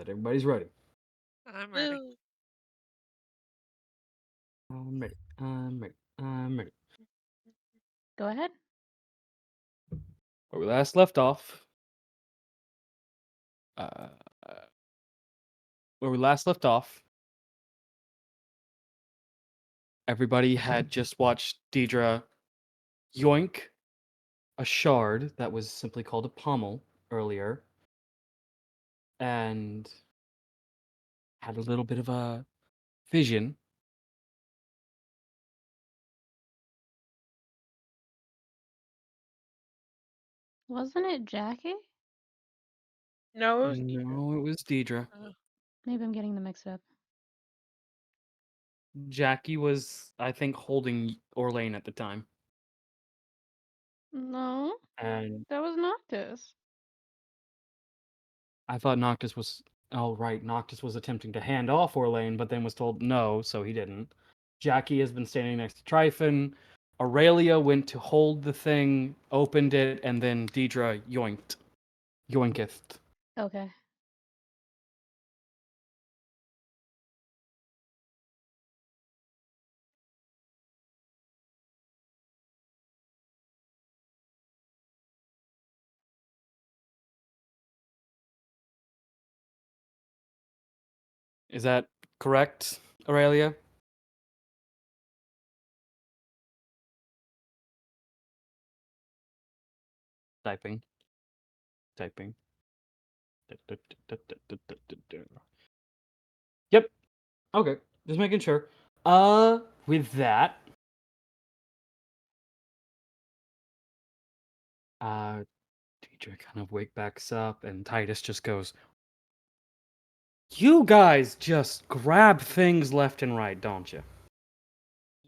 that everybody's ready. I'm ready. Woo. I'm ready. I'm ready. I'm ready. Go ahead. Where we last left off. Uh, where we last left off. Everybody had just watched Deidre yoink a shard that was simply called a pommel earlier, and had a little bit of a vision. Wasn't it Jackie? No, it was Deidre. No, it was Deidre. Maybe I'm getting them mixed up. Jackie was, I think, holding Orlain at the time. No, And that was Noctis. I thought Noctis was... Oh, right. Noctis was attempting to hand off Orlain, but then was told no, so he didn't. Jackie has been standing next to Tryphon. Aurelia went to hold the thing, opened it, and then Deidre yoinked. Yoinketh. Okay. Is that correct, Aurelia? Typing. Typing. Yep. Okay. Just making sure. With that, Deidre kind of backs up, and Titus just goes, "You guys just grab things left and right, don't you?"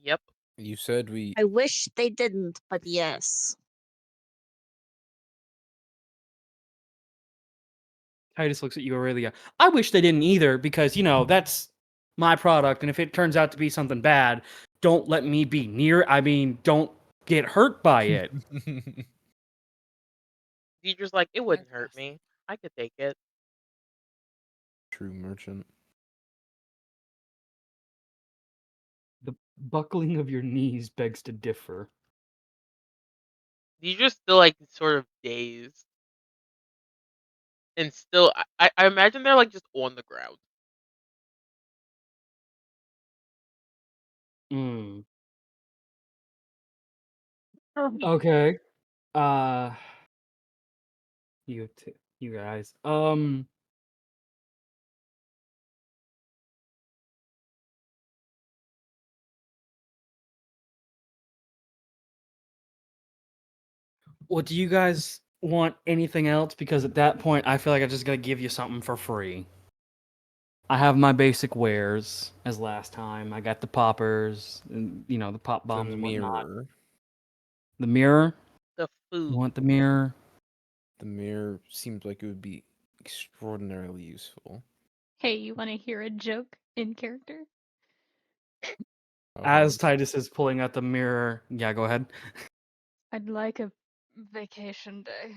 Yep. You said we. I wish they didn't, but yes. Titus looks at you, Aurelia. I wish they didn't either, because, that's my product, and if it turns out to be something bad, don't let me be near. Don't get hurt by it. Deidre's like, it wouldn't hurt me. I could take it. True merchant. The buckling of your knees begs to differ. Deidre's still like sort of dazed. And still, I imagine they're like just on the ground. Okay. You guys. Well, do you guys want anything else? Because at that point, I feel like I'm just gonna give you something for free. I have my basic wares as last time. I got the poppers, and the pop bombs The and whatnot. mirror. The mirror. The food. You want the mirror? The mirror seems like it would be extraordinarily useful. Hey, you want to hear a joke in character? As Titus is pulling out the mirror, yeah, go ahead. I'd like a vacation day.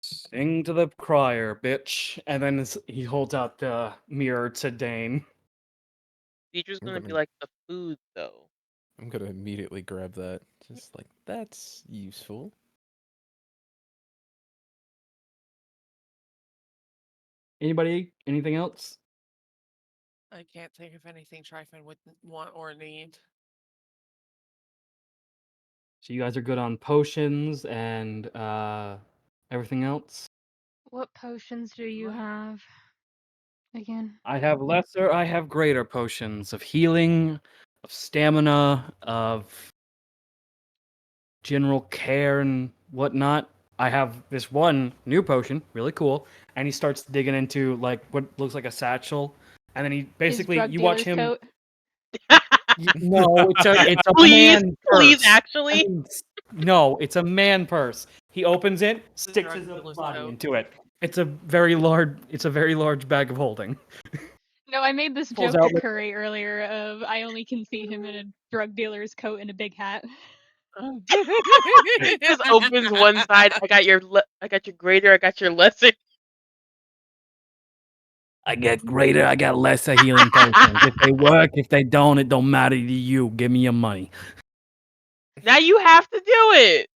Sing to the crier, bitch. And then he holds out the mirror to Dein. Deidre's gonna be like, the food, though. I'm gonna immediately grab that. Just like, that's useful. Anybody? Anything else? I can't think of anything Tryphon would want or need. So you guys are good on potions and everything else? What potions do you have? Again? I have lesser, I have greater potions of healing, of stamina, of general care and whatnot. I have this one new potion, really cool, and he starts digging into like what looks like a satchel, and then he basically His drug you watch dealer's him. coat? No, it's a Please, man please, purse. actually. No, it's a man purse. He opens it, sticks his body into it. It's a very large bag of holding. No, I made this Pulls joke out to Curry earlier of I only can see him in a drug dealer's coat and a big hat. Just opens one side. I got your greater. I got your lesser. I get greater, I got lesser healing potions. If they work, if they don't, it don't matter to you. Give me your money. Now you have to do it.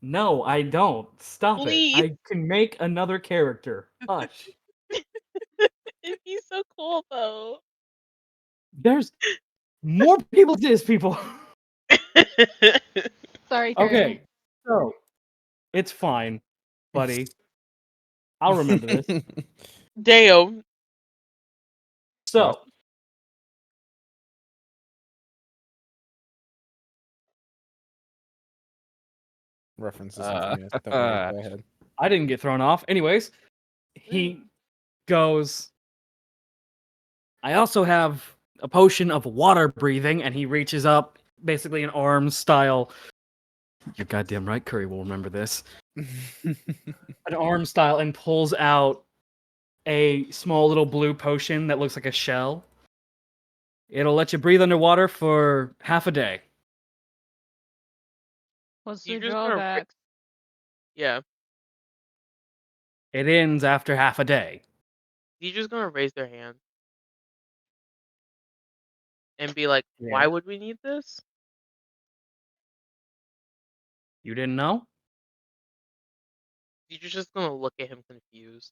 No, I don't. Stop Please. it. I can make another character. Hush. It'd be so cool though. There's more people to this, people. Sorry, Okay, Kirby. so it's fine, buddy. I'll remember this. Damn. So, References from you. Don't worry, go ahead. I didn't get thrown off. Anyways, he goes, I also have a potion of water breathing, and he reaches up, basically an arms style. You're goddamn right, Curry will remember this. An arm style, and pulls out a small little blue potion that looks like a shell. It'll let you breathe underwater for half a day. What's You the just gonna drawback? Yeah. It ends after half a day. You're just gonna raise their hand and be like, Yeah. why would we need this? You didn't know? You're just gonna look at him confused.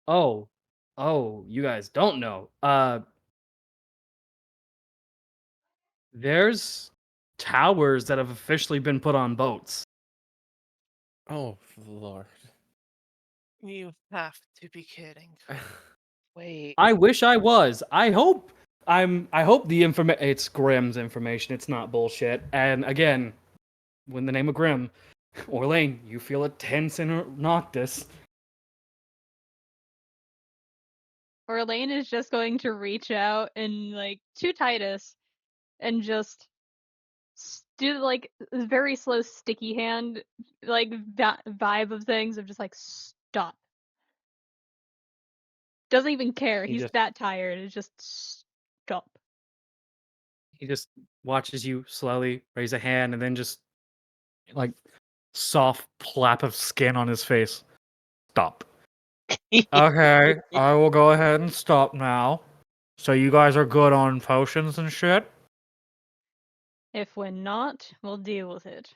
Oh, you guys don't know. There's towers that have officially been put on boats. Oh, Lord. You have to be kidding. Wait. I wish I was. I hope the information. It's Grimm's information. It's not bullshit. And again, in the name of Grimm, Orlain, you feel it tense in Noctis. Orlain is just going to reach out and to Titus and just do a very slow sticky hand vibe of things of just stop. Doesn't even care. He He's just- that tired. It's just stop. He just watches you slowly raise a hand and then just soft plap of skin on his face. Stop. Okay, I will go ahead and stop now. So you guys are good on potions and shit? If we're not, we'll deal with it.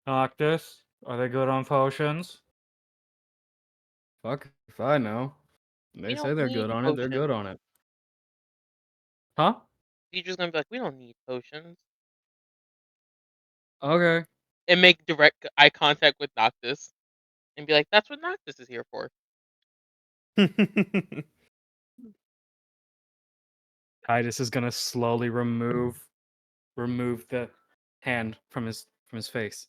Noctis, are they good on potions? Fuck if I know. They We say don't they're need good on it, they're potions. good on it. Huh? You're just gonna be like, we don't need potions. Okay. And make direct eye contact with Noctis. And be like, that's what Noctis is here for. Titus is gonna slowly remove the hand from his face.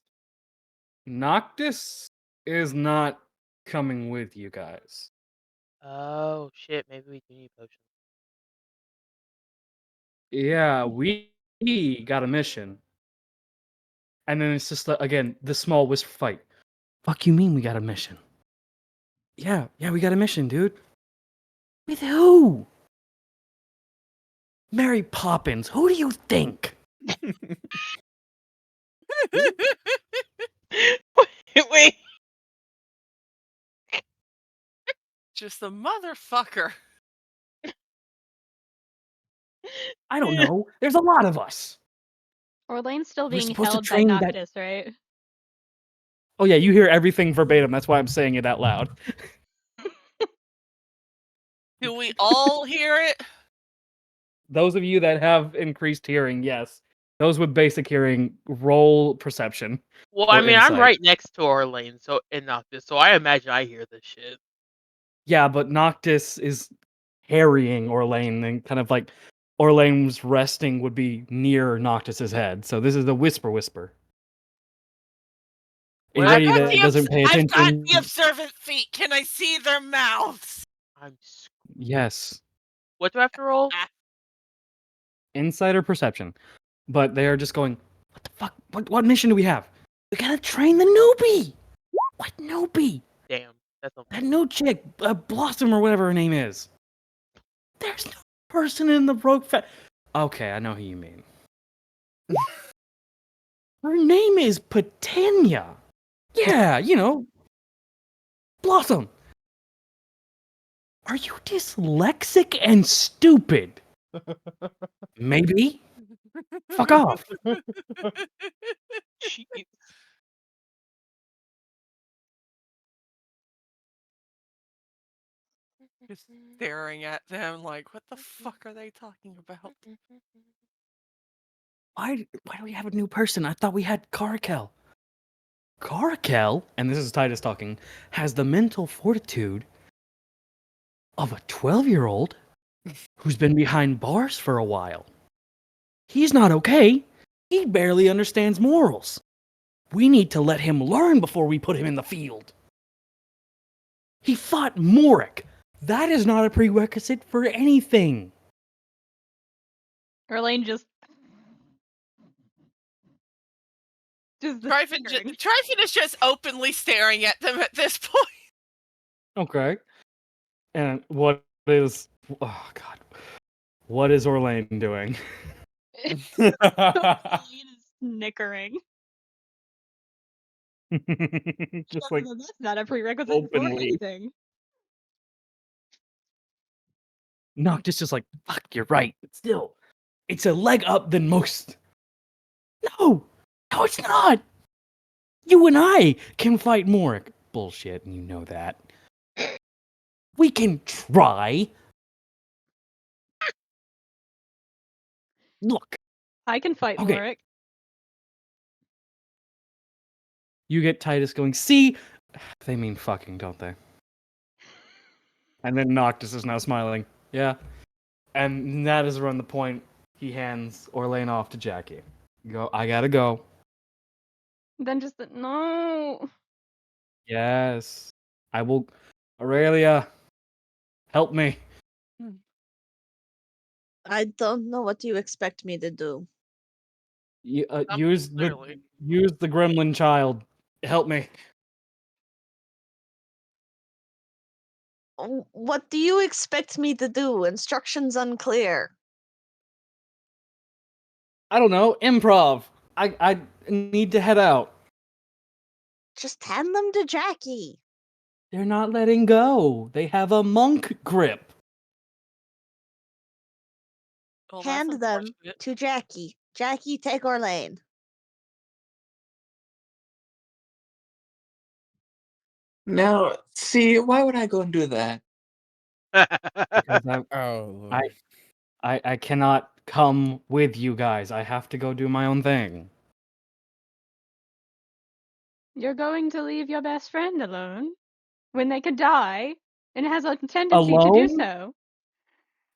Noctis is not coming with you guys. Oh shit, maybe we do need potions. Yeah, we got a mission. And then it's just again the small whisper fight. Fuck you mean we got a mission? Yeah, we got a mission, dude. With who? Mary Poppins. Who do you think? Wait. Just a motherfucker. I don't know. There's a lot of us. Orlain's still We're being supposed to held by train that- Noctis, right? Oh yeah, you hear everything verbatim. That's why I'm saying it out loud. Do we all hear it? Those of you that have increased hearing, yes. Those with basic hearing, roll perception. Well, Or I mean, I'm insight. right next to Orlain, so and Noctis, so I imagine I hear this shit. Yeah, but Noctis is harrying Orlain, and kind of like Orlain's resting would be near Noctis's head. So this is the whisper. Anybody I've got that the doesn't pay I've got attention, the observant feet. Can I see their mouths? I'm. yes, What do I have to roll? insight or perception. But they are just going, what the fuck? What mission do we have? We gotta train the newbie. What newbie? Damn, that's a. That new chick, Blossom or whatever her name is. There's no person in the rogue Okay, I know who you mean. Her name is Patania. Yeah, you know, Blossom. Are you dyslexic and stupid? Maybe. Fuck off. Jeez. Just staring at them like, what the fuck are they talking about? Why do we have a new person? I thought we had Caracal. Caracal, and this is Titus talking, has the mental fortitude of a 12-year-old who's been behind bars for a while. He's not okay. He barely understands morals. We need to let him learn before we put him in the field. He fought Morik. That is not a prerequisite for anything. Orlain just the Tryphon snickering. is just openly staring at them at this point. Okay. And what is... Oh, God. What is Orlain doing? Orlain is snickering. Just like That's not a prerequisite for openly. anything. Noctis just like, fuck, you're right. But still, it's a leg up than most. No, it's not. You and I can fight Morik. Bullshit, and you know that. We can try. Look, I can fight Okay. Morik. you get Titus going, see? They mean fucking, don't they? And then Noctis is now smiling. Yeah. And that is around the point he hands Orlain off to Jackie. Go, I gotta go. Then just no. Yes. I will. Aurelia, help me. I don't know what you expect me to do. Use the Clearly. gremlin child. Help me. What do you expect me to do? Instructions unclear. I don't know. Improv. I need to head out. Just hand them to Jackie. They're not letting go. They have a monk grip. Well, that's Hand them unfortunate. to Jackie. Jackie, take Orlain. Now, see, why would I go and do that? Because Oh, Lord. I cannot come with you guys. I have to go do my own thing. You're going to leave your best friend alone when they could die and has a tendency to do Alone? so.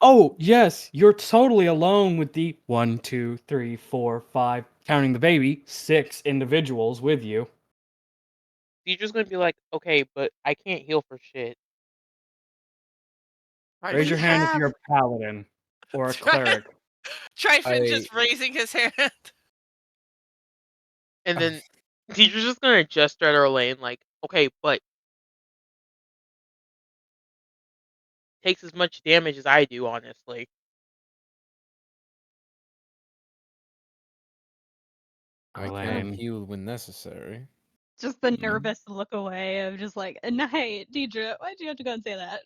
Oh, yes, you're totally alone with the 1, 2, 3, 4, 5, counting the baby, 6 individuals with you. Deidre's gonna be like, okay, but I can't heal for shit. Raise We your hand if have- you're a paladin or a cleric. Tryphon I- just raising his hand. And then Deidre's just gonna gesture at Orlain like, okay, but takes as much damage as I do, honestly. I can Orlain. heal when necessary. Just the Mhm. nervous look away of just like, hey, Deidre, why'd you have to go and say that?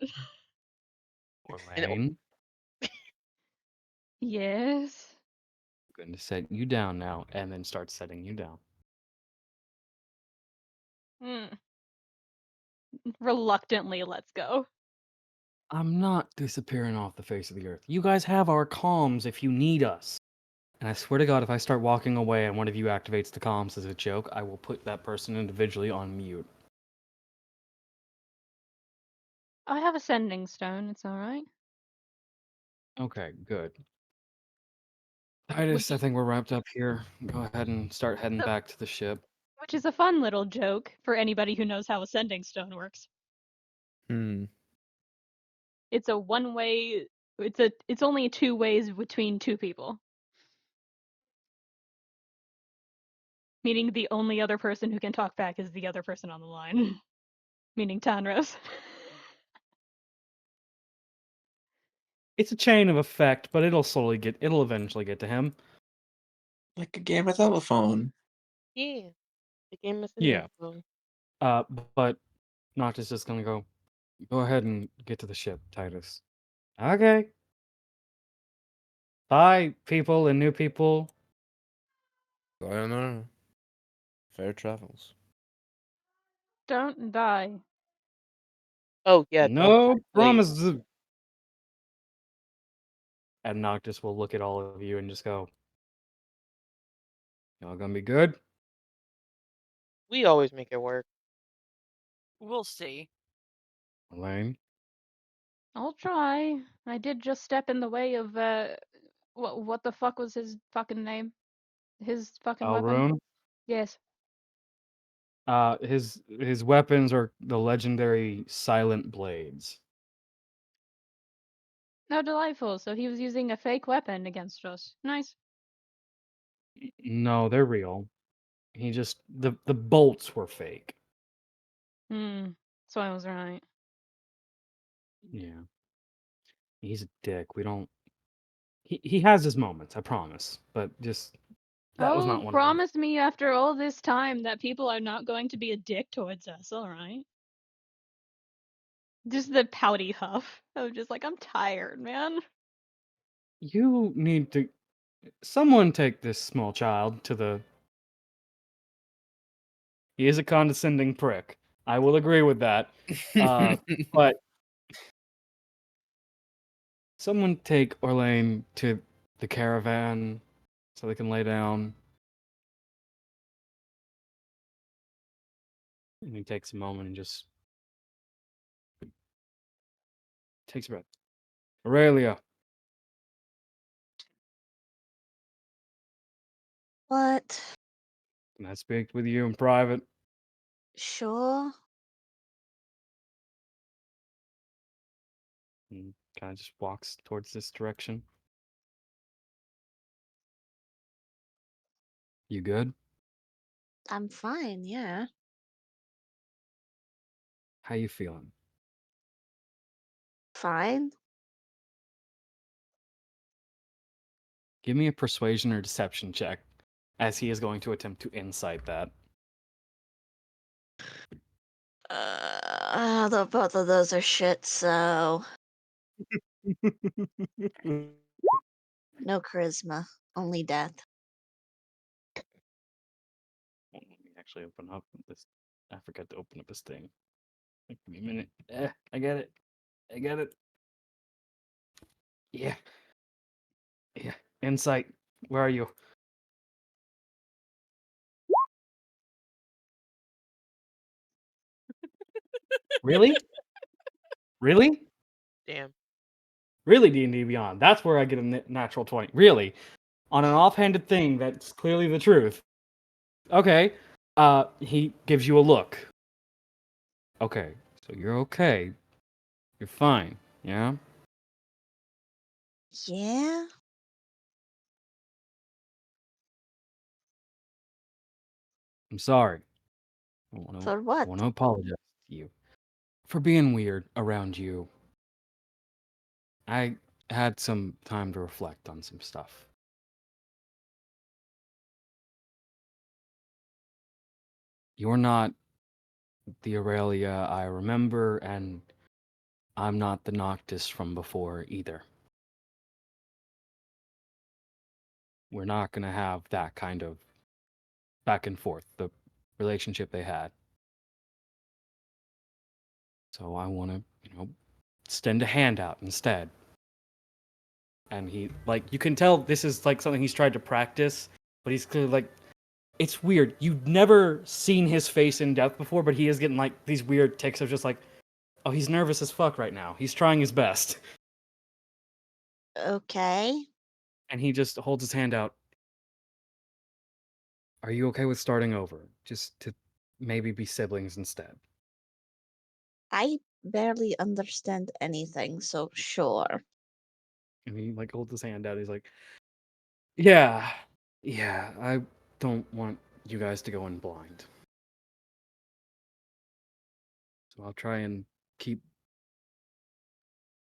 Orlain, Yes. I'm going to set you down now, and then start setting you down. Reluctantly, let's go. I'm not disappearing off the face of the earth. You guys have our comms if you need us. And I swear to God, if I start walking away and one of you activates the comms as a joke, I will put that person individually on mute. I have a sending stone, it's alright. Okay, good. Titus, I think we're wrapped up here. Go ahead and start heading So- back to the ship. Which is a fun little joke for anybody who knows how a sending stone works. Hmm. It's a one-way. It's only 2 ways between 2 people. Meaning the only other person who can talk back is the other person on the line. Meaning Tanros. It's a chain of effect, but it'll eventually get to him. Like a game of telephone. Yeah. The game is Yeah. But Noctis just gonna go ahead and get to the ship, Titus. Okay. Bye, people and new people. Sayonara. Fair travels. Don't die. Oh yeah, don't No please. promises. And Noctis will look at all of you and just go, y'all gonna be good? We always make it work. We'll see. Elaine? I'll try. I did just step in the way of what the fuck was his fucking name? His fucking weapon? Alrune? Yes. His weapons are the legendary silent blades. No, delightful. So he was using a fake weapon against us. Nice. No, they're real. He just the bolts were fake. So I was right. Yeah. He's a dick. We don't he has his moments, I promise. But just that was not one of them. Promise me after all this time that people are not going to be a dick towards us, alright? Just the pouty huff. I was just like, I'm tired, man. You need to someone take this small child to the He is a condescending prick. I will agree with that. But someone take Orlain to the caravan so they can lay down. And he takes a moment and just takes a breath. Aurelia, What? can I speak with you in private? Sure. And kind of just walks towards this direction. You good? I'm fine, yeah. How you feeling? Fine. Give me a persuasion or deception check, as he is going to attempt to insight that. Both of those are shit, so no charisma, only death. Let me actually open up this. I forgot to open up this thing. Give me a minute. I got it. I got it. Yeah. Yeah. Insight. Where are you? Really? Really? Damn. Really, D&D Beyond. That's where I get a natural 20. Really? On an offhanded thing that's clearly the truth. Okay. He gives you a look. Okay. So you're okay. You're fine. Yeah? Yeah? I'm sorry. For I what? want to apologize to you for being weird around you. I had some time to reflect on some stuff. You're not the Aurelia I remember, and I'm not the Noctis from before either. We're not going to have that kind of back and forth, the relationship they had. So I want to, extend a hand out instead. And he, you can tell this is something he's tried to practice, but he's clearly it's weird. You've never seen his face in depth before, but he is getting these weird tics of just oh, he's nervous as fuck right now. He's trying his best. Okay. And he just holds his hand out. Are you okay with starting over? Just to maybe be siblings instead. I barely understand anything, so sure. And he holds his hand out. He's like, yeah, I don't want you guys to go in blind. So I'll try and keep.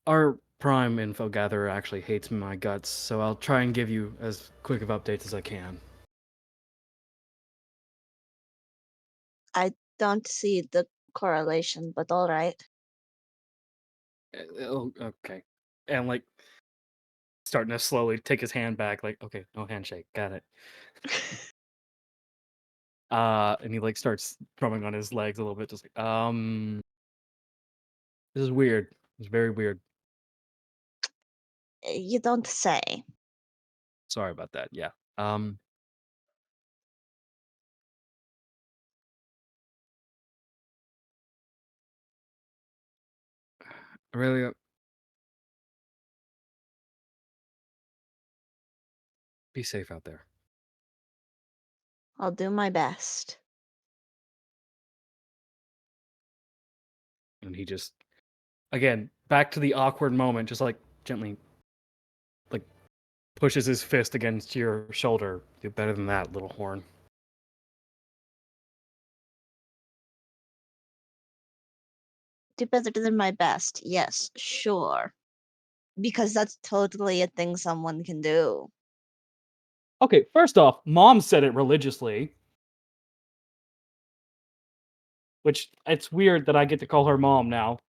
Our prime info gatherer actually hates my guts, so I'll try and give you as quick of updates as I can. don't see the correlation, but all right. Oh, okay. And like starting to slowly take his hand back, like, okay, no handshake, got it. And he like starts drumming on his legs a little bit, just like, this is weird. It's very weird. You don't say. Sorry about that. Yeah. Aurelia, be safe out there. I'll do my best. And he just, again, back to the awkward moment, just like gently, like pushes his fist against your shoulder. Do better than that, little horn. Do better than my best. Yes, sure. Because that's totally a thing someone can do. Okay, first off, Mom said it religiously. Which, it's weird that I get to call her Mom now.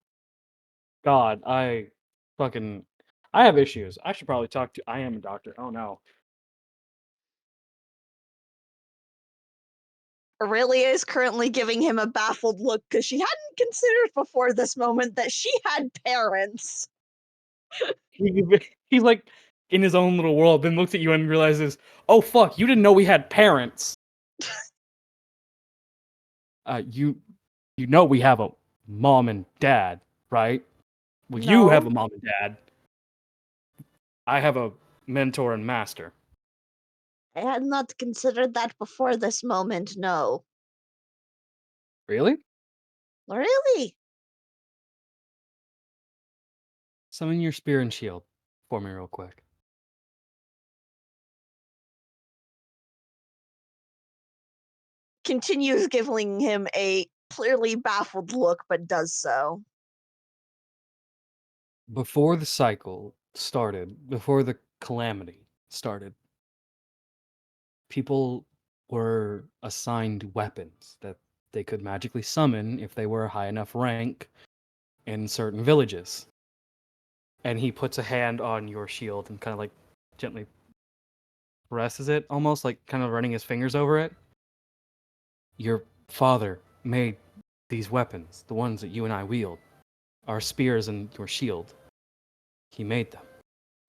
God, I have issues. I should probably talk to, I am a doctor. Oh no. Aurelia is currently giving him a baffled look because she hadn't considered before this moment that she had parents. He's like in his own little world, then looks at you and realizes, oh fuck, you didn't know we had parents. You know we have a mom and dad, right? Well, you have No. a mom and dad. I have a mentor and master. I had not considered that before this moment, no. Really? Really? Summon your spear and shield for me real quick. Continues giving him a clearly baffled look, but does so. Before the cycle started, before the calamity started, people were assigned weapons that they could magically summon if they were a high enough rank in certain villages. And he puts a hand on your shield and kind of like gently presses it, almost like kind of running his fingers over it. Your father made these weapons, the ones that you and I wield, our spears and your shield. He made them.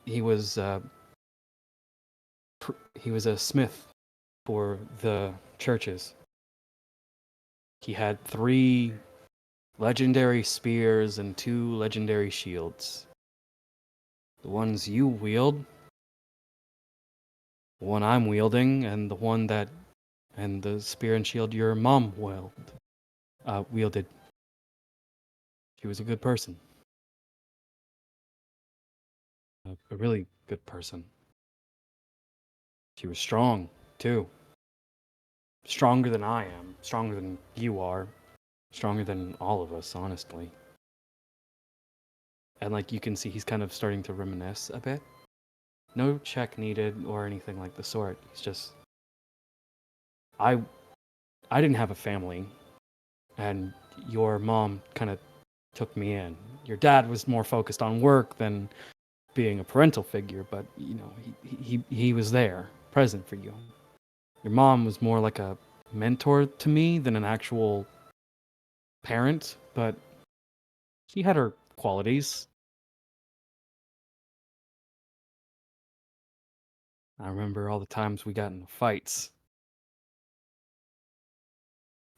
He was a smith for the churches. He had 3 legendary spears and 2 legendary shields. The ones you wield, the one I'm wielding, and the spear and shield your mom wielded. She was a good person. A really good person. She was strong, too. Stronger than I am. Stronger than you are. Stronger than all of us, honestly. And like you can see he's kind of starting to reminisce a bit. No check needed or anything like the sort. He's just I didn't have a family, and your mom kind of took me in. Your dad was more focused on work than being a parental figure, but you know, he was there, present for you. Your mom was more like a mentor to me than an actual parent, but she had her qualities. I remember all the times we got into fights.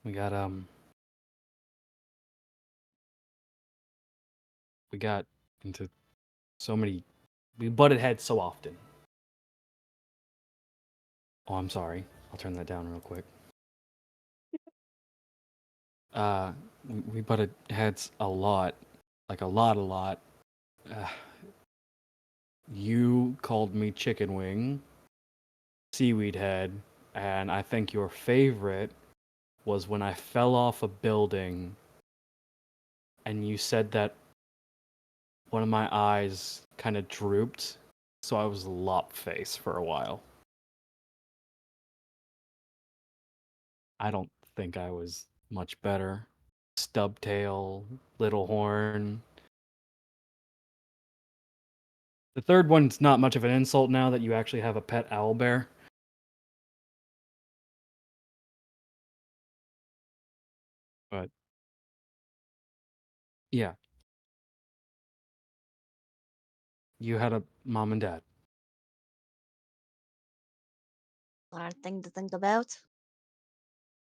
We got into so many, we butted heads so often. Oh, I'm sorry. I'll turn that down real quick. We butted heads a lot. Like a lot. Uh, you called me chicken wing, seaweed head, and I think your favorite was when I fell off a building and you said that one of my eyes kind of drooped, so I was lop face for a while. I don't think I was Much better. Stubtail, little horn. The third one's not much of an insult now that you actually have a pet owlbear. But yeah. You had a mom and dad. Hard thing to think about.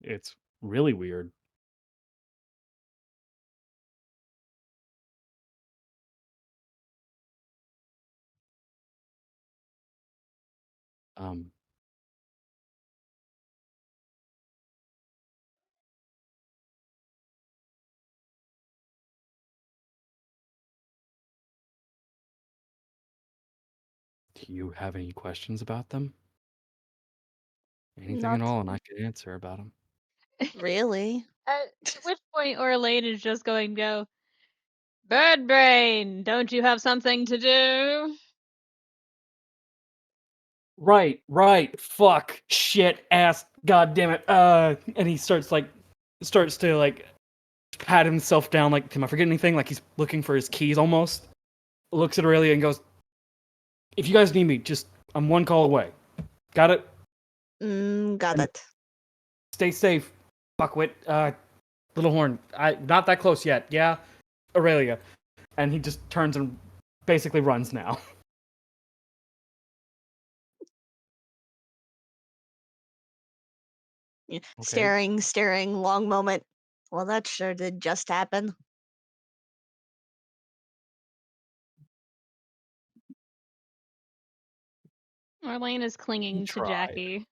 It's really weird. Um, do you have any questions about them? Anything Not at all, and I can answer about them. really. At which point Orlain is just going to go, Bird brain, don't you have something to do? Right, fuck, shit, ass, god damn it, and he starts to pat himself down, like, am I forgetting anything? Like he's looking for his keys almost. Looks at Aurelia and goes, if you guys need me, I'm one call away. Got it? Got And- it. Stay safe, fuckwit. Little horn, not that close yet, yeah? Aurelia. And he just turns and basically runs now. Yeah, Okay. Staring, long moment. Well, that sure did just happen. Orlain is clinging to tried. Jackie,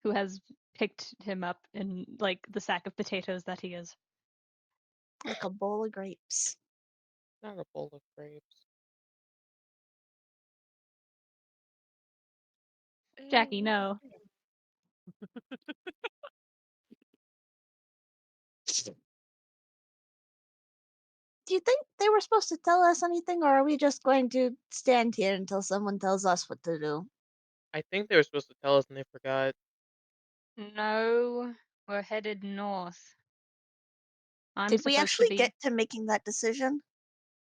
who has picked him up in like the sack of potatoes that he is. Like a bowl of grapes. Not a bowl of grapes. Jackie, no. Do you think they were supposed to tell us anything, or are we just going to stand here until someone tells us what to do? I think they were supposed to tell us and they forgot. No, we're headed north. I'm Did we supposed to actually be. get to making that decision?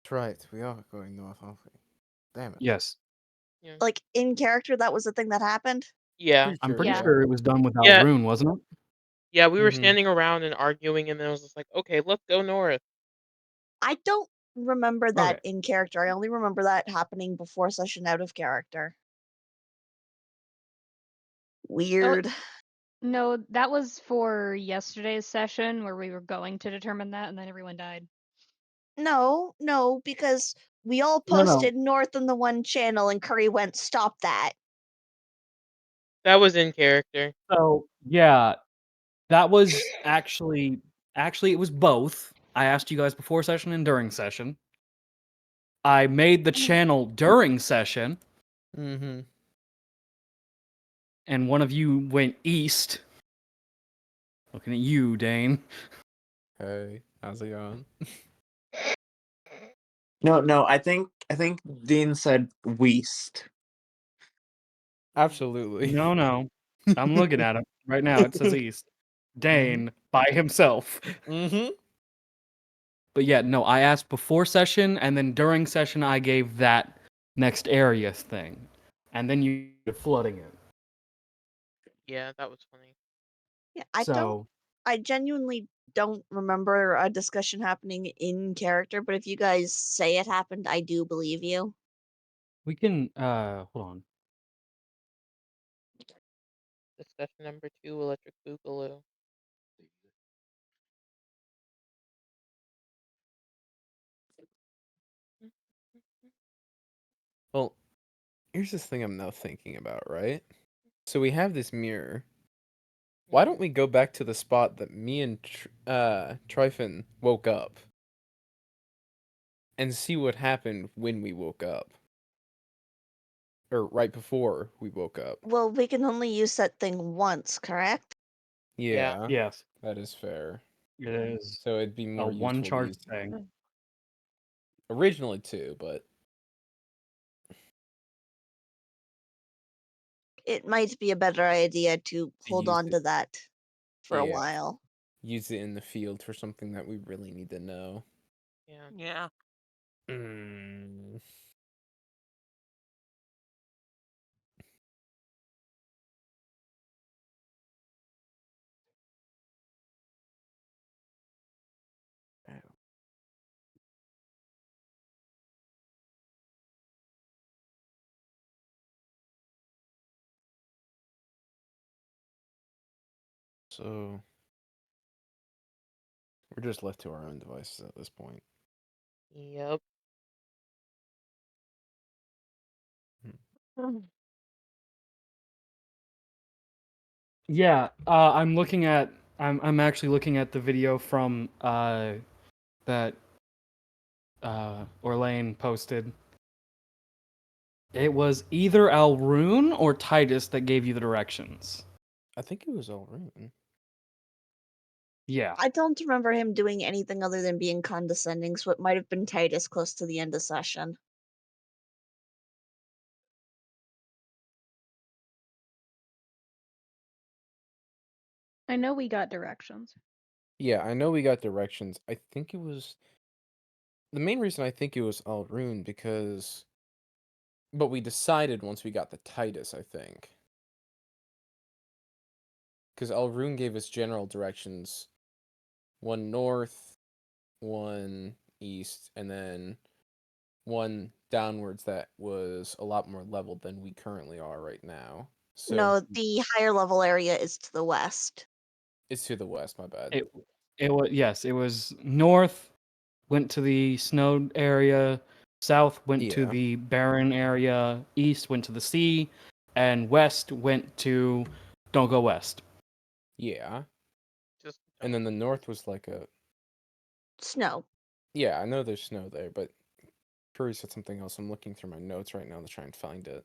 That's right. We are going north, aren't we? Damn it. Yes. Yeah. Like, in character, that was the thing that happened? Yeah. I'm pretty Yeah. sure it was done without Yeah. Rune, wasn't it? Yeah, we were Mhm. standing around and arguing, and then I was just like, okay, let's go north. I don't remember that Okay. in character. I only remember that happening before session out of character. Weird. No, that was for yesterday's session where we were going to determine that, and then everyone died. No, because we all No, no. posted north in the one channel and Curry went, stop that. That was in character. So yeah, that was actually it was both. I asked you guys before session and during session. I made the channel during session, Mm-hmm. and one of you went east. Looking at you, Dein. Hey, how's it going? No. I think Dean said West. Absolutely. No. I'm looking at it right now. It says east. Dein by himself. Mm-hmm. But yeah, no, I asked before session, and then during session, I gave that next area thing. And then you flooding it. Yeah, that was funny. Yeah, I genuinely don't remember a discussion happening in character, but if you guys say it happened, I do believe you. We can, hold on. Discussion number 2, Electric Boogaloo. Well, here's this thing I'm now thinking about, right? So we have this mirror. Why don't we go back to the spot that me and Tryphon woke up and see what happened when we woke up? Or right before we woke up. Well, we can only use that thing once, correct? Yeah, Yes, that is fair. it is So it'd be a more one useful to charge use thing. originally 2, but it might be a better idea to hold use on it. to that for a Yeah. while. Use it in the field for something that we really need to know. Yeah. Yeah. Mm. So we're just left to our own devices at this point. Yep. Yeah, I'm looking at. I'm actually looking at the video from that Orlain posted. It was either Alrune or Titus that gave you the directions. I think it was Aurelia. Yeah. I don't remember him doing anything other than being condescending, so it might have been Titus close to the end of session. I know we got directions. Yeah, I know we got directions. I think it was the main reason I think it was Alrune because but we decided once we got the Titus, I think. Because Alrune gave us general directions. One north, one east, and then one downwards that was a lot more leveled than we currently are right now. So No, the higher level area is to the west. it's to the west, my bad. It was, yes, it was north, went to the snowed area, south went to Yeah. the barren area, east went to the sea, and west went to don't go west. Yeah. Just And then the north was like a Snow. yeah, I know there's snow there, but Curry said something else. I'm looking through my notes right now to try and find it.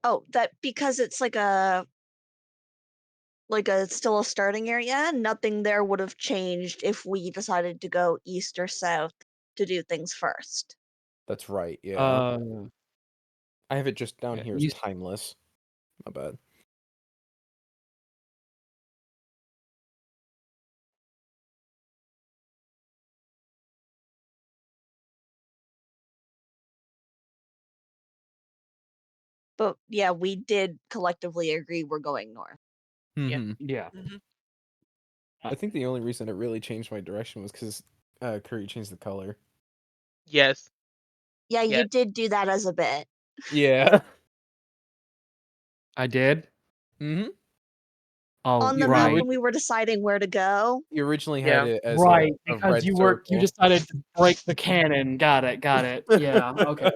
Oh, that because it's like a still a starting area, nothing there would have changed if we decided to go east or south to do things first. That's right, yeah. Uh, I have it just down yeah, here as you- timeless. My bad. But yeah, we did collectively agree we're going north. Yeah. Mhm. yeah. Mhm. I think the only reason it really changed my direction was because Curry changed the color. Yes. Yeah, Yeah. you did do that as a bit. Yeah. I did. Mm-hmm. Oh, On the You map right. when we were deciding where to go. You originally Yeah. had it as Right, a because red you circle. decided to break the canon. Got it. Yeah, okay.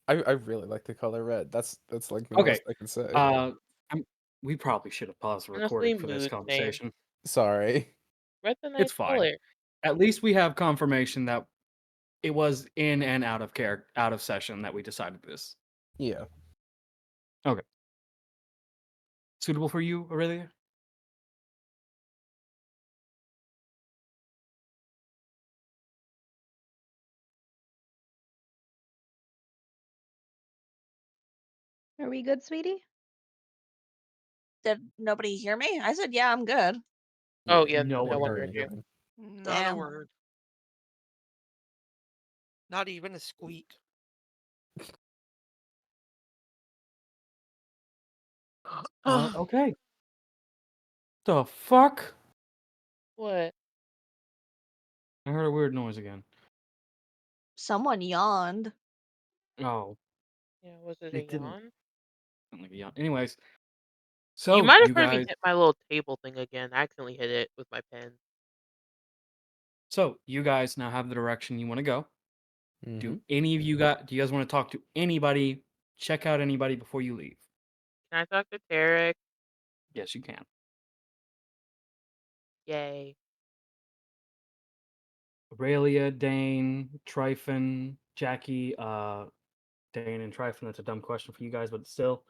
I really like the color red. That's like the Okay. most I can say. We probably should have paused the Honestly, recording for this mood, same. conversation. Sorry. Red's a nice It's fine. color. At least we have confirmation that it was in and out of session that we decided this. Yeah. Suitable for you, Aurelia? Are we good, sweetie? Did nobody hear me? I said, yeah, I'm good. Oh, yeah, no no one one heard heard you. Not a Damn. word. Not even a squeak. Okay. The fuck? What? I heard a weird noise again. Someone yawned. Oh, Yeah, was it it a didn't. yawn? Sound like a yawn. Anyways, You so might have you heard me guys, hit my little table thing again. I accidentally hit it with my pen. now have the direction you want to go. Mm-hmm. Do you guys want to talk to anybody? Check out anybody before you leave. Can I talk to Tarek? Yes, you can. Yay. Aurelia, Dein, Tryphon, Jackie, Dein and Tryphon. That's a dumb question for you guys, but still.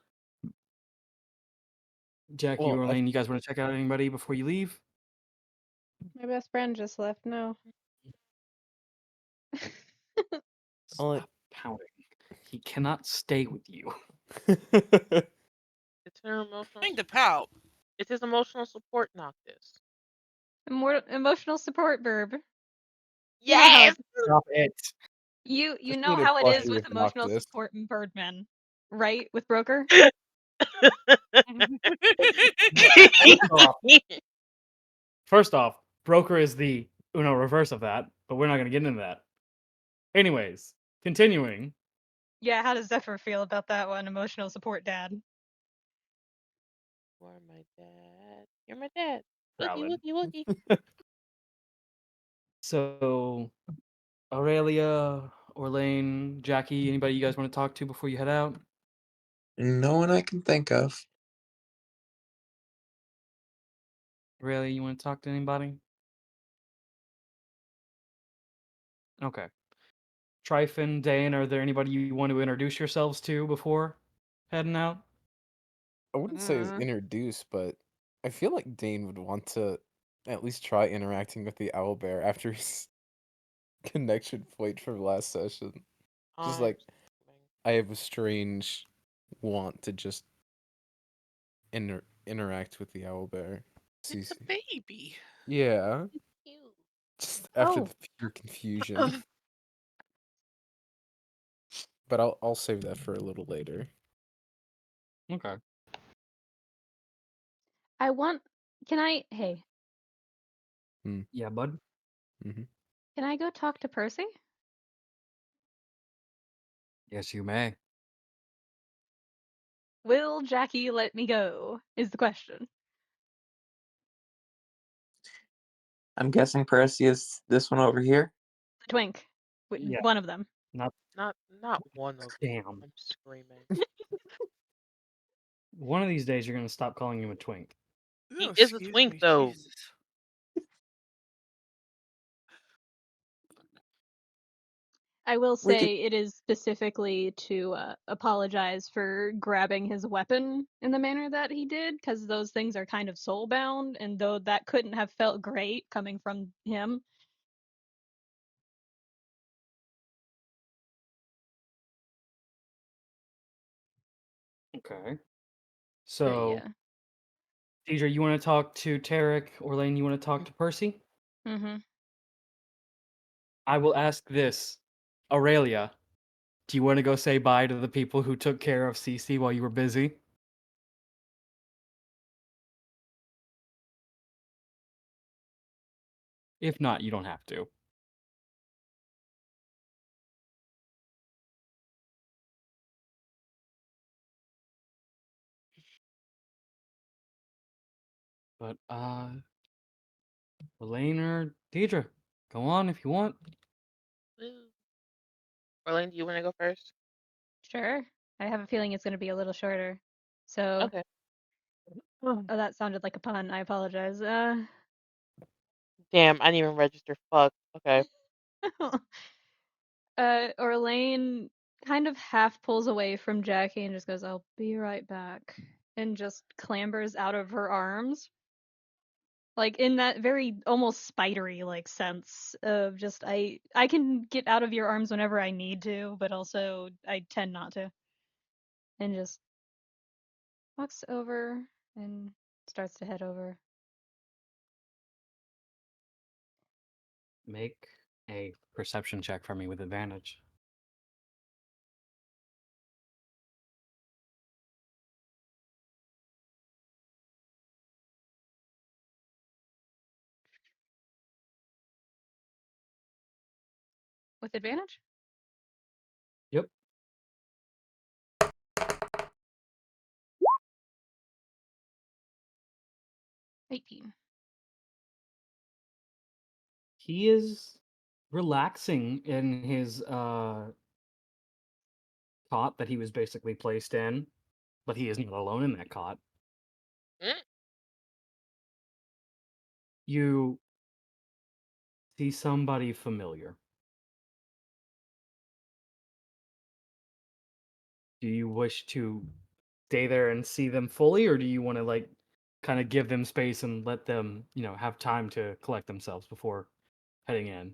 Jackie, Well, Orlain, you guys want to check out anybody before you leave? My best friend just left. No. I'll Stop pouting. He cannot stay with you. It's her emotional. Thing to pout. It's his emotional support, Noctis. More emotional support verb. You know how Yes. Stop it. you Just know need a how it plushie is with with emotional Noctis. support and Birdman, right? With Broker. First off, Broker is the Uno reverse of that, but we're not going to get into that. Anyways, continuing. Yeah, how does Zephyr feel about that one? Emotional support dad. You are my dad. You're my dad. Wookie, Valid. wookie, wookie. So, Aurelia, Orlain, Jackie, anybody you guys want to talk to before you head out? No one I can think of. Aurelia, you want to talk to anybody? Okay. Tryphon, Dein, are there anybody you want to introduce yourselves to before heading out? I wouldn't say it's introduced, but I feel like Dane would want to at least try interacting with the owlbear after his connection point from last session. Just like I have a strange want to just interact with the owlbear. It's a baby. Yeah, Cute. just after Oh. the pure confusion. But I'll save that for a little later. Okay. I want. Can I? Hey, Yeah, bud. Mm-hmm. can I go talk to Percy? Yes, you may. Will Jackie let me go? Is the question. I'm guessing Percy is this one over here. The twink. Yeah. One of them. Not one of them. Damn. I'm screaming. One of these days, you're going to stop calling him a twink. He Oh, is a excuse twink, me, though. Jesus. I will We could- say it is specifically to apologize for grabbing his weapon in the manner that he did, because those things are kind of soul-bound, and though that couldn't have felt great coming from him. Okay. But So, yeah. Deidre, you want to talk to Tarek? Orlain, you want to talk to Percy? Mm-hmm. I will ask this. Aurelia, do you want to go say bye to the people who took care of Cece while you were busy? If not, you don't have to. But, Orlain or Deidre, go on if you want. Woo. Orlain, do you want to go first? Sure. I have a feeling it's going to be a little shorter. So, Okay. oh, that sounded like a pun. I apologize. Damn, I didn't even register. Fuck. Okay. Orlain kind of half pulls away from Jackie and just goes, "I'll be right back," and just clambers out of her arms. Like in that very almost spidery like sense of just I can get out of your arms whenever I need to, but also I tend not to. And just walks over and starts to head over. Make a perception check for me with advantage. With advantage? Yep. 18. He is relaxing in his cot that he was basically placed in, but he isn't alone in that cot. Mm. You see somebody familiar. Do you wish to stay there and see them fully, or do you want to like kind of give them space and let them, have time to collect themselves before heading in?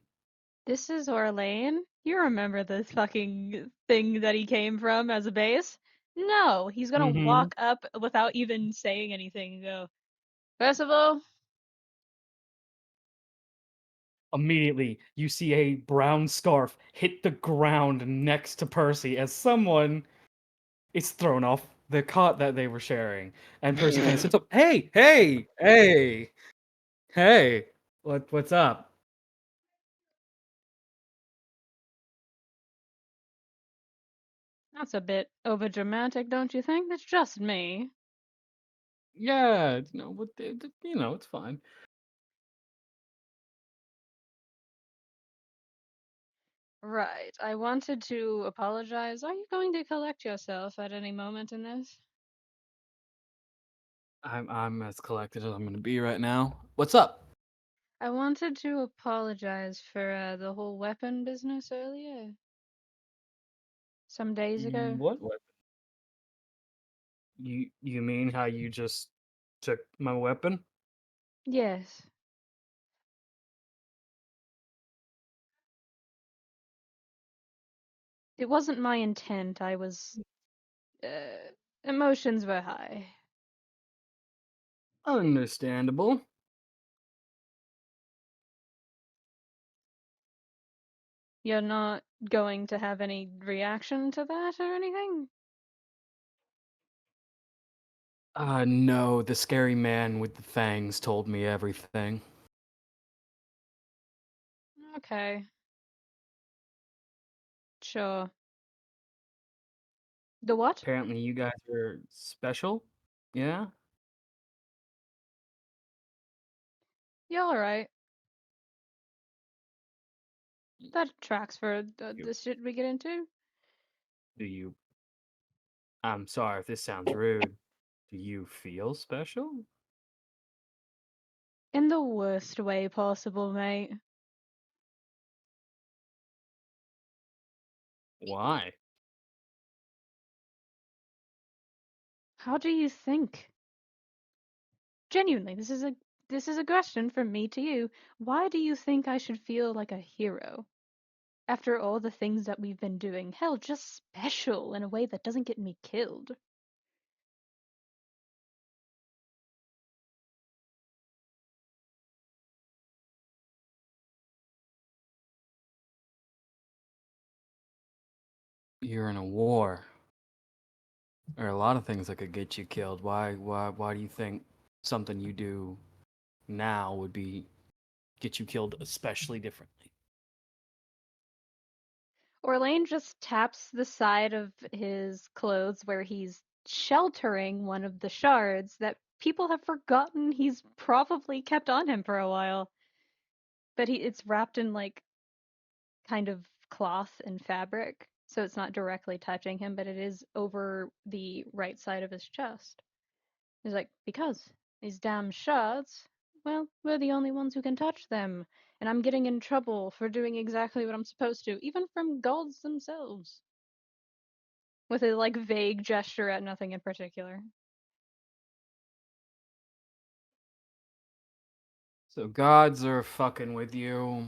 This is Orlain. You remember this fucking thing that he came from as a base? No, he's gonna Mhm. walk up without even saying anything and go, Percival, Immediately, you see a brown scarf hit the ground next to Percy as someone is thrown off the cot that they were sharing. And Percy kind of sits up. Hey, hey, hey, hey! What's up? that's a bit overdramatic, don't you think? That's just me. Yeah, it's fine. Right. I wanted to apologize. Are you going to collect yourself at any moment in this? I'm as collected as I'm gonna be right now. What's up? I wanted to apologize for the whole weapon business earlier. Some days ago. What? You mean how you just took my weapon? Yes. It wasn't my intent. I was. Emotions were high. Understandable. You're not going to have any reaction to that or anything? No, the scary man with the fangs told me everything. Okay. Sure. The what? Apparently you guys are special? Yeah? Yeah, alright. That tracks for You, the shit we get into. do you I'm sorry if this sounds rude. Do you feel special? In the worst way possible, mate. Why? How do you think? Genuinely, this is a question from me to you. Why do you think I should feel like a hero? After all the things that we've been doing, hell, just special in a way that doesn't get me killed. You're in a war. There are a lot of things that could get you killed. Why do you think something you do now would be get you killed especially differently? Orlain just taps the side of his clothes where he's sheltering one of the shards that people have forgotten he's probably kept on him for a while. But it's wrapped in like kind of cloth and fabric, so it's not directly touching him, but it is over the right side of his chest. He's like, because these damn shards, well, we're the only ones who can touch them, and I'm getting in trouble for doing exactly what I'm supposed to, even from gods themselves. With a like vague gesture at nothing in particular. So gods are fucking with you.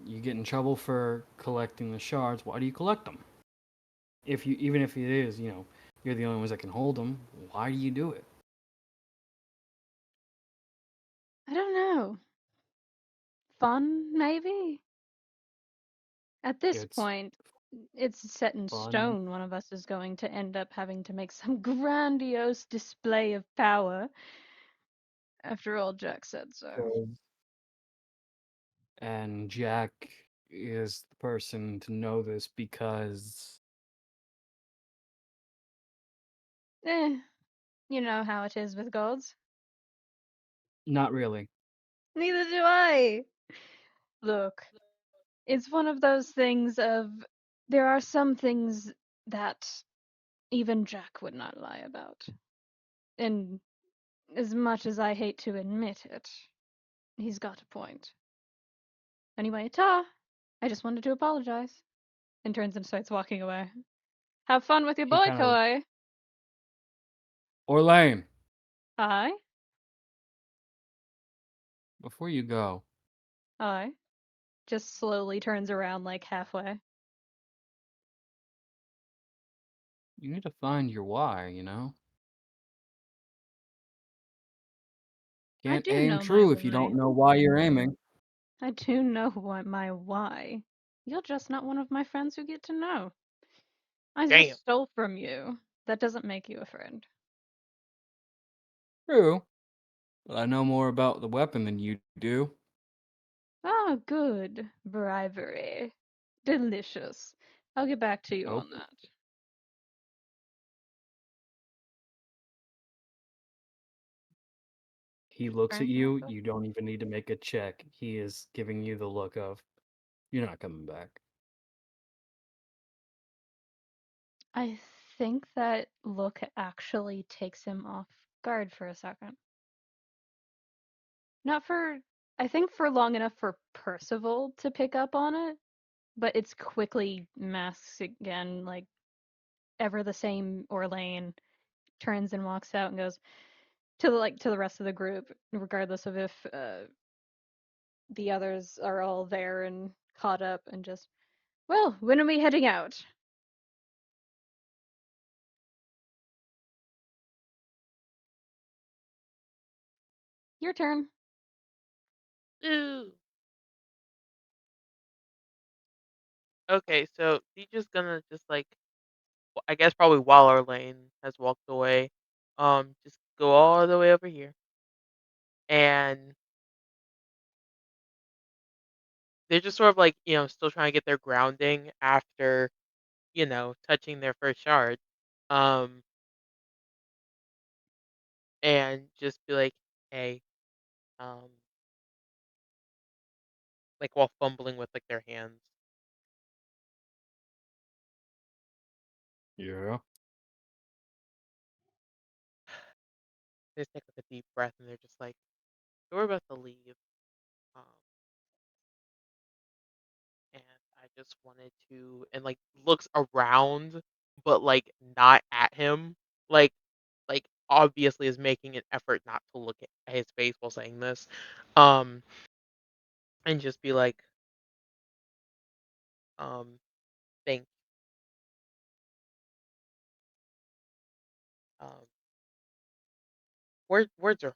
You get in trouble for collecting the shards. Why do you collect them? Even if it is, you're the only ones that can hold them. Why do you do it? I don't know. Fun, maybe? At this It's point, it's set in fun. stone one of us is going to end up having to make some grandiose display of power. After all, Jack said so. And Jack is the person to know this because Eh, you know how it is with gods. not really. Neither do I! Look, it's one of those things of there are some things that even Jack would not lie about. And as much as I hate to admit it, he's got a point. Anyway, I just wanted to apologize. And turns and starts walking away. Have fun with your He boy kind of toy. Orlain, Aye, before you go, aye. Just slowly turns around like halfway. You need to find your why, you know? I Can't do aim know my true if you why. don't know why you're aiming. I do know what my why. You're just not one of my friends who get to know. I Damn. just stole from you. That doesn't make you a friend. True. But I know more about the weapon than you do. Ah, good. Bribery. Delicious. I'll get back to you Oh. on that. He looks at Anything you, else? you don't even need to make a check. He is giving you the look of, you're not coming back. I think that look actually takes him off guard for a second. Not for, I think for long enough for Percival to pick up on it, but it's quickly masks again, like ever the same Orlain turns and walks out and goes to the rest of the group, regardless of if the others are all there and caught up, and just, well, when are we heading out? Your turn. Ooh. Okay, so he's just gonna just like, I guess probably while our lane has walked away, just go all the way over here, and they're just sort of like, still trying to get their grounding after, touching their first shard, um, and just be like, hey, um, like while fumbling with like their hands. Yeah. They just take like a deep breath and they're just like, "So we're about to leave. Um, and I just wanted to," and like looks around, but like not at him. Like obviously is making an effort not to look at his face while saying this. Um, and just be like, um, thank um words are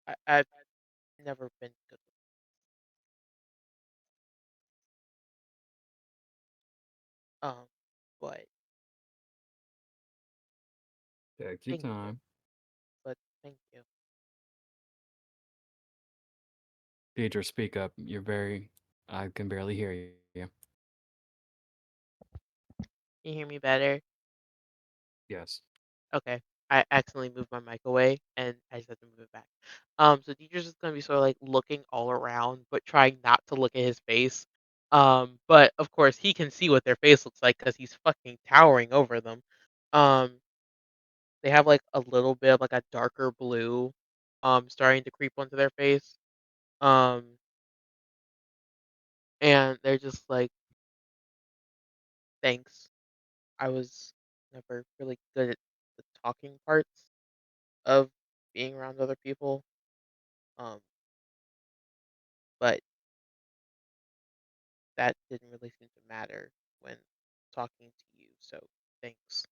hard. I've never been good with but Take your thank you. time. But thank you. Deidre, speak up. I can barely hear you. Can you hear me better? Yes. Okay. I accidentally moved my mic away and I just had to move it back. So teacher's just gonna be sort of like looking all around, but trying not to look at his face. But of course he can see what their face looks like because he's fucking towering over them. Um, they have like a little bit of like a darker blue, starting to creep onto their face. Um, and they're just like, thanks. I was never really good at the talking parts of being around other people. Um, but that didn't really seem to matter when talking to you, so thanks.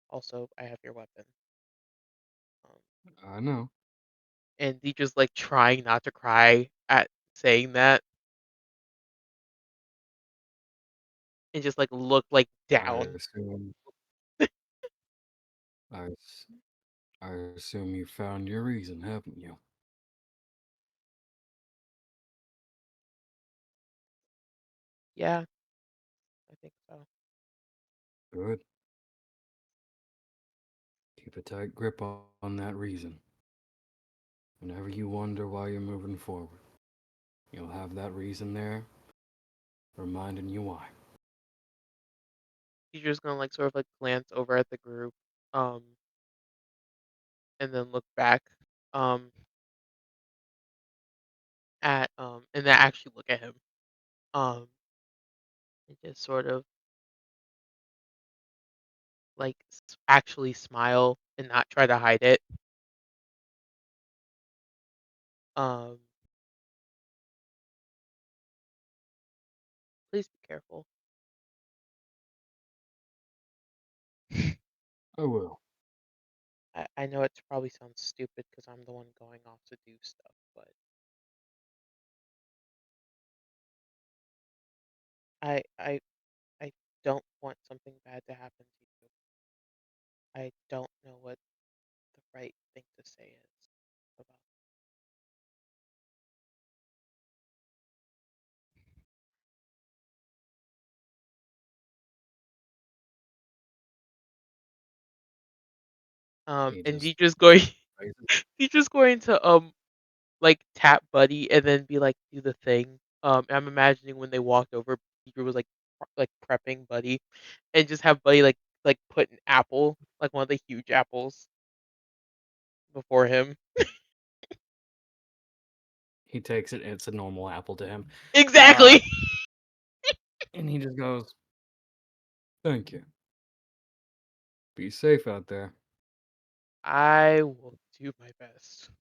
Also, I have your weapon. I know. And he just like trying not to cry at saying that and just like look like I down. assume I, s- I assume you found your reason, haven't you? Yeah, I think so. Good. Keep a tight grip on that reason. Whenever you wonder why you're moving forward, you'll have that reason there, reminding you why. He's just gonna like sort of like glance over at the group, um, and then look back, um, at and then actually look at him, um, and just sort of like actually smile and not try to hide it. Um, please be careful. I will. I know it probably sounds stupid because I'm the one going off to do stuff, but I I don't want something bad to happen to you. I don't know what the right thing to say is about. He And just Deidre's going to like tap Buddy and then be like, do the thing. And I'm imagining when they walked over, Deidre was like prepping Buddy, and just have Buddy like put an apple, like one of the huge apples, before him. he takes it. And it's a normal apple to him, Exactly. and he just goes, "Thank you. Be safe out there. I will do my best.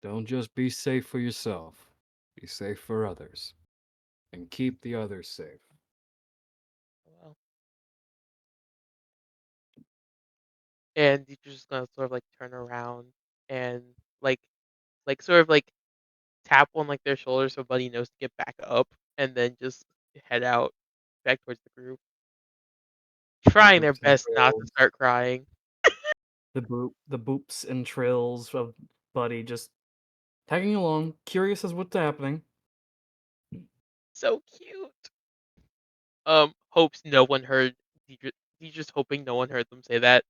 Don't just be safe for yourself. Be safe for others, and keep the others safe." Well, and Deidre's just gonna sort of like turn around and like sort of like tap on like their shoulder so Buddy knows to get back up, and then just head out back towards the group, trying their Boops and best not to trills. start crying. The boops and trills of Buddy just tagging along, curious as what's happening. So cute. Hopes no one heard. Deidre's hoping no one heard them say that.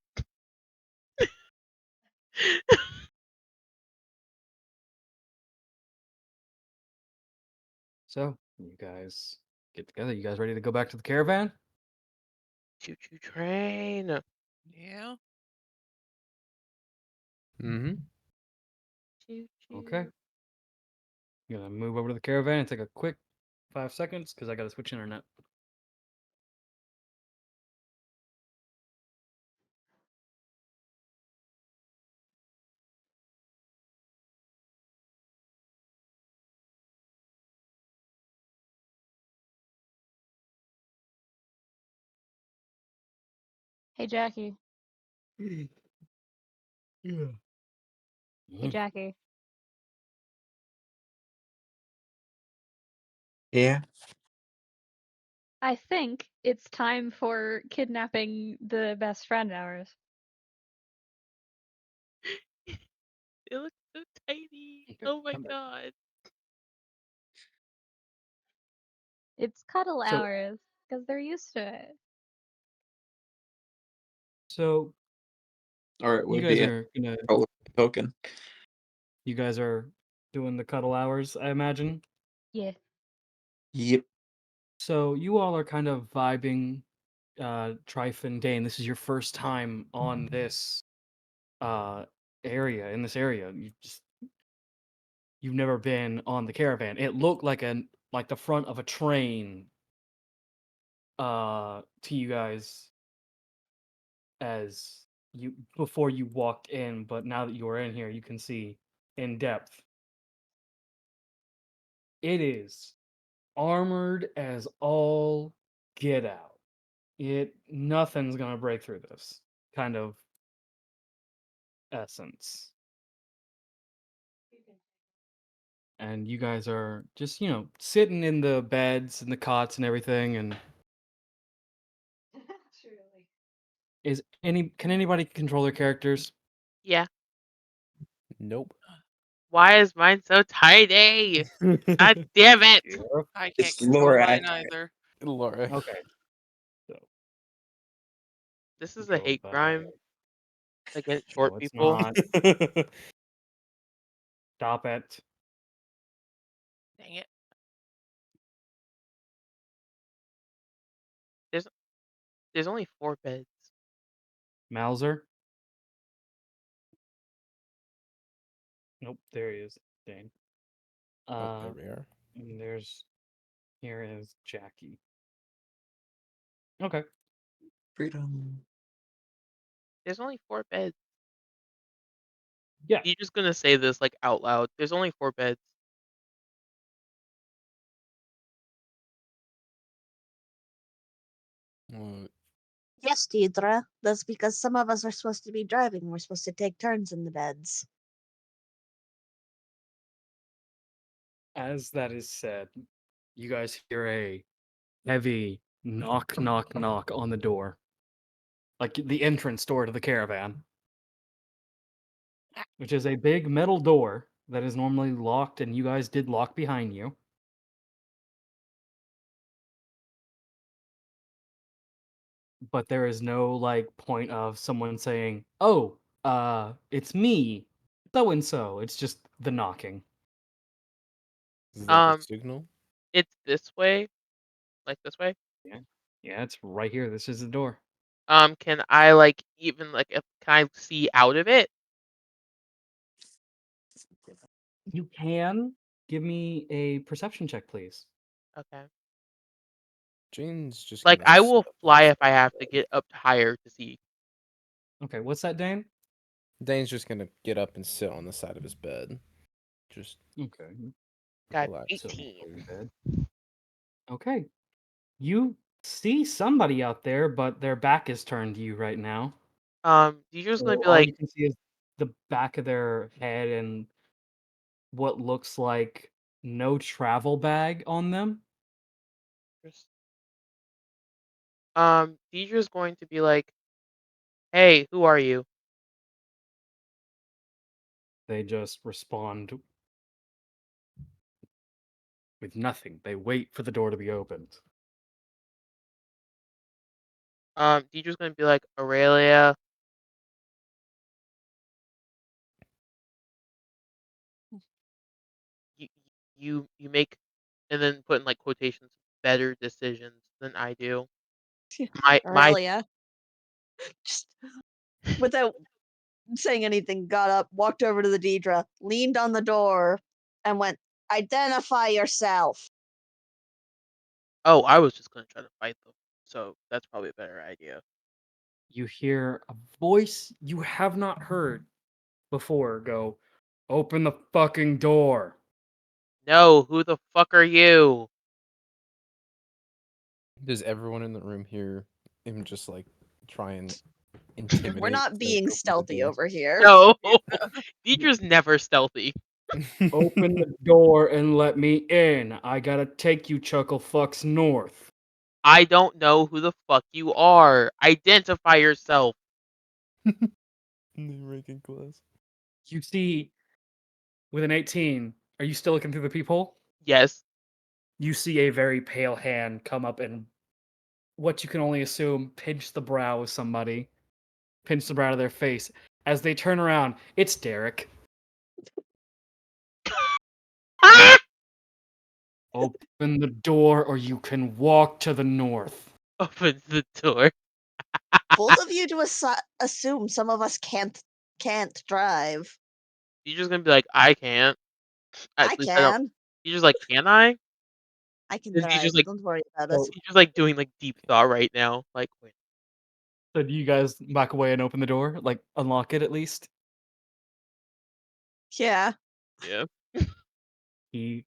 So, you guys get together. You guys ready to go back to the caravan? Choo choo train. Yeah. Mm-hmm. Choo Okay. choo. I'm gonna move over to the caravan and take a quick 5 seconds because I gotta switch internet. Hey Jackie. Yeah. Hey Jackie. Yeah. I think it's time for kidnapping the best friend ours. They look so tiny. Okay, Oh my come back. god. It's cuddle So, hours because they're used to it. so Or it you would guys be a are gonna token. you guys are doing the cuddle hours, I imagine. Yeah. Yep. So you all are kind of vibing. Tryphon, Dein, this is your first time on this uh area in this area. You've never been on the caravan. It looked like the front of a train to you guys as you before you walked in, but now that you are in here, you can see in depth. It is armored as all get out. Nothing's gonna break through this kind of essence. And you guys are just, sitting in the beds and the cots and everything. And can anybody control their characters? Yeah. Nope. Why is mine so tiny? God damn it. Yeah. I can't It's control lore mine accurate. either. Laura. Okay, so This is a controlled hate by. crime against short No, it's people. not. Stop it. Dang it. There's there's only 4 beds. Mauser. Nope, there he is. Dane. Oh, there we are. And here is Jackie. Okay. Freedom. There's only 4 beds. Yeah. You're just gonna say this like out loud. There's only 4 beds. Uh, Yes, Deidre. That's because some of us are supposed to be driving. We're supposed to take turns in the beds. As that is said, you guys hear a heavy knock, knock, knock on the door. Like the entrance door to the caravan, which is a big metal door that is normally locked, and you guys did lock behind you. But there is no like point of someone saying, "Oh, it's me, so and so." It's just the knocking. Is that the Um, signal? it's this way, like this way. Yeah, yeah, it's right here. This is the door. Can I like even like can I see out of it? You can give me a perception check, please. Okay. Jane's just Like gonna I sit will up on the fly if I side of have the to bed. get up higher to see. Okay, what's that, Dane? Dane's just gonna get up and sit on the side of his bed. Just Okay, Got relax. so 18. before your bed. Okay, you see somebody out there, but their back is turned to you right now. Teacher's gonna So be all like, you can see is the back of their head and what looks like no travel bag on them. just- Deidre's going to be like, "Hey, who are you?" They just respond with nothing. They wait for the door to be opened. Deidre's gonna be like, "Aurelia, you you make," and then put in like quotations, "better decisions than I do." My Aurelia, just without saying anything, got up, walked over to the Deidre, leaned on the door, and went, "Identify yourself." Oh, I was just gonna try to fight them, so that's probably a better idea. You hear a voice you have not heard before go, "Open the fucking door." No, who the fuck are you? Does everyone in the room hear him just like try and We're intimidate not them to being open the stealthy door? over here. No, Deidre's never stealthy. Open the door and let me in. I gotta take you chuckle fucks north. I don't know who the fuck you are. Identify yourself. New ranking class. You see, with an 18, are you still looking through the peephole? Yes. You see a very pale hand come up and what you can only assume pinch the brow of somebody, pinch the brow of their face. As they turn around, it's Derek. Ah! Open the door or you can walk to the north. Opens the door. Both of you to assume some of us can't drive. Deidre's gonna be like, I can't. At I least I don't. can. Deidre's like, can I? I can And drive. Don't worry about it. So, Deidre's like doing like deep thought right now. Like, wait. so do you guys back away and open the door? Like, unlock it at least? Yeah. Yeah. He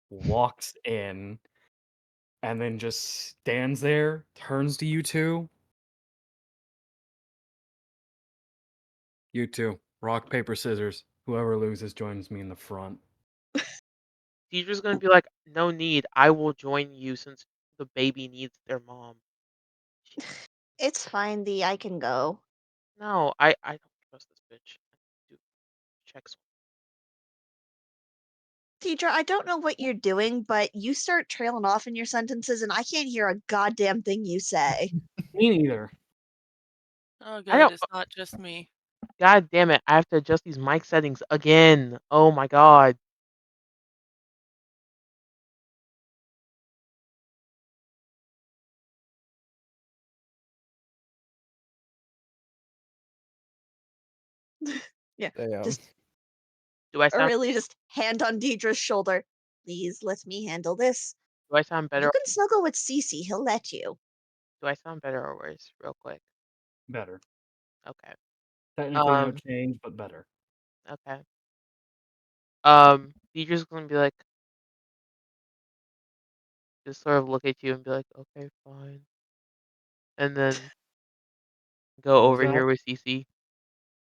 walks in and then just stands there, turns to you two. You two. Rock, paper, scissors. Whoever loses joins me in the front. Deidre's gonna be like, no need. I will join you since the baby needs their mom. It's fine, Dee. I can go. No, I don't trust this bitch. I do checks. Teacher, I don't know what you're doing, but you start trailing off in your sentences and I can't hear a goddamn thing you say. Me neither. Oh, I good. don't. It's not just me. God damn it! I have to adjust these mic settings again. Oh my god. Yeah. Damn. Just Do I sound? really just hand on Deidre's shoulder. Please let me handle this. Do I sound better? You can snuggle with Cece, he'll let you. Do I sound better or worse? Real quick. Better. Okay. Technically no Um. change, but better. Okay. Deidre's gonna be like, just sort of look at you and be like, okay, fine. and then go What was over here that? with CC.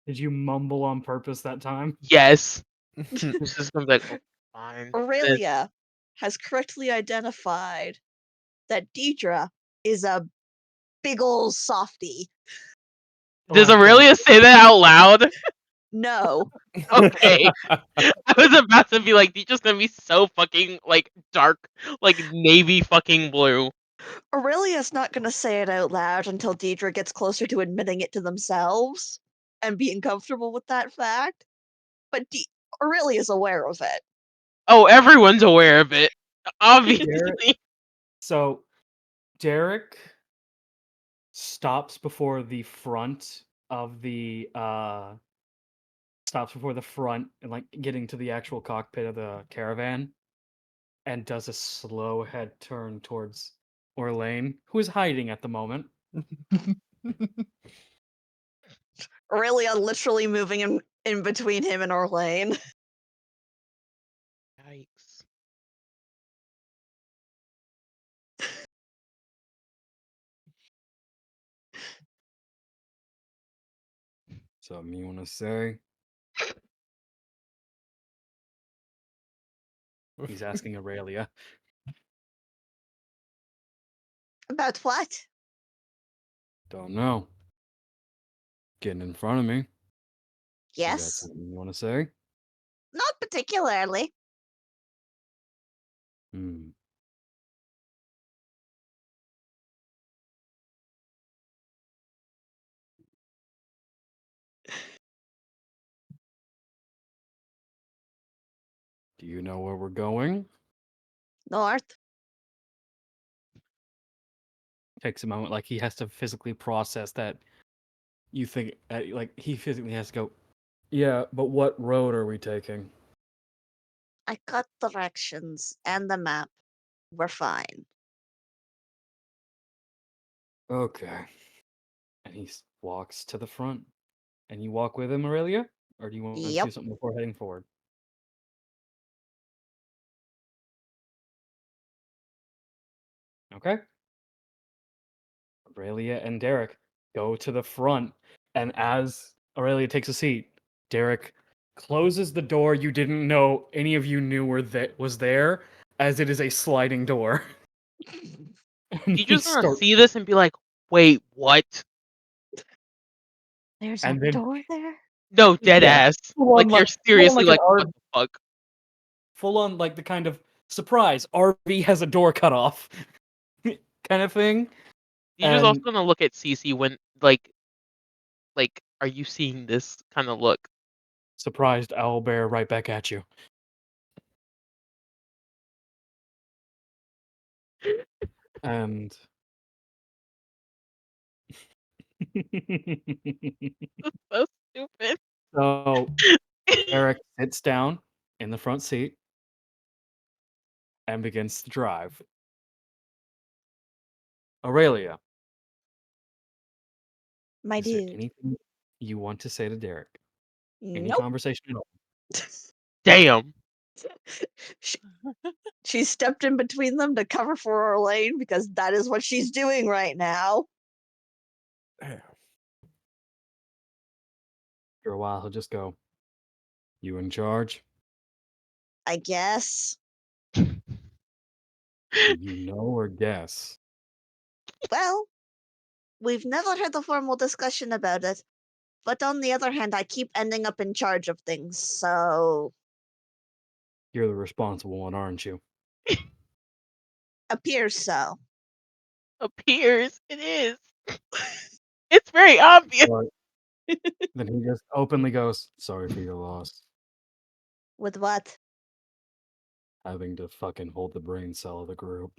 Did you mumble on purpose that time? Yes. It's just gonna be like, oh, fine. Then Aurelia has correctly identified that Deidre is a big ol' softie. does Oh, I couldn't. Aurelia say that out loud? No. Okay. I was about to be like, you're just gonna be so fucking like dark, like navy fucking blue. Aurelia's not gonna say it out loud until Deidre gets closer to admitting it to themselves and being comfortable with that fact. But Aurelia's aware of it. Oh, everyone's aware of it. Obviously. Derek, so Derek stops before the front of the and like getting to the actual cockpit of the caravan and does a slow head turn towards Orlain, who is hiding at the moment. Aurelia literally moving in between him and Orlain. Yikes. Something you want to say? He's asking Aurelia. About what? Don't know. Getting in front of me. Is that Yes. something you want to say? Not particularly. Hmm. Do you know where we're going? North. Takes a moment, like he has to physically process that. You think, like he physically has to go. Yeah, but what road are we taking? I got directions and the map. We're fine. Okay. And he walks to the front. And you walk with him, Aurelia? Or do you want to do Yep. something before heading forward? Okay. Aurelia and Derek go to the front. And as Aurelia takes a seat, Derek closes the door you didn't know any of you knew was there, as it is a sliding door. And You he just gonna starts. see this and be like, wait, what? There's And a then door there? No, dead Yeah, ass. full on Like you're full on seriously like like, an what the fuck? full on like the kind of surprise RV has a door cut off kind of thing. You just also And gonna look at CC when like, are you seeing this kind of look? surprised owlbear right back at you. And So stupid. so Eric sits down in the front seat and begins to drive. Aurelia, My is there dude. anything you want to say to Derek? Any Nope. conversation at all? Damn. She stepped in between them to cover for Orlain because that is what she's doing right now. After a while, he'll just go, "You in charge? I guess. Do you know or guess?" Well, we've never had a formal discussion about it. But on the other hand, I keep ending up in charge of things, so You're the responsible one, aren't you? appears so. Appears it is. It's very obvious. But then he just openly goes, "Sorry for your loss. With what? Having to fucking hold the brain cell of the group."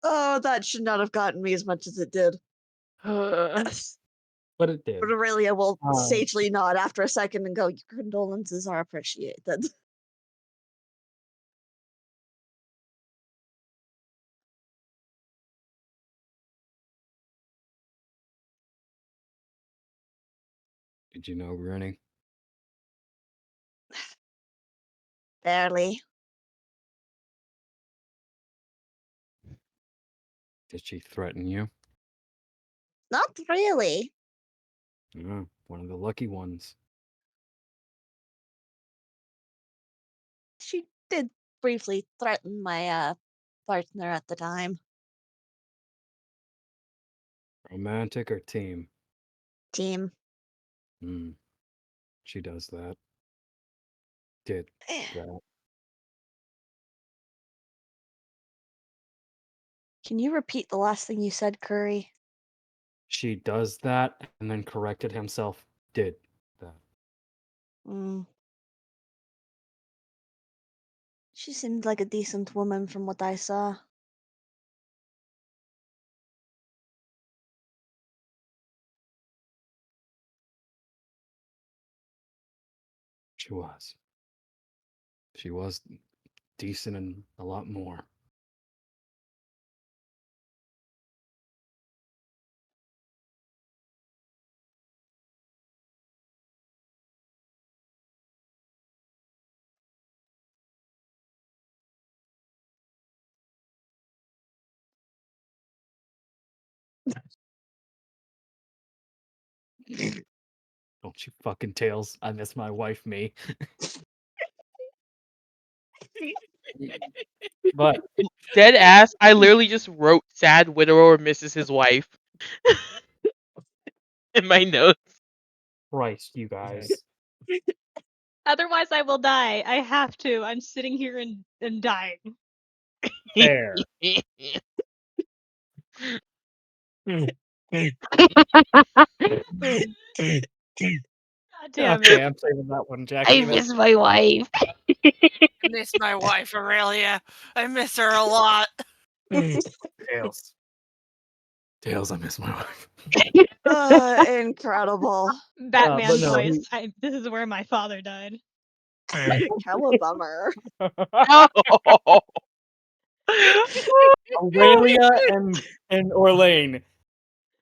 Oh, that should not have gotten me as much as it did. But it did. But Aurelia will Um, sagely nod after a second and go, "Your condolences are appreciated." Did you know Granny? Barely. Did she threaten you? Not really. Oh, one of the lucky ones. She did briefly threaten my partner at the time. Romantic or team? Team. Hmm. She does that. Did that. Can you repeat the last thing you said, Curry? She does that and then corrected himself. Did that. Mm. She seemed like a decent woman from what I saw. She was. She was decent and a lot more. Don't you fucking tails. I miss my wife, me. But Dead ass. I literally just wrote "sad widower misses his wife" in my notes. Christ, you guys. Otherwise, I will die. I have to. I'm sitting here and dying. Fair. God damn Okay, it. I'm saving that one, I Jackie. miss my wife. I miss my wife, Aurelia. I miss her a lot. Tails. Tails, I miss my wife. Incredible. Batman no, voice. This is where my father died. How a bummer. No. Aurelia and Orlain,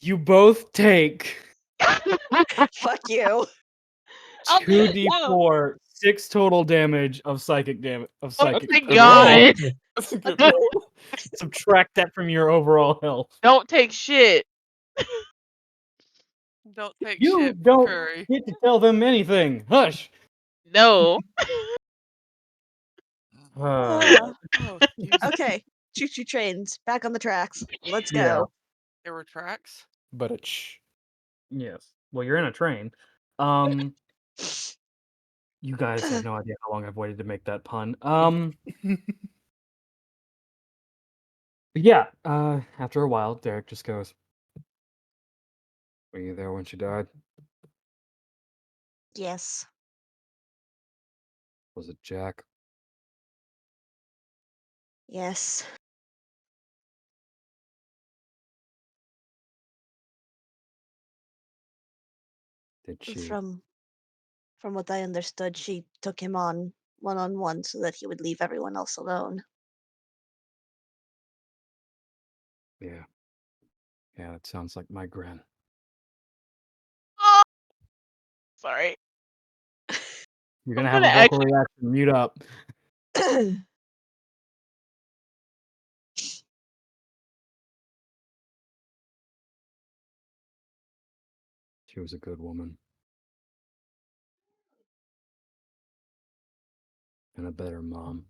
you both take Fuck you. I'll do it now. 2d4, 6 total damage of psychic damage. Of Oh psychic. my good roll. god. That's a good roll. Subtract that from your overall health. Don't take shit. Don't take You shit, don't Curry. get to tell them anything. Hush. No. Ah, Oh, Jesus. okay. Choo choo trains. Back on the tracks. Let's Yeah. go. There were tracks. But a ch. Yes. Well, you're in a train. You guys have no idea how long I've waited to make that pun. Yeah. After a while, Derek just goes, "Were you there when she died? Yes. Was it Jack? Yes. Did she?" From what I understood, she took him on one so that he would leave everyone else alone. Yeah. Yeah, that sounds like my Gren. Sorry. You're gonna I'm have a gonna vocal actually. reaction. Mute up. She was a good woman. And a better mom.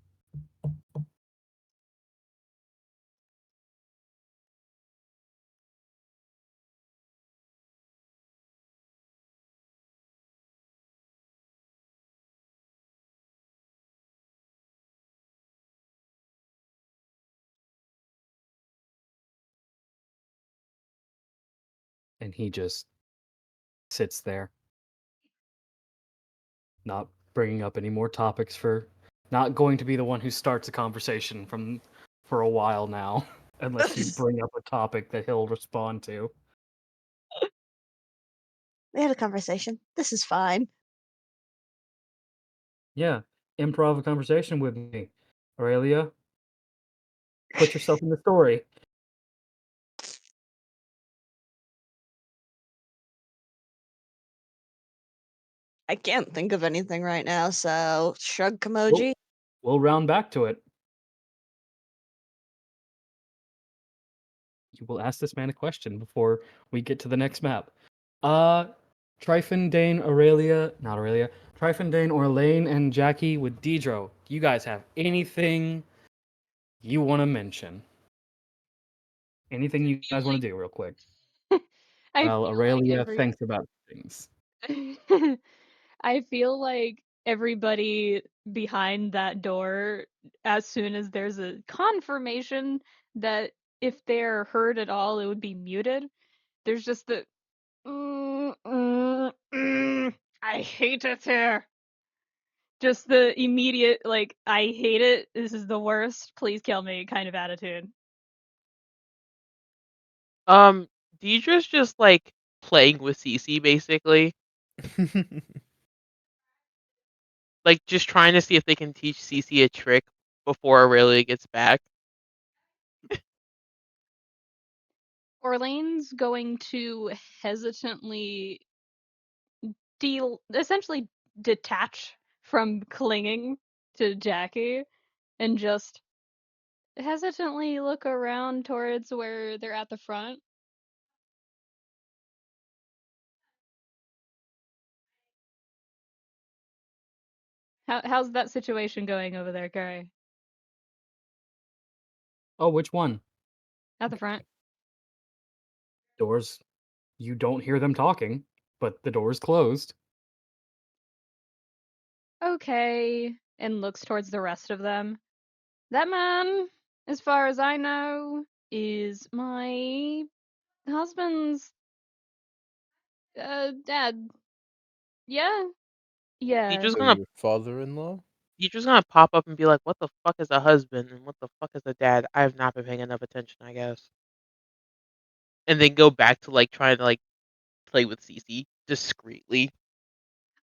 And he just sits there, not bringing up any more topics not going to be the one who starts a conversation for a while now, unless you bring up a topic that he'll respond to. We had a conversation. This is fine. Yeah, improv a conversation with me, Aurelia. Put yourself in the story. I can't think of anything right now, so shrug Kimoji. We'll round back to it. You will ask this man a question before we get to the next map. Tryphon, Dein, Tryphon, Dein, Orlain, and Jackie with Deidre. Do you guys have anything you want to mention? Anything you guys want to do real quick? I Well, feel like Aurelia thinks about things. I feel like everybody behind that door, as soon as there's a confirmation that if they're heard at all, it would be muted. There's just the I hate it here. Just the immediate like I hate it. This is the worst. Please kill me kind of attitude. Deidre's just like playing with Cece basically. Like just trying to see if they can teach Cece a trick before Aurelia gets back. Orlain's going to hesitantly essentially detach from clinging to Jackie and just hesitantly look around towards where they're at the front. How's that situation going over there, Curry? Oh, which one? At the front? Doors. You don't hear them talking, but the door's closed. Okay. And looks towards the rest of them. That man, as far as I know, is my husband's dad. Yeah? Yeah. Deidre's So gonna your father-in-law? Deidre's gonna pop up and be like, "What the fuck is a husband and what the fuck is a dad?" I have not been paying enough attention, I guess. And then go back to like trying to like play with Cece discreetly.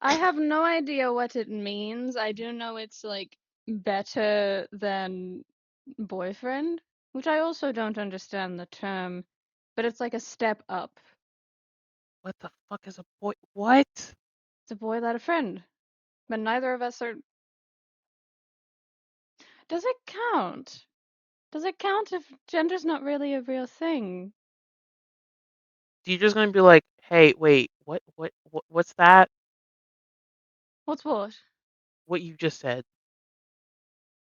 I have no idea what it means. I do know it's like better than boyfriend, which I also don't understand the term, but it's like a step up. What the fuck is a boy? What? It's a boy that a friend, but neither of us are. Does it count? Does it count if gender's not really a real thing? Deidre's gonna be like, "Hey, wait, what's that? What's what? What you just said?"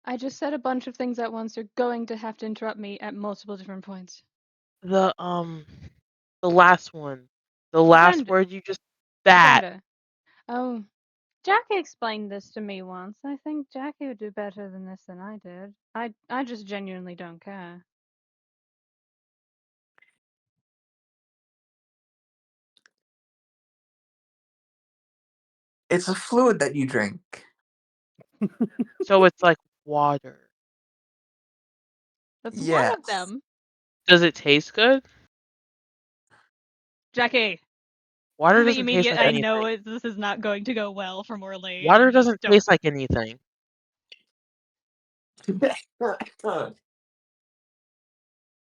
I just said a bunch of things at once. You're going to have to interrupt me at multiple different points. The last one, the last Friend. word you just that. Frienda. Oh, Jackie explained this to me once. I think Jackie would do better than this than I did. I just genuinely don't care. It's a fluid that you drink. So it's like water. That's one Yes. of them. Does it taste good? Jackie. Water The doesn't taste immediate like I anything. know this is not going to go well from Orlain. Water You just doesn't don't. taste like anything.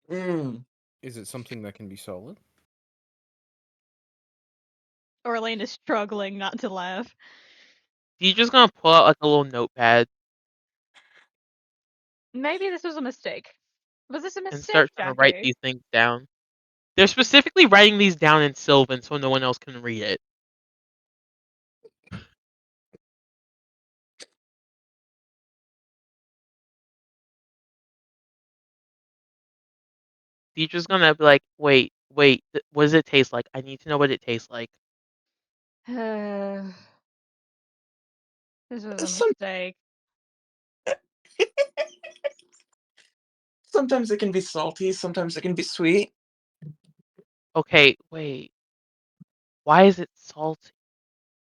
Mm. Is it something that can be solid? Orlain is struggling not to laugh. Deidre's gonna pull out like a little notepad Maybe this was a mistake. Was this a and mistake, start trying to write Jackie? these things down. They're specifically writing these down in Sylvan so no one else can read it. Deidre's gonna be like, wait, what does it taste like? I need to know what it tastes like. This was a Some- mistake. Sometimes it can be salty, sometimes it can be sweet. Okay, wait. Why is it salty?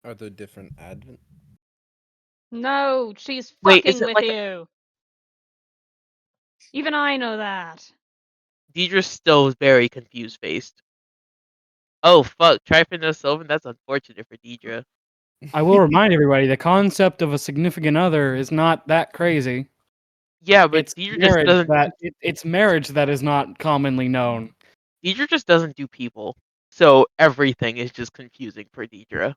Are there different advent? No, she's Wait, is fucking it with like you. Even I know that. Deidre's still very confused faced. Oh fuck, Tryphon no Sylvan? That's unfortunate for Deidre. I will remind everybody the concept of a significant other is not that crazy. Yeah, but It's Deidre just marriage doesn't it's marriage that is not commonly known. Deidre just doesn't do people. So everything is just confusing for Deidre.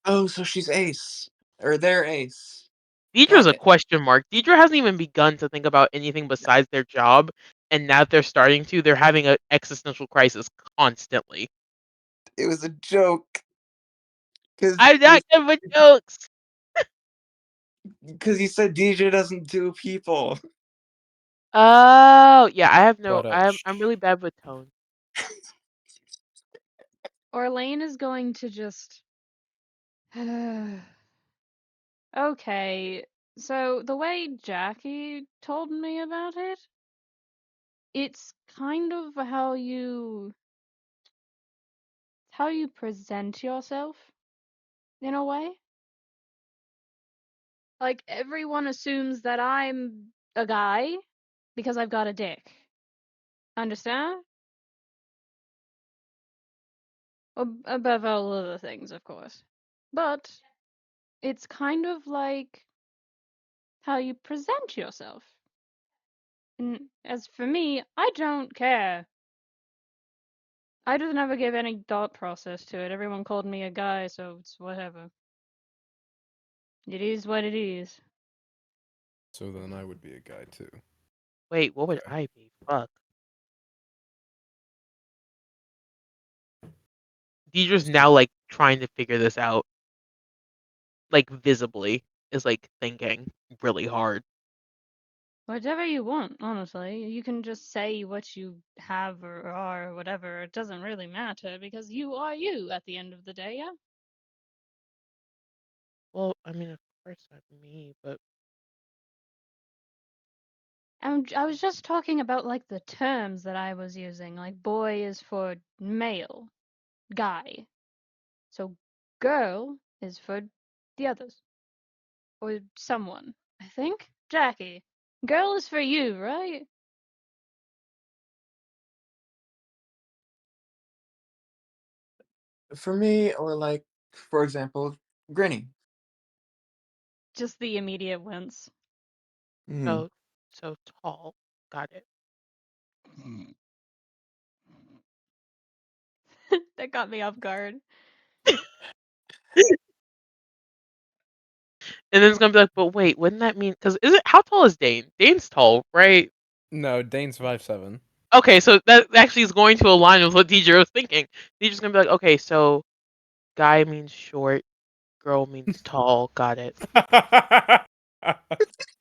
Oh, so she's Ace. Or they're Ace. Deidre's Got a it. question mark. Deidre hasn't even begun to think about anything besides their job, and now that they're starting to, they're having an existential crisis constantly. It was a joke. I'm not good with jokes. Because you said DJ doesn't do people. Oh, yeah, I have no. But I'm really bad with tone. Orlain is going to just. Okay, so the way Jackie told me about it, it's kind of how you present yourself in a way. Like everyone assumes that I'm a guy because I've got a dick. Understand? Above all other things, of course. But it's kind of like how you present yourself. And as for me, I don't care. I just never give any thought process to it. Everyone called me a guy, so it's whatever. It is what it is. so then I would be a guy too. Wait, what would Okay. I be? Fuck. Deidre's now like trying to figure this out, like visibly, is like thinking really hard. Whatever you want, honestly. You can just say what you have or are or whatever. It doesn't really matter because you are you at the end of the day, yeah? Well, I mean, of course not me, but I was just talking about like the terms that I was using. Like boy is for male, guy. So girl is for the others. Or someone, I think. Jackie. Girl is for you, right? For me, or like, for example, Grinny. Just the immediate wince. Mhm. so tall. Got it. That got me off guard. And then it's gonna be like, but wait, wouldn't that mean? Because is it how tall is Dane? Dane's tall, right? No, Dane's 5'7". Okay, so that actually is going to align with what Deidre was thinking. Deidre's gonna be like, okay, so guy means short, girl means tall. Got it.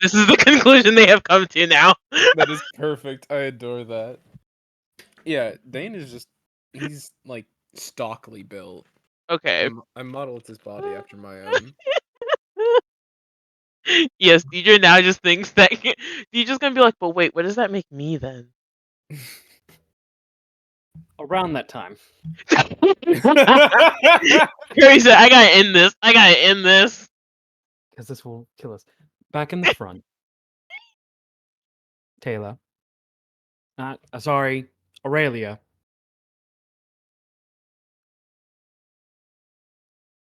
This is the conclusion they have come to now. That is perfect. I adore that. Yeah, Dane is he's like stockly built. Okay. I modeled his body after my own. Yes, Deidre now just thinks that Deidre's gonna be like, but wait, what does that make me then? Around that time. Harry said, I gotta end this. I gotta end this. Because this will kill us. Back in the front. Tala. Sorry, Aurelia.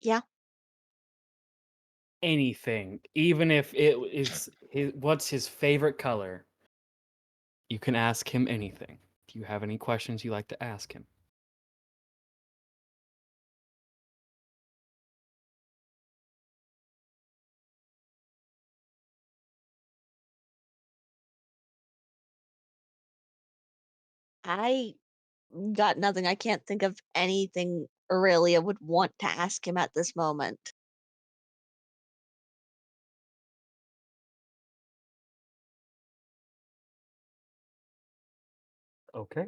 Yeah. Anything, even if it is what's his favorite color, you can ask him anything. Do you have any questions you like to ask him? I got nothing. I can't think of anything Aurelia would want to ask him at this moment. Okay.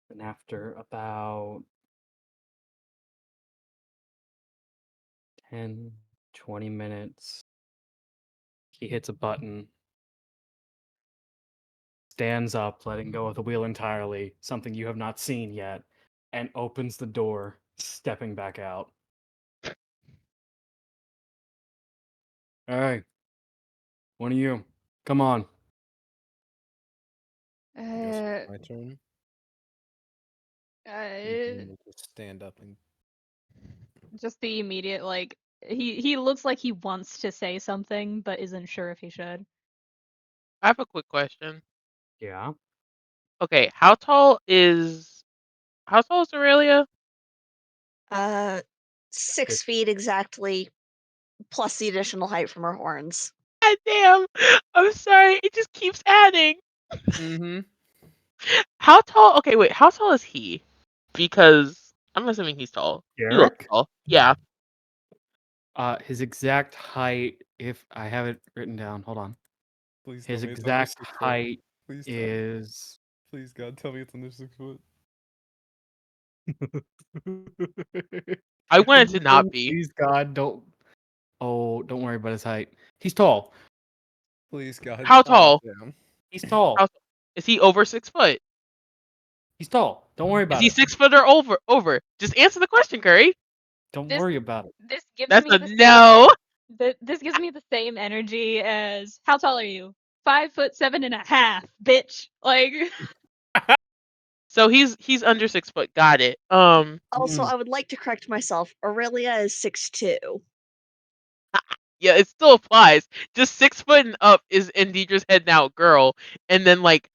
And after about 10, 20 minutes, he hits a button, stands up, letting go of the wheel entirely, something you have not seen yet, and opens the door, stepping back out. Hey, one of you, come on. I guess Uh, it's my turn. uh, Dane will just stand up and just the immediate, like, he looks like he wants to say something, but isn't sure if he should. I have a quick question. Yeah. Okay, how tall is Aurelia? Uh, 6 feet exactly, plus the additional height from her horns. God damn. I'm sorry. It just keeps adding. Mm-hmm. How tall? Okay, wait. How tall is he? Because I'm assuming he's tall. He looks Derek? tall. Yeah. His exact height, if I have it written down, hold on. Please His tell me it's under exact 6 foot. height Please tell me. is. Please, God, tell me it's under 6 foot. I want it to not be. Please, God, don't. Oh, don't worry about his height. He's tall. Please, God. How tall? Damn. He's tall. How, is he over 6 foot? He's tall. Don't worry Is about he it. 6 foot or over? Over. Just answer the question, Curry. Don't This- worry about it. This gives That's me a the no. this gives me the same energy as how tall are you? 5'7.5", bitch. Like So he's under 6 foot. Got it. Also, Mm. I would like to correct myself. Aurelia is 6'2". Yeah, it still applies. Just 6 foot and up is in Deidre's head now, girl, and then like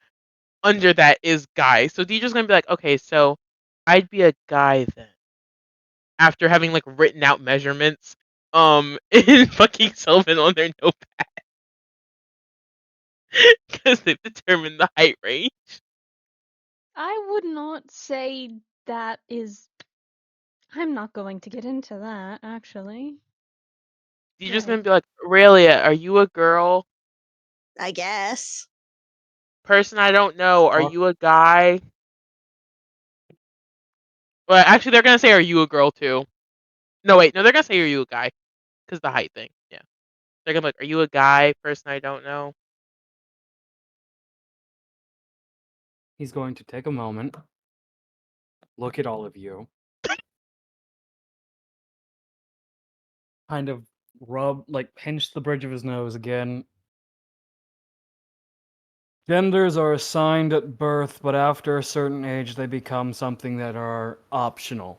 under that is guy. So Deidre's gonna be like, okay, so I'd be a guy then. After having like written out measurements, in fucking Sylvan on their notepad, because they've determined the height range. I would not say that is. I'm not going to get into that actually. Deidre's Right. gonna be like, Aurelia, are you a girl? I guess. Person I don't know, are Fuck. you a guy? Well, actually, they're gonna say, are you a girl too? No, wait, no, they're gonna say, are you a guy? Because the height thing, yeah. They're gonna be like, are you a guy? Person I don't know. He's going to take a moment, look at all of you, kind of pinch the bridge of his nose again. Genders are assigned at birth, but after a certain age, they become something that are optional.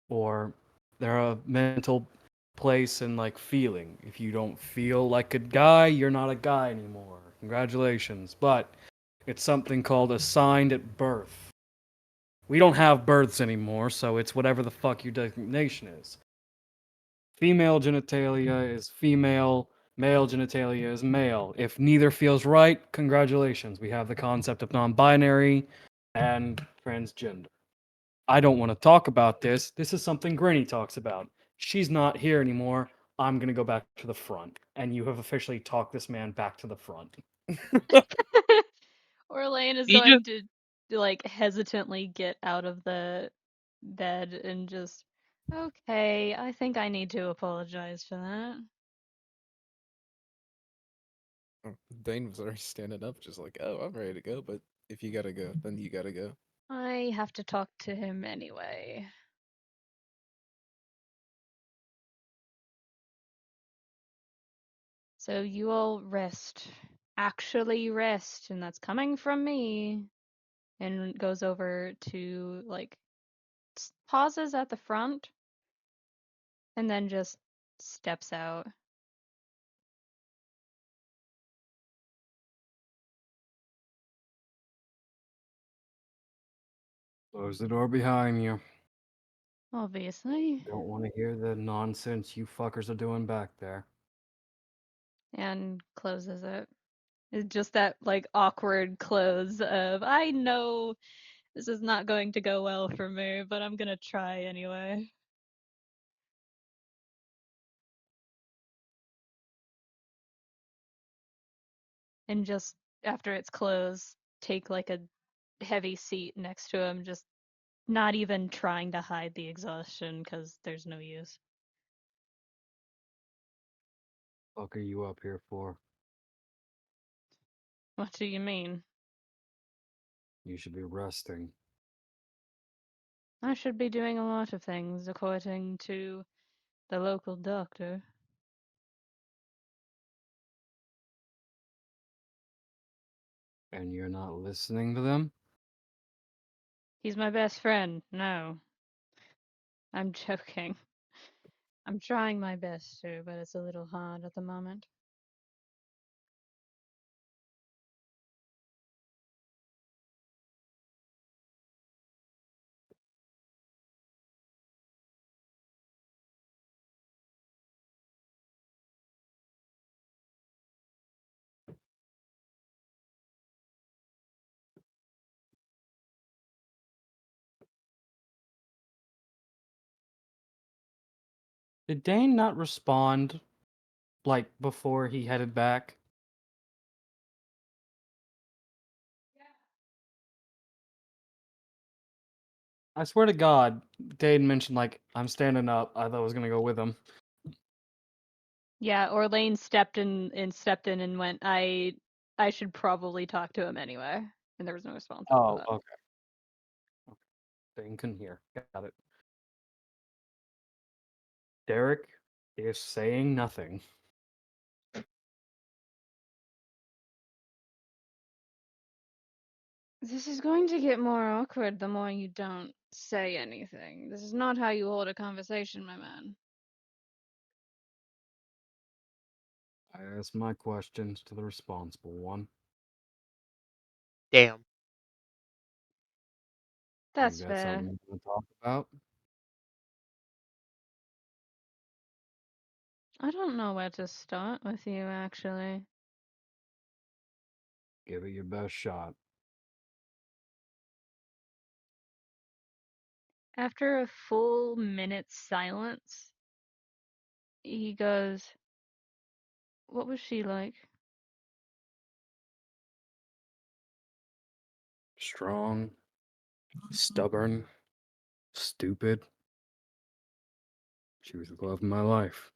Or they're a mental place and like feeling. If you don't feel like a guy, you're not a guy anymore. Congratulations. But it's something called assigned at birth. We don't have births anymore, so it's whatever the fuck your designation is. Female genitalia is female, male genitalia is male. If neither feels right, congratulations. We have the concept of non binary and transgender. I don't want to talk about this. This is something Granny talks about. She's not here anymore. I'm going to go back to the front. And you have officially talked this man back to the front. Orlain is Deidre, going to like hesitantly get out of the bed and just okay, I think I need to apologize for that. Oh, Dein was already standing up, just like, oh, I'm ready to go, but if you gotta go, then you gotta go. I have to talk to him anyway. So you all rest. Actually rest, and that's coming from me. And goes over to like pauses at the front and then just steps out. Close the door behind you. Obviously. Don't want to hear the nonsense you fuckers are doing back there. And closes it. It's just that like awkward close of I know this is not going to go well for me, but I'm gonna try anyway. And just after it's closed, take like a heavy seat next to him, just not even trying to hide the exhaustion because there's no use. Fuck are you up here for? What do you mean? You should be resting. I should be doing a lot of things according to the local doctor. And you're not listening to them? He's my best friend. No. I'm joking. I'm trying my best to, but it's a little hard at the moment. Did Dane not respond, like, before he headed back? I swear to God, Dane mentioned, like, I'm standing up. I thought I was gonna go with him. Yeah, Orlain stepped in and went, I should probably talk to him anyway. And there was no response after Oh, that. okay. Dane couldn't hear. Got it. Derek is saying nothing. This is going to get more awkward the more you don't say anything. This is not how you hold a conversation, my man. I asked my questions to the responsible one. Damn. That's You got fair. something you want to talk about? I don't know where to start with you, actually. Give it your best shot. After a full minute's silence, he goes, what was she like? Strong, stubborn, stupid. She was the love of my life.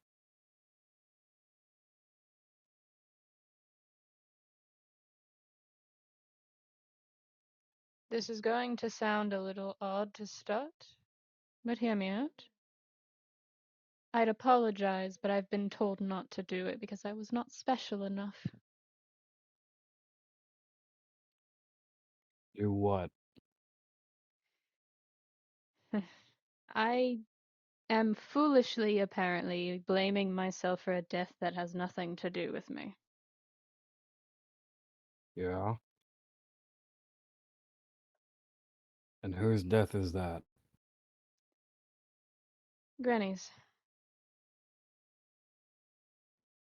This is going to sound a little odd to start, but hear me out. I'd apologize, but I've been told not to do it because I was not special enough. Do what? I am foolishly, apparently, blaming myself for a death that has nothing to do with me. Yeah? And whose death is that? Granny's.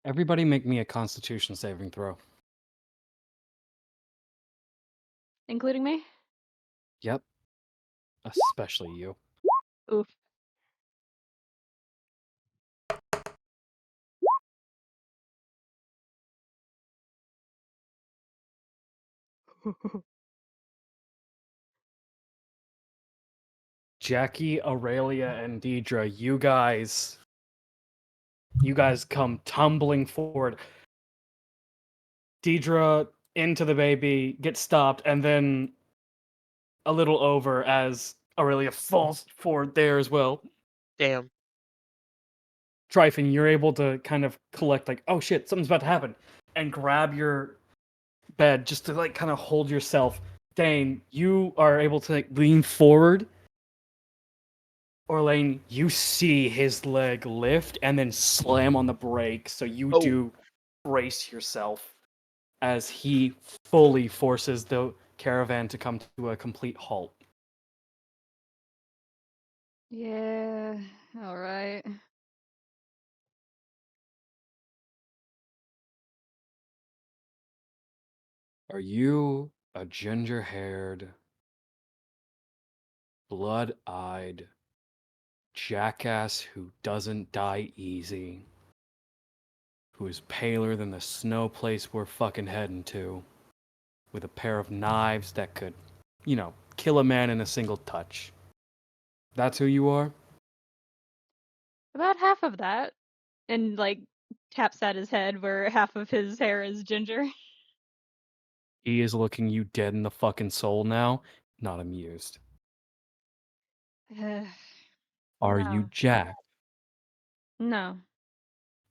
Everybody make me a constitution saving throw. Including me? Yep. Especially you. Oof. Jackie, Aurelia, and Deidre, you guys come tumbling forward. Deidre into the baby, gets stopped, and then a little over as Aurelia falls forward there as well. Damn. Tryphon, you're able to kind of collect, like, oh shit, something's about to happen, and grab your bed just to, like, kind of hold yourself. Dane, you are able to, like, lean forward. Orlain, you see his leg lift and then slam on the brake, so you Oh. do brace yourself as he fully forces the caravan to come to a complete halt. Yeah, alright. Are you a ginger-haired, blood-eyed jackass who doesn't die easy, who is paler than the snow place we're fucking heading to, with a pair of knives that could, kill a man in a single touch? That's who you are? About half of that. And, like, taps at his head where half of his hair is ginger. He is looking you dead in the fucking soul now, not amused. Are you No. Jack? No.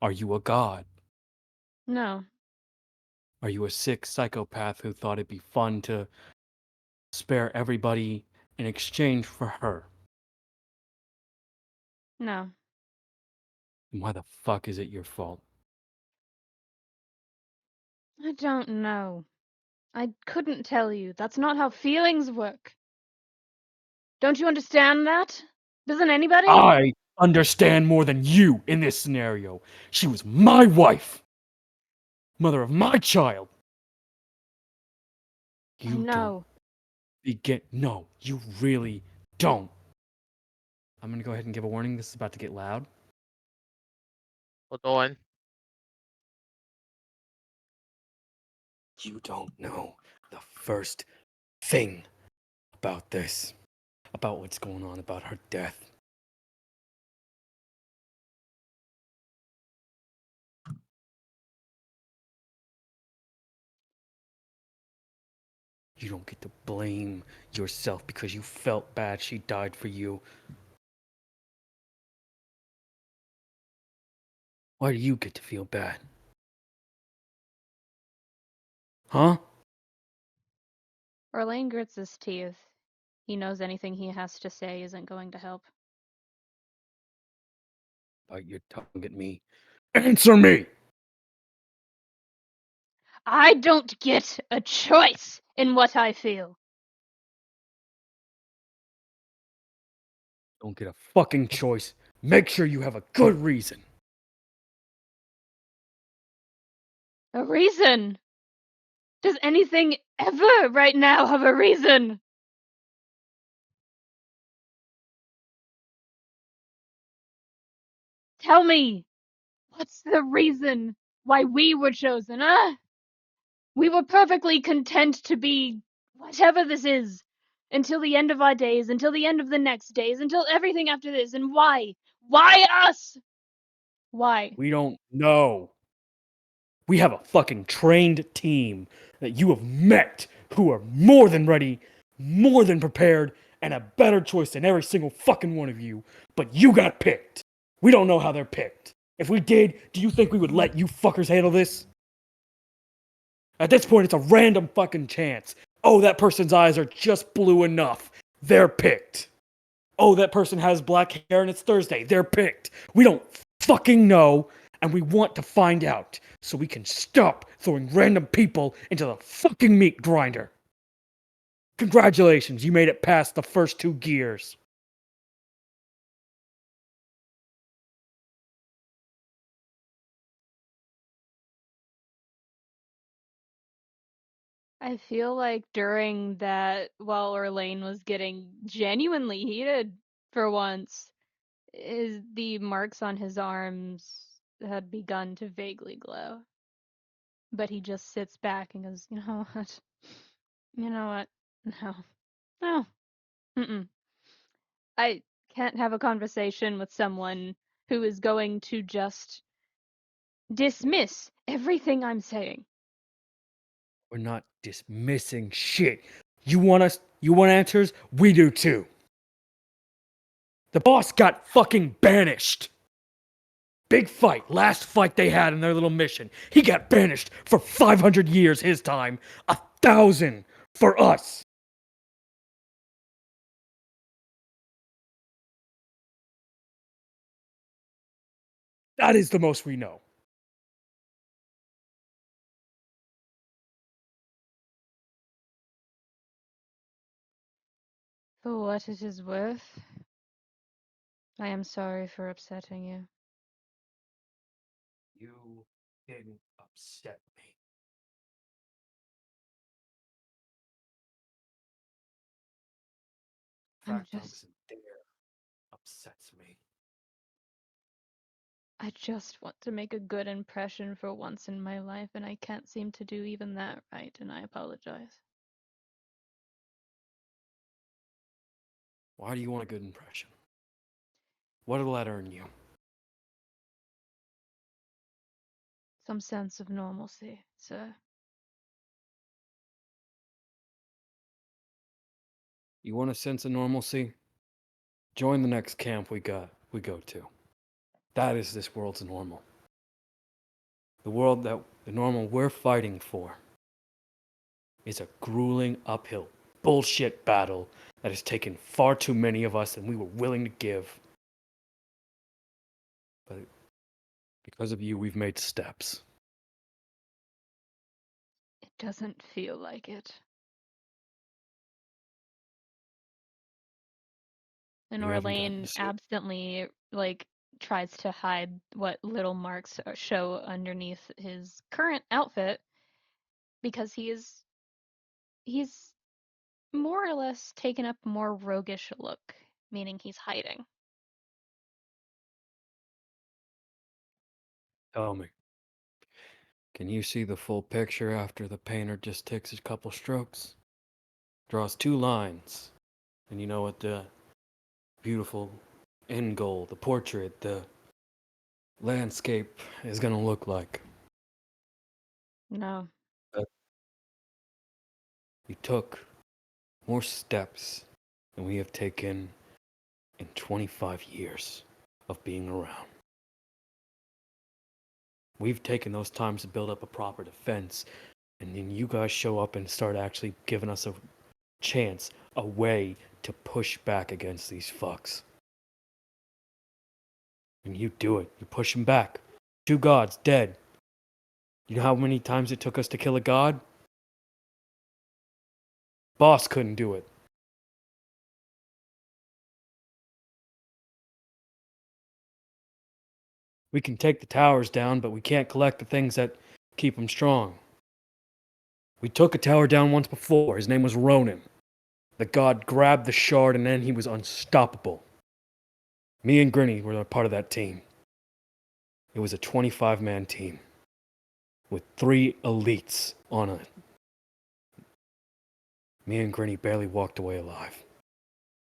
Are you a god? No. Are you a sick psychopath who thought it'd be fun to spare everybody in exchange for her? No. And why the fuck is it your fault? I don't know. I couldn't tell you. That's not how feelings work. Don't you understand that? Doesn't anybody? I understand more than you in this scenario. She was my wife, mother of my child. You don't know. No, you really don't. I'm gonna go ahead and give a warning. This is about to get loud. Hold on. You don't know the first thing about this, about what's going on, about her death. You don't get to blame yourself because you felt bad she died for you. Why do you get to feel bad? Huh? Orlain grits his teeth. He knows anything he has to say isn't going to help. Bite your tongue at me. Answer me! I don't get a choice in what I feel. Don't get a fucking choice. Make sure you have a good reason. A reason? Does anything ever right now have a reason? Tell me, what's the reason why we were chosen, huh? We were perfectly content to be whatever this is until the end of our days, until the end of the next days, until everything after this. And why? Why us? Why? We don't know. We have a fucking trained team that you have met who are more than ready, more than prepared, and a better choice than every single fucking one of you. But you got picked. We don't know how they're picked. If we did, do you think we would let you fuckers handle this? At this point, it's a random fucking chance. Oh, that person's eyes are just blue enough. They're picked. Oh, that person has black hair and it's Thursday. They're picked. We don't fucking know, and we want to find out so we can stop throwing random people into the fucking meat grinder. Congratulations, you made it past the first 2 gears. I feel like during that, while Orlain was getting genuinely heated for once, the marks on his arms had begun to vaguely glow. But he just sits back and goes, you know what? You know what? No. No. Mm-mm. I can't have a conversation with someone who is going to just dismiss everything I'm saying. We're not dismissing shit. You want answers? We do too. The boss got fucking banished. Big fight, last fight they had in their little mission. He got banished for 500 years his time, 1,000 for us. That is the most we know. For what it is worth, I am sorry for upsetting you. You didn't upset me. The I'm fact I just- wasn't there upsets me. I just want to make a good impression for once in my life, and I can't seem to do even that right, and I apologize. Why do you want a good impression? What'll that earn you? Some sense of normalcy, sir. You want a sense of normalcy? Join the next camp we go to. That is this world's normal. The normal we're fighting for is a grueling uphill bullshit battle that has taken far too many of us than we were willing to give. But because of you, we've made steps. It doesn't feel like it. And You haven't gotten Orlain to see it. absently, tries to hide what little marks show underneath his current outfit because he's more or less taken up a more roguish look, meaning he's hiding. Tell me, can you see the full picture after the painter just takes a couple strokes? Draws 2 lines, and you know what the beautiful end goal, the portrait, the landscape is gonna look like. No. You took more steps than we have taken in 25 years of being around. We've taken those times to build up a proper defense, and then you guys show up and start actually giving us a chance, a way to push back against these fucks. And you do it. You push them back. 2 gods dead. You know how many times it took us to kill a god? Boss couldn't do it. We can take the towers down, but we can't collect the things that keep them strong. We took a tower down once before. His name was Ronan. The god grabbed the shard and then he was unstoppable. Me and Grinny were a part of that team. It was a 25-man team with 3 elites on it. Me and Grinny barely walked away alive.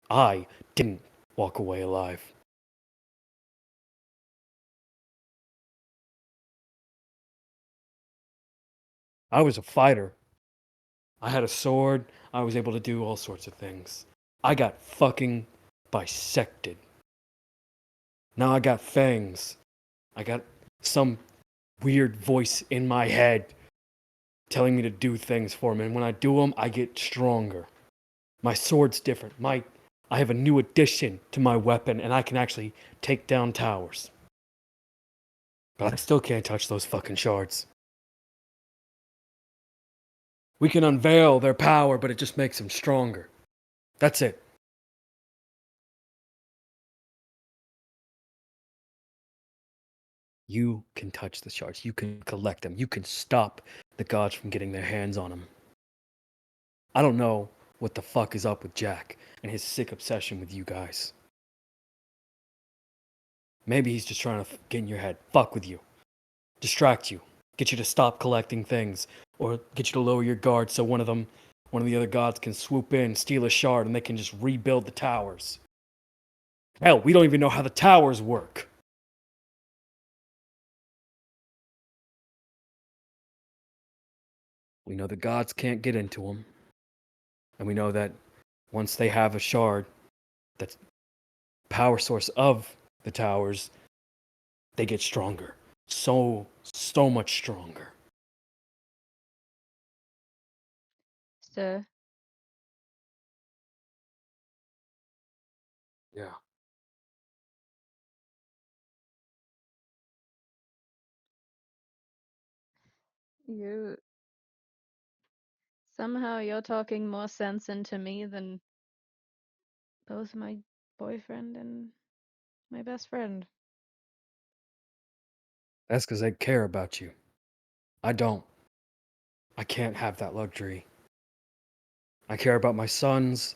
I didn't walk away alive. I was a fighter. I had a sword. I was able to do all sorts of things. I got fucking bisected. Now I got fangs. I got some weird voice in my head telling me to do things for him. And when I do them, I get stronger. My sword's different. I have a new addition to my weapon, and I can actually take down towers. But I still can't touch those fucking shards. We can unveil their power, but it just makes them stronger. That's it. You can touch the shards. You can collect them. You can stop the gods from getting their hands on them. I don't know what the fuck is up with Jack and his sick obsession with you guys. Maybe he's just trying to get in your head, fuck with you, distract you, get you to stop collecting things, or get you to lower your guard so one of the other gods can swoop in, steal a shard, and they can just rebuild the towers. Hell, we don't even know how the towers work. We know the gods can't get into them. And we know that once they have a shard that's power source of the towers, they get stronger. So much stronger. So, Yeah. you somehow you're talking more sense into me than both my boyfriend and my best friend. That's because they care about you. I don't. I can't have that luxury. I care about my sons,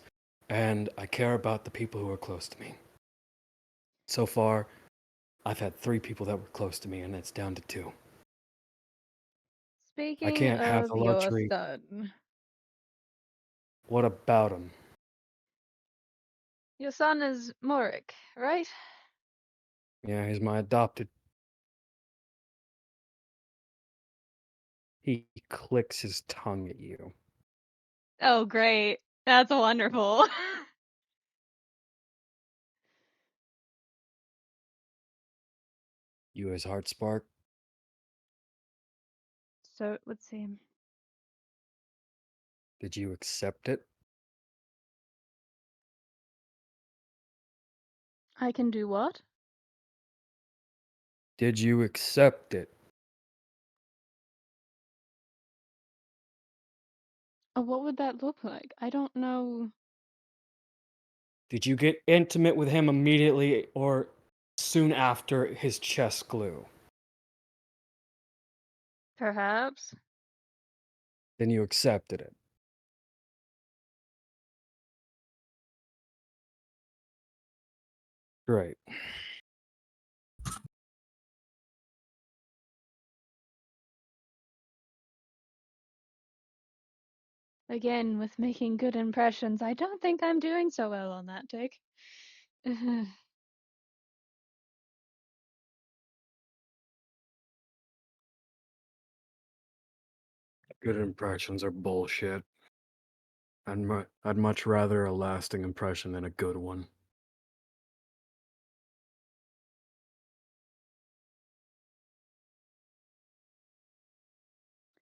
and I care about the people who are close to me. So far, I've had 3 people that were close to me, and it's down to 2. I Speaking can't have of the your luxury. son, What about him? your son is Morik, right? Yeah, he's my adopted. He clicks his tongue at you. Oh, great. That's wonderful. You his heart spark. So it would seem. Did you accept it? I can do what? Did you accept it? Oh, what would that look like? I don't know. Did you get intimate with him immediately or soon after his chest glue? Perhaps. Then you accepted it. Great. Again, with making good impressions, I don't think I'm doing so well on that take. Good impressions are bullshit. I'd much rather a lasting impression than a good one.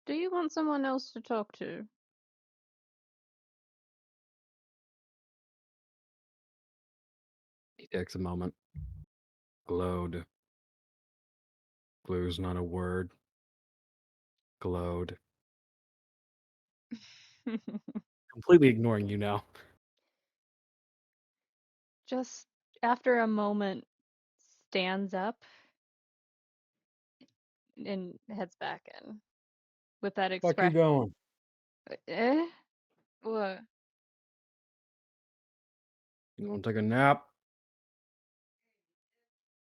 Do you want someone else to talk to? He takes a moment. Glowed. Glow's not a word. Glowed. Completely ignoring you now. Just after a moment, stands up and heads back in with that Fuck you expression. going? What? You want to take a nap?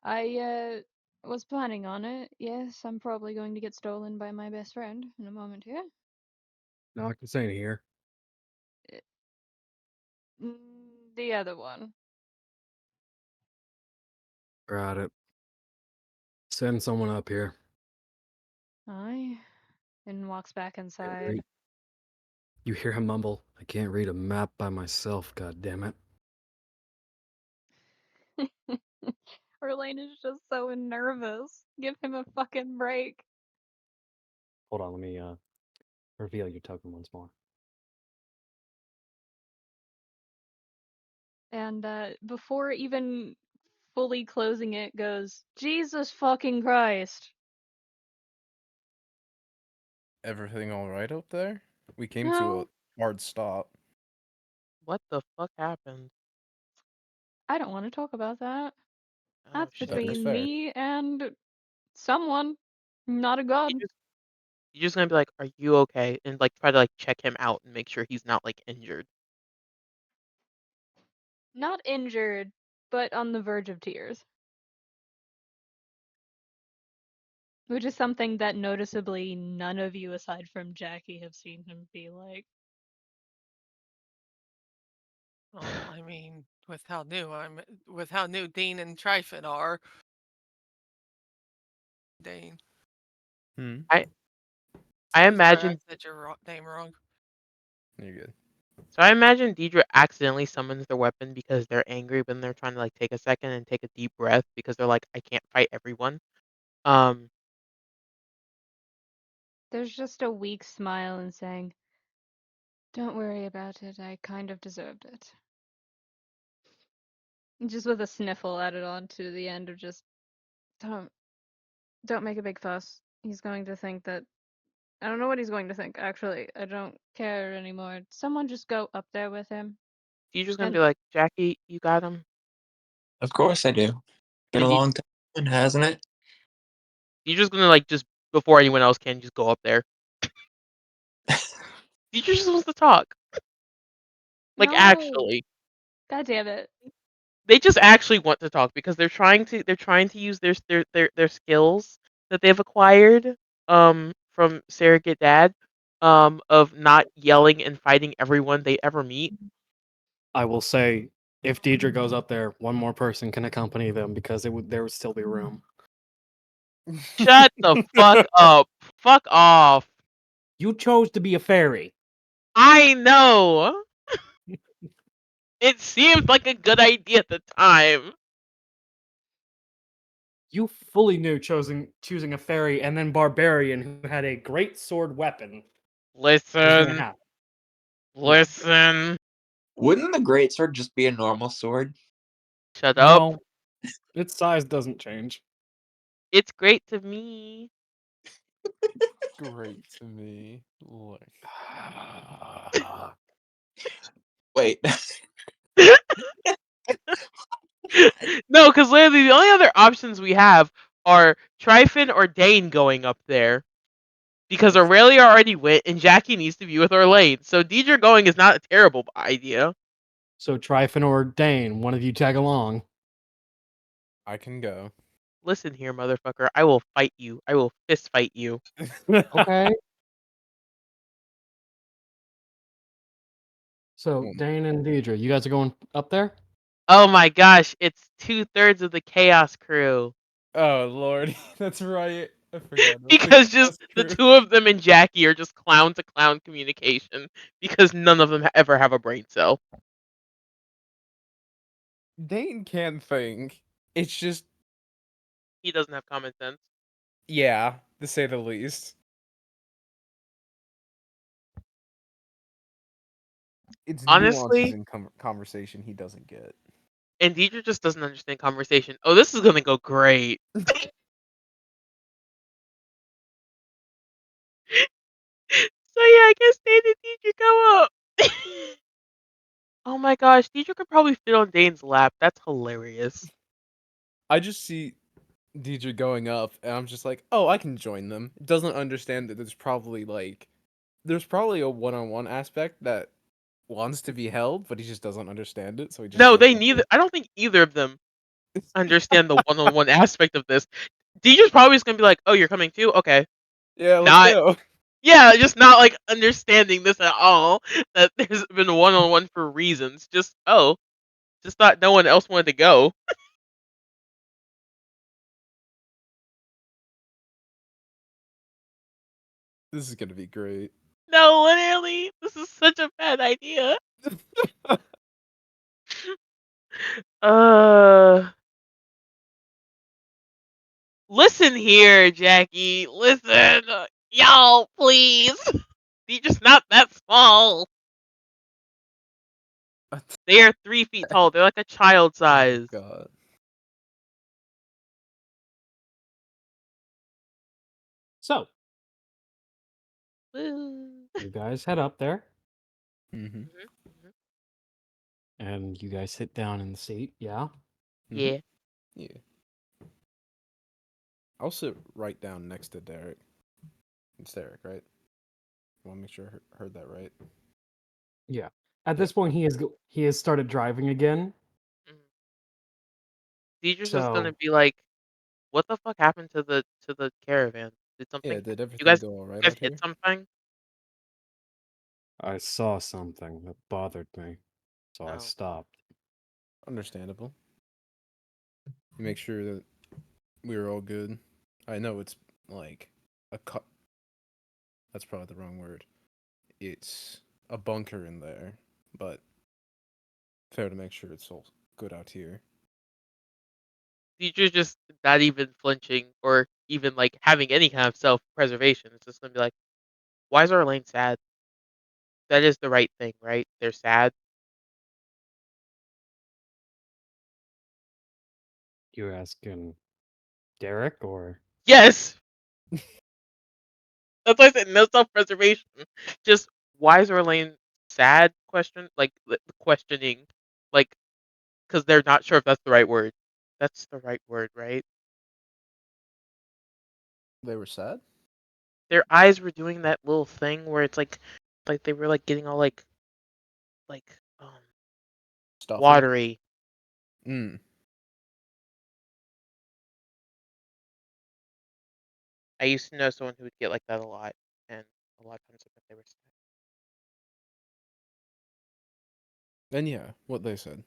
I was planning on it. Yes, I'm probably going to get stolen by my best friend in a moment here. Noctis ain't here. The other one. Got it. Send someone up here. Aye. And walks back inside. You hear him mumble, I can't read a map by myself, god damn it. Orlain is just so nervous. Give him a fucking break. Hold on, let me reveal your token once more. And before even fully closing it, goes, Jesus fucking Christ. Everything all right up there? We came to No, a hard stop. What the fuck happened? I don't want to talk about that. Oh That's shit! That is between fair. me and someone, not a god. You're just gonna be like, "Are you okay?" and like try to like check him out and make sure he's not like injured. Not injured, but on the verge of tears. Which is something that noticeably none of you aside from Jackie have seen him be like. Well, I mean, with how new Dean and Tryphon are. Dean. Hmm. I Sorry, I imagine said your name wrong. You're good. so. I imagine Deidre accidentally summons their weapon because they're angry, but then they're trying to like take a second and take a deep breath because they're like, "I can't fight everyone." Um, There's just a weak smile and saying, don't worry about it, I kind of deserved it. Just with a sniffle added on to the end of just, don't make a big fuss. He's going to think that, I don't know what he's going to think, actually. I don't care anymore. Someone just go up there with him. Deidre's gonna And be like, "Jackie, you got him." Of course I do. Been a And long time, hasn't it? Deidre's gonna like just before anyone else can just go up there. Deidre just wants to talk. Like no! actually. God damn it. They just actually want to talk because they're trying to use their skills that they've acquired from surrogate dad of not yelling and fighting everyone they ever meet. I will say, if Deidre goes up there, one more person can accompany them because there would still be room. Shut the fuck up. Fuck off. You chose to be a fairy. I know. It seemed like a good idea at the time. You fully knew choosing a fairy and then barbarian who had a great sword weapon was going to Listen. happen. Listen. Wouldn't the greatsword just be a normal sword? Shut up. No, its size doesn't change. It's great to me. Great to me. Like, Wait. No, because literally the only other options we have are Tryphon or Dein going up there. Because Aurelia already went and Jackie needs to be with Orlain. So Deidre going is not a terrible idea. So Tryphon or Dein, one of you tag along. I can go. Listen here, motherfucker. I will fight you. I will fist fight you. Okay. So Dein and Deidre, you guys are going up there? Oh my gosh, it's 2/3 of the Chaos crew. Oh Lord, that's right. I forgot. About Because just Chaos the crew. two of them and Jackie are just clown to clown communication because none of them ever have a brain cell. Dane can think. It's just, He doesn't have common sense. yeah, to say the least. It's nuances Honestly, in conversation he doesn't get. and Deidre just doesn't understand conversation. Oh, this is gonna go great. So yeah, I guess Dane and Deidre go up. Oh my gosh, Deidre could probably fit on Dane's lap. That's hilarious. I just see Deidre going up, and I'm just like, oh, I can join them. Doesn't understand that there's probably a one-on-one aspect that wants to be held, but he just doesn't understand it, so he just No, goes they up neither. I don't think either of them understand the one-on-one aspect of this. Deidre's probably just gonna be like, "Oh, you're coming too? Okay." Yeah, let's Not, go. yeah, just not like understanding this at all. That there's been one-on-one for reasons. Just thought no one else wanted to go. This is gonna be great. No, literally, this is such a bad idea. Uh, listen here, Jackie. Listen, y'all, please. They're just not that small. They are 3 feet tall. They're like a child size. God. So Woo. you guys head up there, Mm-hmm. and you guys sit down in the seat. Yeah. Yeah. Yeah. I'll sit right down next to Derek. It's Derek, right? I want to make sure I heard that right. Yeah. At Yep. this point, he has started driving again. Deidre's just So gonna be like, "What the fuck happened to the caravan? Did Yeah, something? did You everything guys, go all right you guys out hit here? something?" I saw something that bothered me, so I Oh, stopped. Understandable. Make sure that we were all good. I know it's like a cut. That's probably the wrong word. It's a bunker in there, but fair to make sure it's all good out here. Deidre's just not even flinching or even like having any kind of self-preservation. It's just gonna be like, "Why is Orlain sad? That is the right thing, right? They're sad." You asking Derek or Yes, that's why I said no self-preservation. Just why is Orlain sad? Question like questioning, like because they're not sure if that's the right word. That's the right word, right? They were sad? Their eyes were doing that little thing where it's like they were like getting all like Stuffy? watery. Mm. I used to know someone who would get like that a lot, and a lot of times I bet they were sad. And yeah, what they said.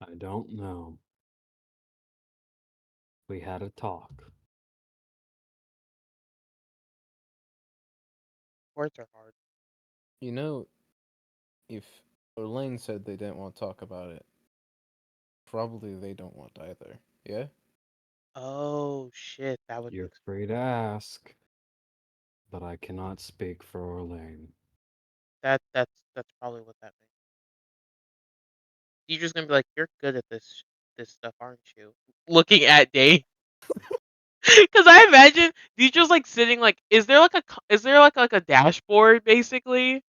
I don't know. We had a talk. Words are hard. You know, if Orlain said they didn't want to talk about it, probably they don't want either. Yeah? Oh shit, that would You're make sense. free to ask, but I cannot speak for Orlain. That's probably what that means. Teacher's gonna be like, "You're good at this stuff, aren't you?" Looking at Day, because I imagine teacher's like sitting like, is there like a dashboard basically?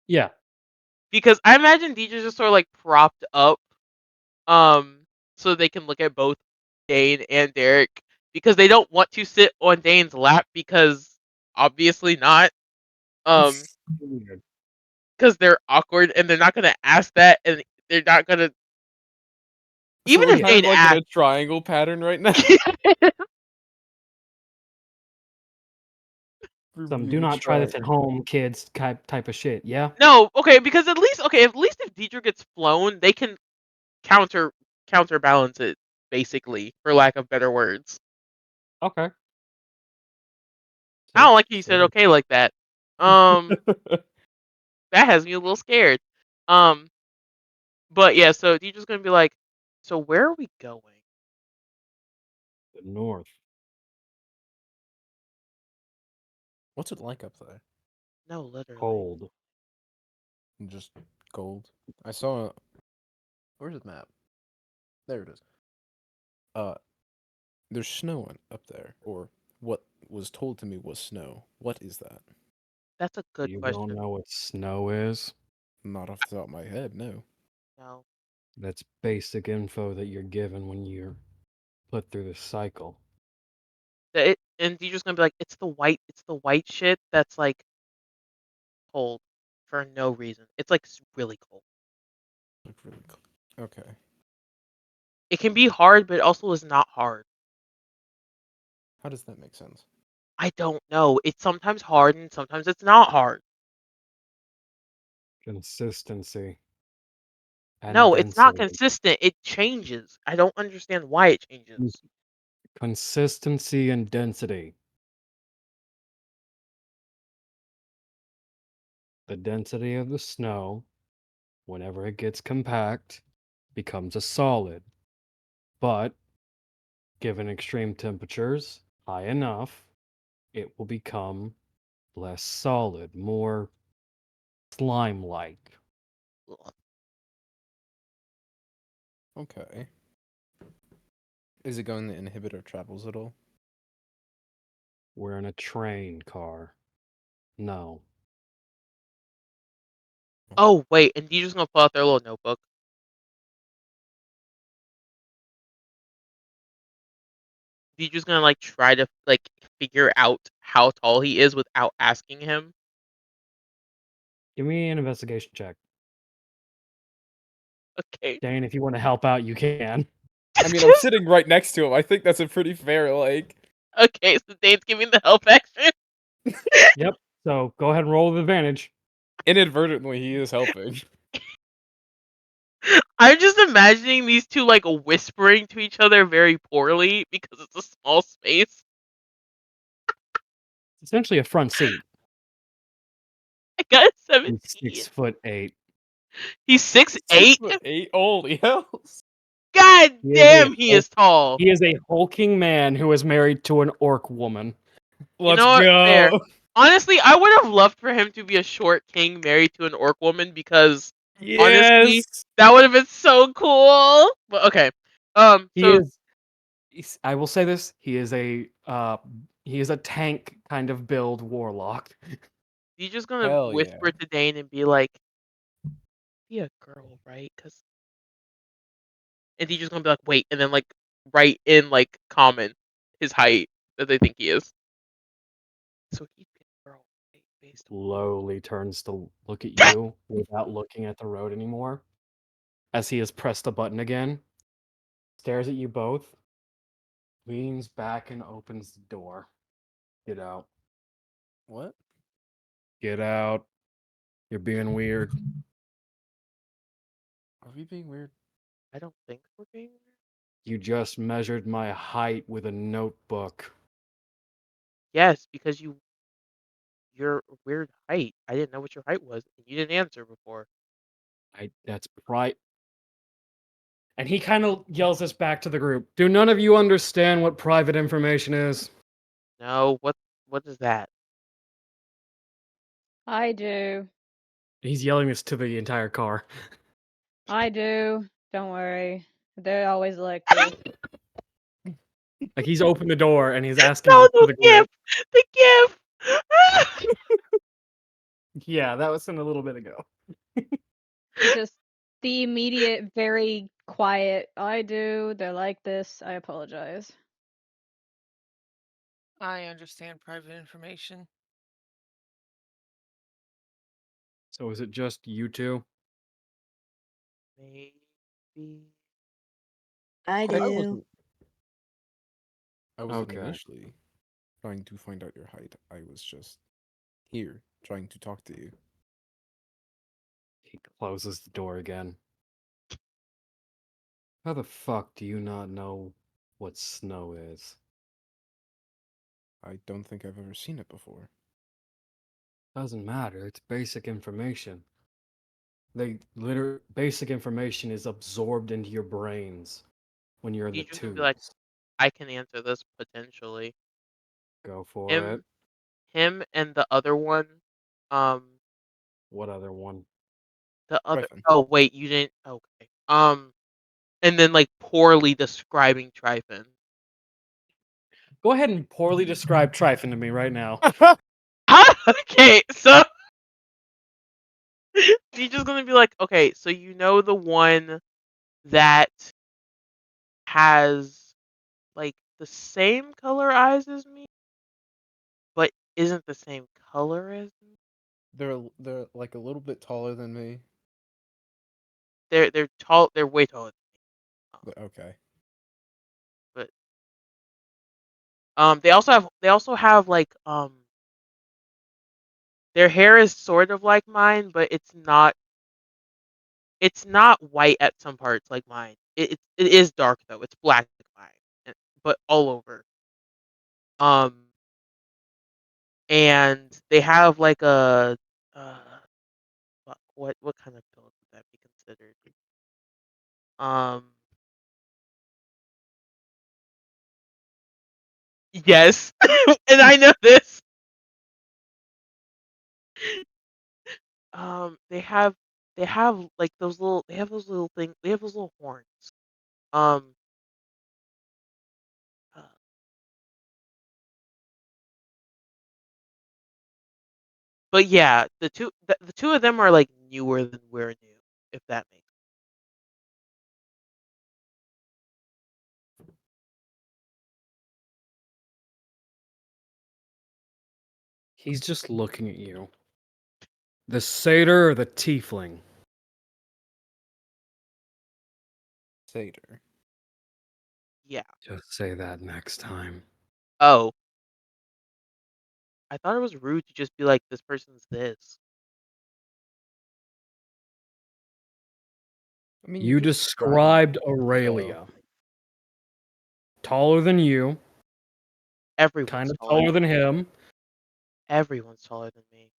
Yeah. Because I imagine teacher's just sort of like propped up, um, so they can look at both Dane and Derek because they don't want to sit on Dane's lap because obviously not, um, Weird. because they're awkward and they're not gonna ask that and they're not gonna So even we're if Yeah. kind of Dane like in asked. a triangle pattern right now. Some do not try this at home, kids type of shit. Yeah. No, okay, because at least if Deidre gets flown, they can counterbalance it, basically, for lack of better words. Okay. I don't like you said So- okay like that. That has me a little scared. But yeah, so Deidre's gonna be like, so where are we going? The north. What's it like up there? No, literally. Cold. Just cold. I saw. Where's the map? There it is. There's snow up there, or what was told to me was snow. What is that? That's a good You question. don't know what snow is? Not off the top of my head, no. No. That's basic info that you're given when you're put through the cycle. And Deidre's gonna be like, it's the white shit that's like cold for no reason. It's like really cold. Like really cool. Okay. It can be hard, but it also is not hard. How does that make sense? I don't know. It's sometimes hard and sometimes it's not hard. Consistency. And No, it's not density. consistent. It changes. I don't understand why it changes. Consistency and density. The density of the snow, whenever it gets compact, becomes a solid. But given extreme temperatures, high enough, it will become less solid, more slime-like. Ugh. Okay. Is it going to inhibit our travels at all? We're in a train car. No. Oh, wait, and Deidre's gonna pull out their little notebook. Deidre's gonna like try to like figure out how tall he is without asking him. Give me an investigation check. Okay. Dane, if you want to help out, you can. I mean, I'm sitting right next to him. I think that's a pretty fair, like... Okay, so Dane's giving the help action. Yep. So go ahead and roll with advantage. Inadvertently, he is helping. I'm just imagining these two like whispering to each other very poorly because it's a small space. It's essentially a front seat. I got a He's 17. 6'8". He's 6'8"? 6'8"? Holy hell. God He is damn, a he Hulk- is tall. He is a hulking man who is married to an orc woman. You know what? Fair. Honestly, I would have loved for him to be a short king married to an orc woman because honestly, that would have been so cool. But okay. He So is. I will say this: he is a tank kind of build warlock. you're just gonna Hell yeah. whisper to Dane and be like, "Be a girl, right?" And he's just gonna be like, "Wait," and then like write in like common his height that they think he is. So he'd be a girl, right? Based on Slowly turns to look at you without looking at the road anymore, as he has pressed the button again. Stares at you both. Leans back and opens the door. Get out. What? Get out. You're being weird. Are we being weird? I don't think we're being weird. You just measured my height with a notebook. Yes, because you're a weird height. I didn't know what your height was, and you didn't answer before. That's right. And he kind of yells this back to the group. Do none of you understand what private information is? No, what is that? I do. He's yelling this to the entire car. I do. Don't worry. They're always like this. Like he's opened the door and he's asking No, to the the group. gift, the gift. Yeah, that was in a little bit ago. Just the immediate, very quiet. I do. They're like this. I apologize. I understand private information. So is it just you two? Maybe. I I do. wasn't. I wasn't Okay. initially trying to find out your height. I was just here trying to talk to you. He closes the door again. How the fuck do you not know what snow is? I don't think I've ever seen it before. Doesn't matter. It's basic information. Basic information is absorbed into your brains when you're in the Teacher's gonna be like, tubes. I can answer this potentially. Go for it. Him and the other one, um, What other one? the other. Tryphon. Oh wait, you didn't. Okay. And then like poorly describing Tryphon. Go ahead and poorly describe Tryphon to me right now. Okay, so teacher's gonna be like, okay, so you know the one that has like the same color eyes as me, but isn't the same color as me. They're like a little bit taller than me. They're tall. They're way taller. But okay. But they also have like their hair is sort of like mine, but it's not white at some parts like mine. It is dark though. It's black like mine, but all over. Um, and they have like a uh, what kind of build would that be considered? Um, yes, and I know this. They have like those little things. They have those little horns. Um, uh, but yeah, the two of them are like newer than we're new, if that makes. He's just looking at you. The satyr or the tiefling? Satyr. Yeah. Just say that next time. Oh, I thought it was rude to just be like, this person's this. I mean, You you're just describing described so- Aurelia. Taller than you, Everyone's kind of taller. taller than him. Everyone's taller than me.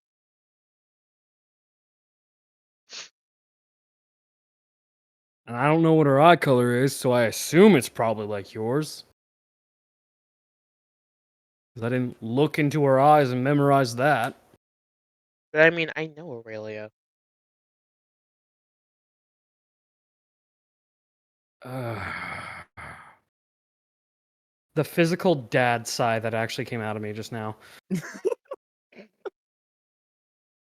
And I don't know what her eye color is, so I assume it's probably like yours. 'Cause I didn't look into her eyes and memorize that. But I mean, I know Aurelia. The physical dad sigh that actually came out of me just now.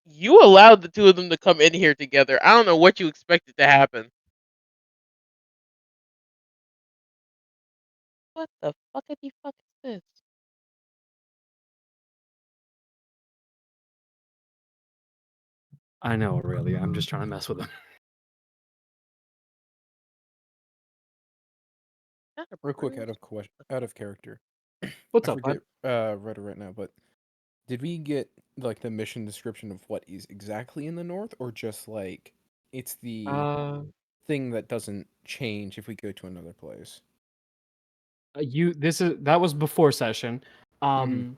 You allowed the two of them to come in here together. I don't know what you expected to happen. What the fuckity fuck is this? I know, Aurelia. I'm just trying to mess with him. Not a Real quick, bird. out of character. What's I up, bud? forget read it right now, but did we get like the mission description of what is exactly in the north, or just like it's the thing that doesn't change if we go to another place? That was before session. Mhm.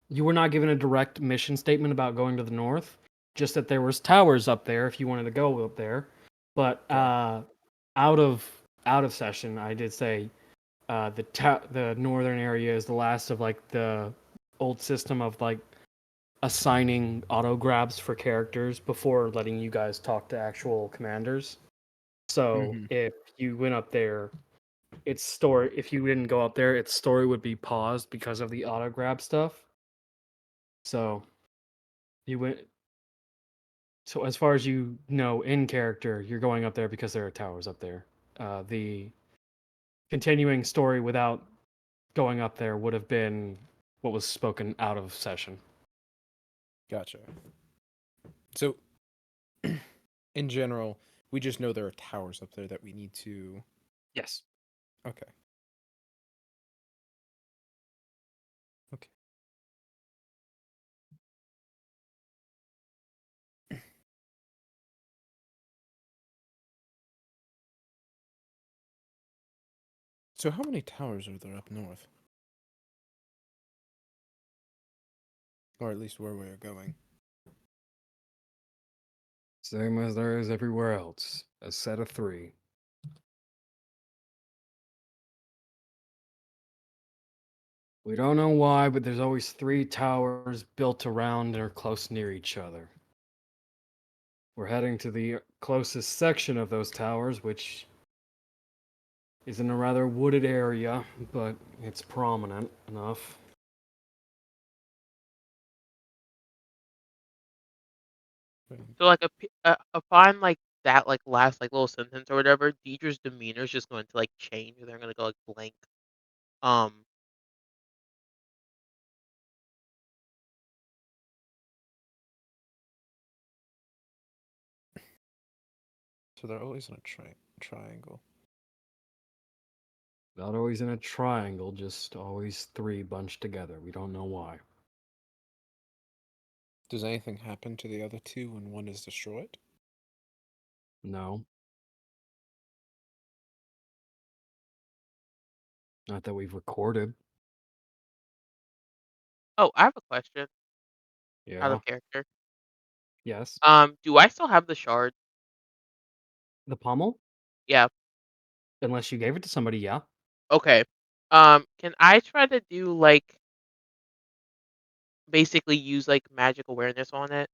You were not given a direct mission statement about going to the north, just that there was towers up there if you wanted to go up there. But Okay. out of session, I did say the northern area is the last of like the old system of like assigning auto grabs for characters before letting you guys talk to actual commanders. So Mhm. if you went up there, its story if you didn't go up there, its story would be paused because of the auto grab stuff. So you went so as far as you know in character, you're going up there because there are towers up there. The continuing story without going up there would have been what was spoken out of session. Gotcha. So, in general, we just know there are towers up there that we need to. Yes. Okay. Okay. So how many towers are there up north? Or at least where we're going. Same as there is everywhere else. A set of 3. We don't know why, but there's always 3 towers built around or close near each other. We're heading to the closest section of those towers, which is in a rather wooded area, but it's prominent enough. So like upon like that like last like little sentence or whatever, Deidre's demeanor is just going to like change. They're gonna go like blank. Um. So they're always in a triangle. Not always in a triangle, just always 3 bunched together. We don't know why. Does anything happen to the other 2 when one is destroyed? No. Not that we've recorded. Oh, I have a question. Out Yeah. of character. Yes. Do I still have the shard? The pommel? Yeah. Unless you gave it to somebody, yeah. Okay. Can I try to do like basically use like magic awareness on it?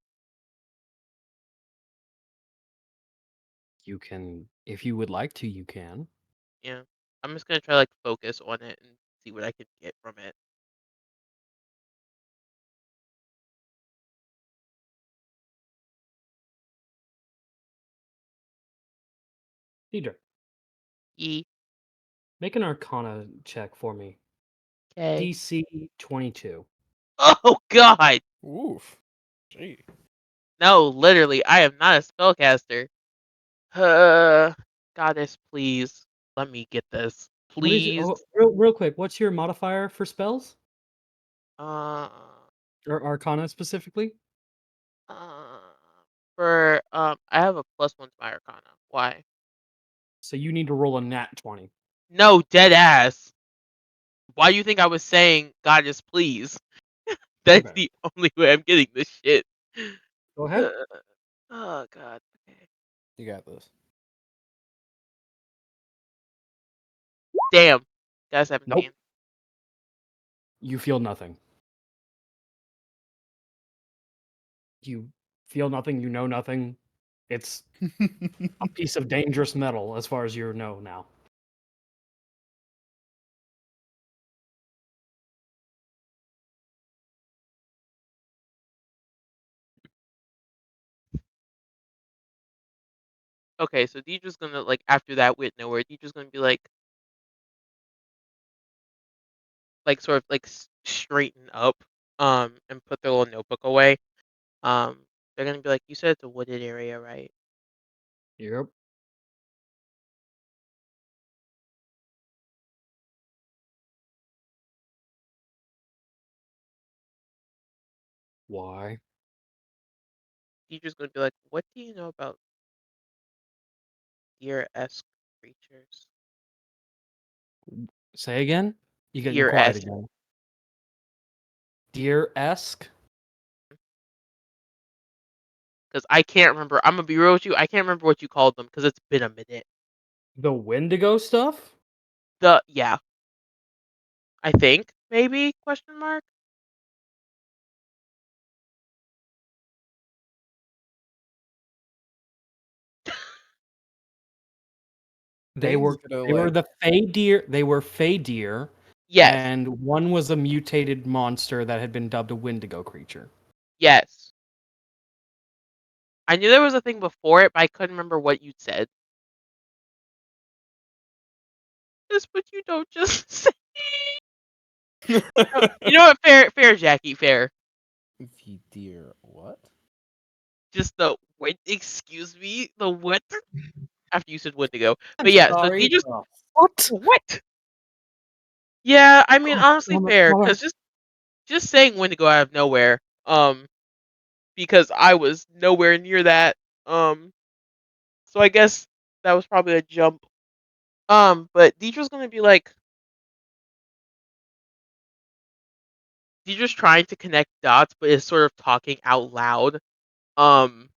You can, if you would like to, you can. Yeah. I'm just gonna try like focus on it and see what I can get from it. Deidre, E. make an Arcana check for me. Okay. DC 22. Oh God. Oof. Gee. No, literally, I am not a spellcaster. Goddess, please let me get this, What is your, please. real quick, what's your modifier for spells? Uh, Or Arcana specifically? uh, for I have a +1 to my Arcana. Why? So you need to roll a nat 20. No, dead ass. Why do you think I was saying Goddess, please? That's Okay. the only way I'm getting this shit. Go ahead. Oh God. Okay. You got this. Damn. Guys, 17. Nope. You feel nothing. You feel nothing, you know nothing. It's a piece of dangerous metal as far as you know now. Okay, so Deidre's gonna like after that with nowhere. Deidre's gonna be like sort of like straighten up, and put their little notebook away. They're gonna be like, you said it's a wooded area, right? Yep. Why? Deidre's gonna be like, what do you know about deer-esque creatures? Say again? You getting quiet Deer-esque. again. Deer-esque? Because I can't remember. I'm gonna be real with you. I can't remember what you called them because it's been a minute. The Wendigo stuff? Yeah, I think maybe question mark. They Dane's were gonna, they were like- the Fey deer. They were Fey deer, Yes, and one was a mutated monster that had been dubbed a Wendigo creature. yes. I knew there was a thing before it, but I couldn't remember what you said. Just what you don't just say. You know what? Fair, Jackie. Fair. The deer what? Just the what? Excuse me. The what? After you said Wendigo. I'm But yeah, so sorry. he just What? what? Yeah, I mean God honestly damn it, fair, mother- because just saying Wendigo out of nowhere, because I was nowhere near that. So I guess that was probably a jump. But Deidre's gonna be like, Deidre's trying to connect dots, but is sort of talking out loud. Um.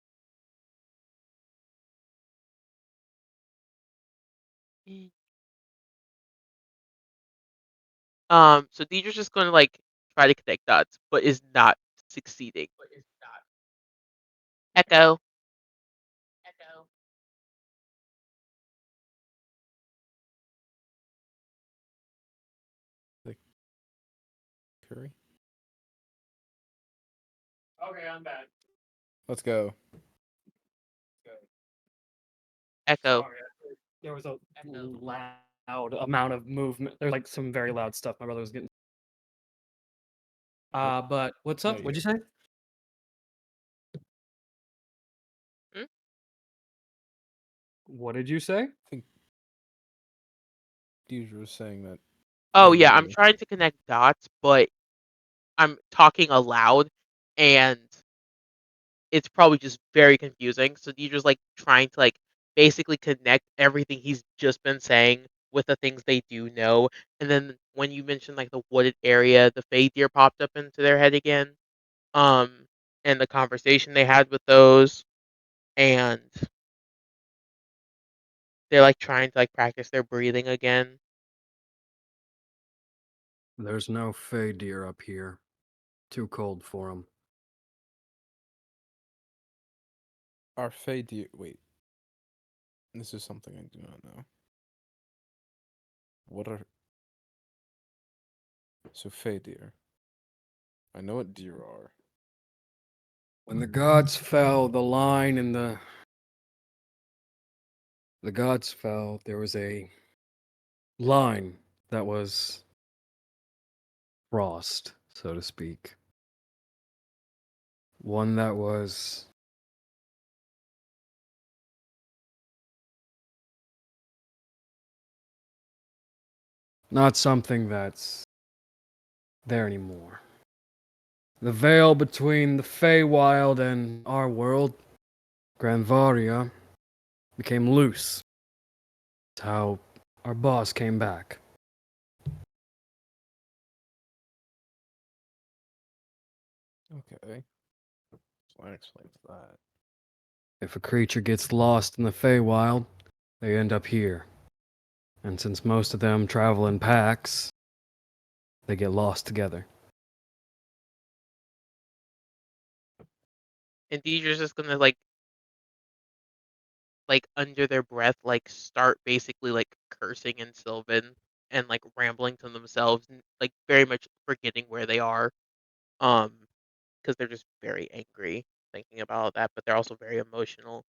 So Deidre's just gonna like try to connect dots, but is not succeeding. Echo. Curry. Okay, I'm back. Let's go. Echo. Sorry, there was a loud amount of movement. There's like some very loud stuff. My brother was getting. But what's No, up? What'd you say? Hmm? What did you say? I think Deidre was saying that. Oh they yeah, I'm knew. trying to connect dots, but I'm talking aloud, and it's probably just very confusing. So Deidre's like trying to like basically connect everything he's just been saying with the things they do know. And then when you mentioned like the wooded area, the Fey deer popped up into their head again. Um, and the conversation they had with those, and they're like trying to like practice their breathing again. There's no fey deer up here. Too cold for them. Are Fey deer? Wait. This is something I do not know. What are so Fey deer? I know what deer are. When the gods fell, the line in the gods fell, there was a line that was crossed, so to speak. One that was not something that's there anymore. The veil between the Feywild and our world, Granvaria, became loose. That's how our boss came back. Okay. So that explains that. If a creature gets lost in the Feywild, they end up here. And since most of them travel in packs, they get lost together. And Deidre's just gonna like under their breath, like start basically like cursing in Sylvan and like rambling to themselves, like very much forgetting where they are. Because they're just very angry thinking about that, but they're also very emotional,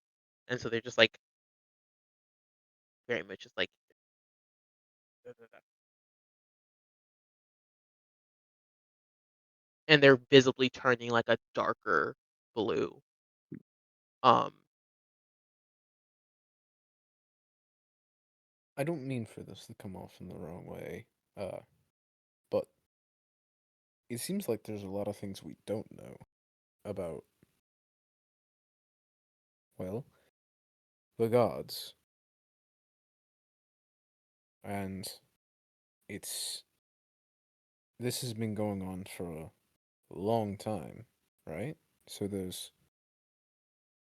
and so they're just like very much just like. And they're visibly turning like a darker blue. Um, I don't mean for this to come off in the wrong way, but it seems like there's a lot of things we don't know about, well, the gods. And it's this has been going on for a long time, right? So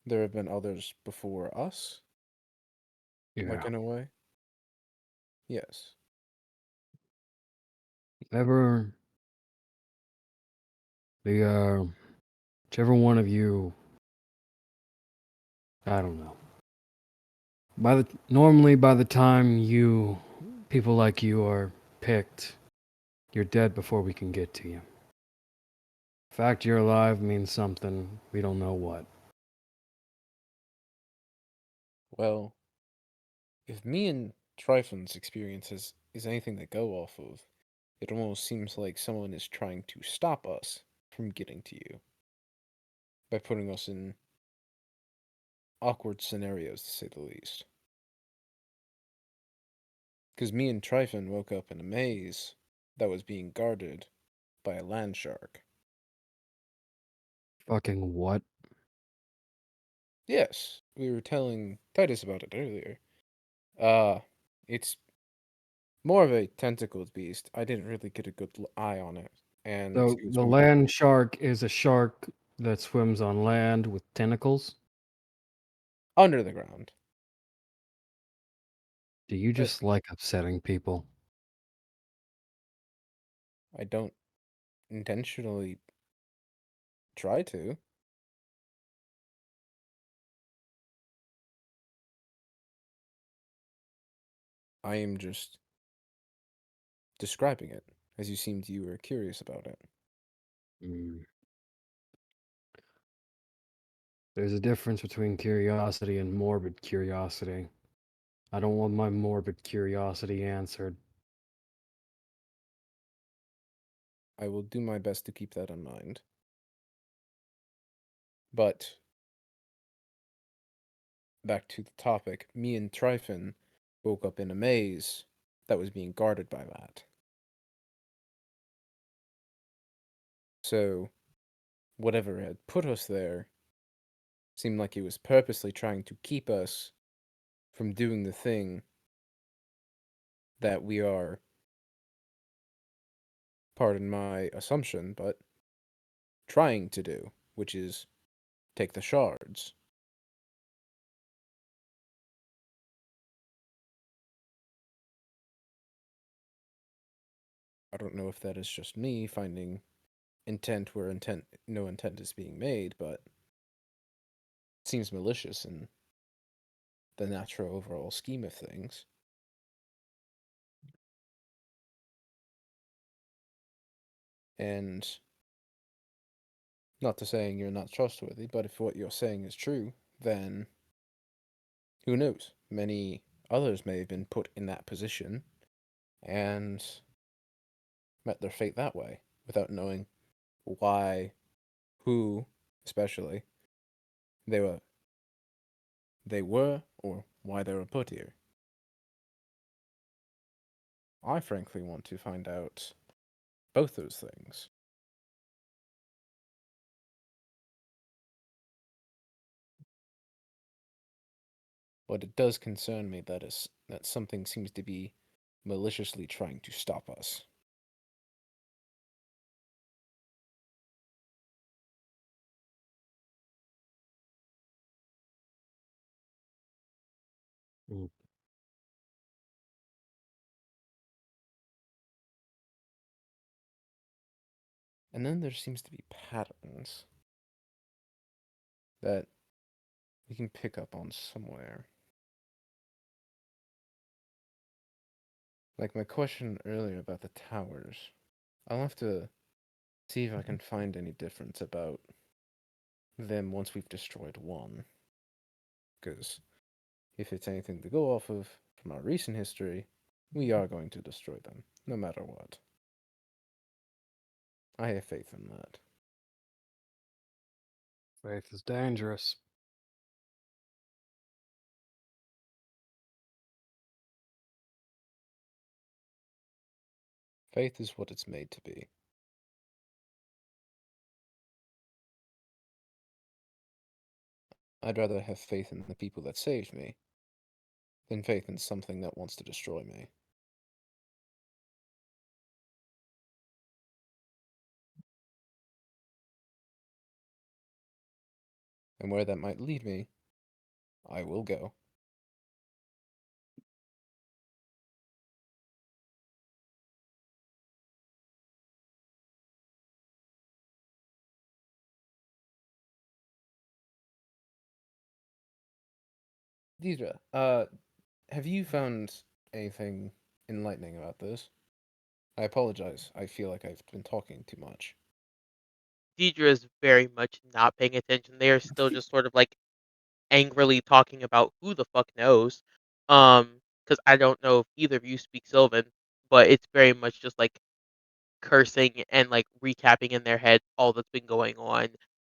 there have been others before us, like Yeah. in a way. Yes. Ever whichever one of you, I don't know. Normally by the time people like you are picked, you're dead before we can get to you. The fact you're alive means something, we don't know what. Well, if me and Tryphon's experiences is anything to go off of, it almost seems like someone is trying to stop us from getting to you by putting us in awkward scenarios, to say the least. Because me and Tryphon woke up in a maze that was being guarded by a land shark. Fucking what? Yes, we were telling Titus about it earlier. Uh, it's more of a tentacled beast. I didn't really get a good eye on it and So see what's the moving. land shark is a shark that swims on land with tentacles. Under the ground. Do you just like upsetting people? I don't intentionally try to. I am just describing it, as you seemed you were curious about it. Mm. There's a difference between curiosity and morbid curiosity. I don't want my morbid curiosity answered. I will do my best to keep that in mind. But back to the topic, me and Tryphon woke up in a maze that was being guarded by that. So, whatever had put us there seemed like it was purposely trying to keep us from doing the thing that we are, pardon my assumption, but trying to do, which is take the shards. I don't know if that is just me finding intent where no intent is being made, but it seems malicious in the natural overall scheme of things. And not to saying you're not trustworthy, but if what you're saying is true, then who knows? Many others may have been put in that position and met their fate that way without knowing why, who, especially, they were or why they were put here. I frankly want to find out both those things. But it does concern me that something seems to be maliciously trying to stop us. Mm. And then there seems to be patterns that we can pick up on somewhere. Like my question earlier about the towers. I'll have to see if I can find any difference about them once we've destroyed one. Because if it's anything to go off of from our recent history, we are going to destroy them, no matter what. I have faith in that. Faith is dangerous. Faith is what it's made to be. I'd rather have faith in the people that saved me than faith in something that wants to destroy me. And where that might lead me, I will go. Deidre, have you found anything enlightening about this? I apologize. I feel like I've been talking too much. Deidre is very much not paying attention. They are still just sort of like angrily talking about who the fuck knows. Because I don't know if either of you speak Sylvan, but it's very much just like cursing and like recapping in their head all that's been going on,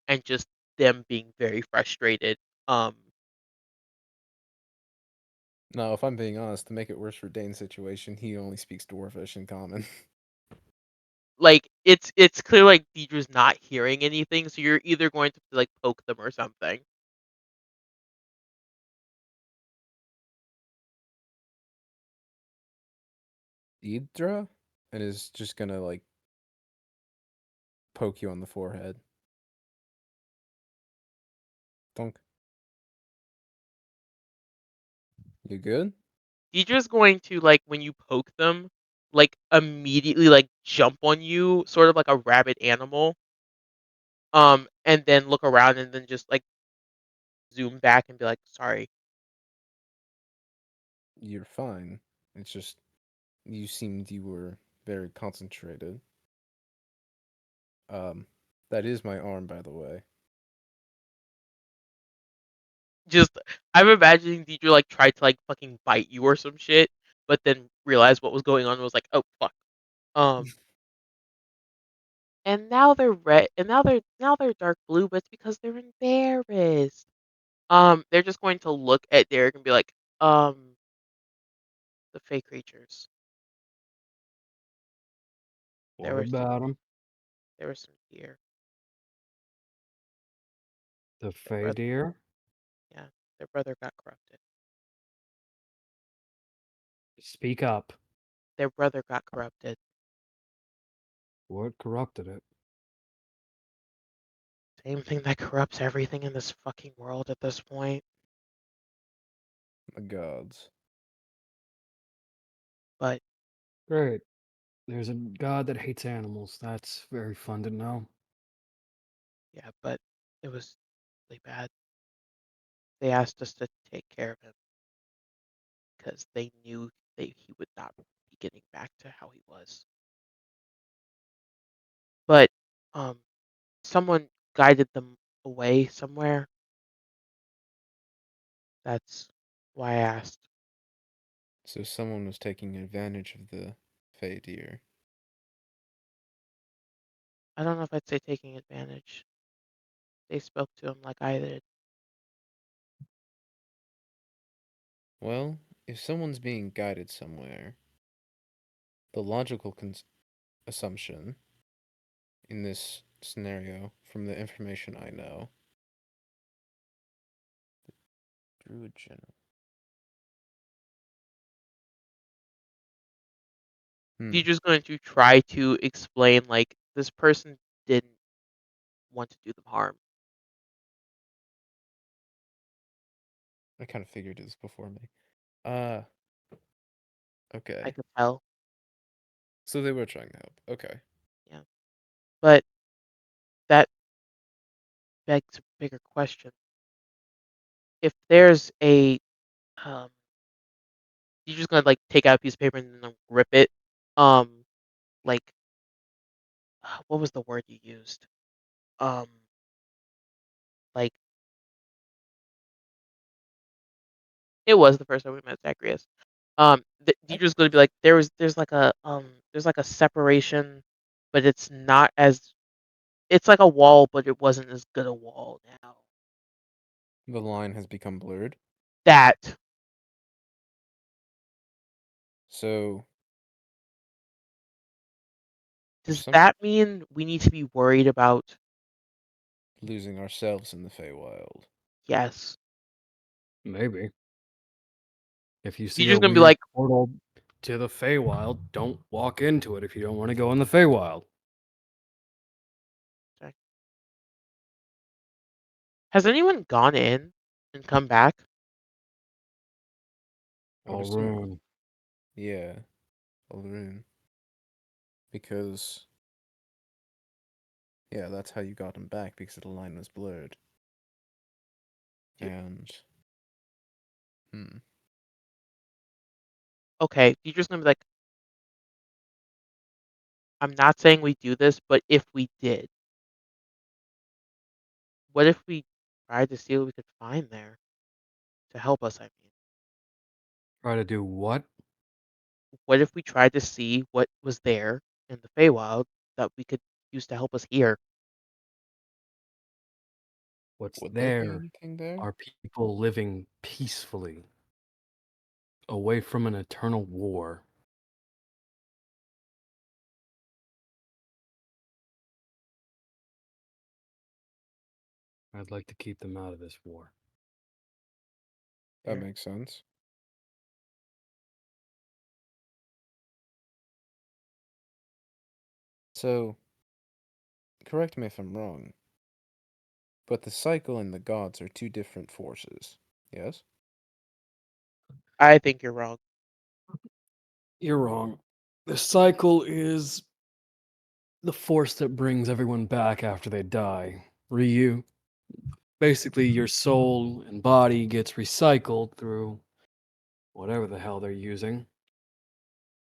and just them being very frustrated. Um, Now, if I'm being honest, to make it worse for Dain's situation, he only speaks Dwarvish in common. like it's clear like Deidre's not hearing anything, so you're either going to like poke them or something. Deidre? And is just gonna, like, poke you on the forehead. Thunk. You good? Deidre's going to, like, when you poke them, like, immediately, like, jump on you, sort of like a rabid animal. And then look around and then just, like, zoom back and be like, sorry. You're fine. It's just you seemed you were very concentrated. That is my arm, by the way. Just, I'm imagining Deidre, like, tried to, like, fucking bite you or some shit, but then realized what was going on and was like, oh, fuck. And now they're red, and now they're dark blue, but it's because they're embarrassed. They're just going to look at Derek and be like, the fake creatures. There What were some, about him? there were some deer. The Their Fey brother, deer? yeah, their brother got corrupted. Speak up. Their brother got corrupted. What corrupted it? Same thing that corrupts everything in this fucking world at this point. The gods. But Great. There's a god that hates animals. That's very fun to know. yeah, but it was really bad. They asked us to take care of him because they knew he would not be getting back to how he was. But someone guided them away somewhere. That's why I asked. So someone was taking advantage of the Fey deer. I don't know if I'd say taking advantage. They spoke to him like I did. Well, if someone's being guided somewhere, the logical assumption in this scenario, from the information I know, Druid General. Teacher's going to try to explain, like, this person didn't want to do them harm. I kind of figured it was before me. I Okay. could tell. So they were trying to help. Okay. Yeah. But that begs a bigger question. If there's a you're just gonna, like, take out a piece of paper and then rip it. Like, what was the word you used? Um, like, it was the first time we met Zacharias. Deidre's gonna be like, there's like a separation, but it's not as, it's like a wall, but it wasn't as good a wall now. The line has become blurred. That So does some that mean we need to be worried about? losing ourselves in the Feywild. Yes. Maybe. If you see a Deidre's gonna be weird like, portal to the Feywild, don't walk into it if you don't want to go in the Feywild. has anyone gone in and come back? I would All assume. room. Yeah. Eladrin. Because yeah, that's how you got him back, because the line was blurred. Dude. And Okay, Deidre's gonna be like, I'm not saying we do this, but if we did, what if we tried to see what we could find there to help us? I mean, Try to do what? what if we tried to see what was there in the Feywild that we could use to help us here? What's would there be there anything there? are people living peacefully away from an eternal war. I'd like to keep them out of this war. That Fair. makes sense. So correct me if I'm wrong, but the cycle and the gods are two different forces. Yes? I think you're wrong. You're wrong. The cycle is the force that brings everyone back after they die. Ryu. Basically, your soul and body gets recycled through whatever the hell they're using.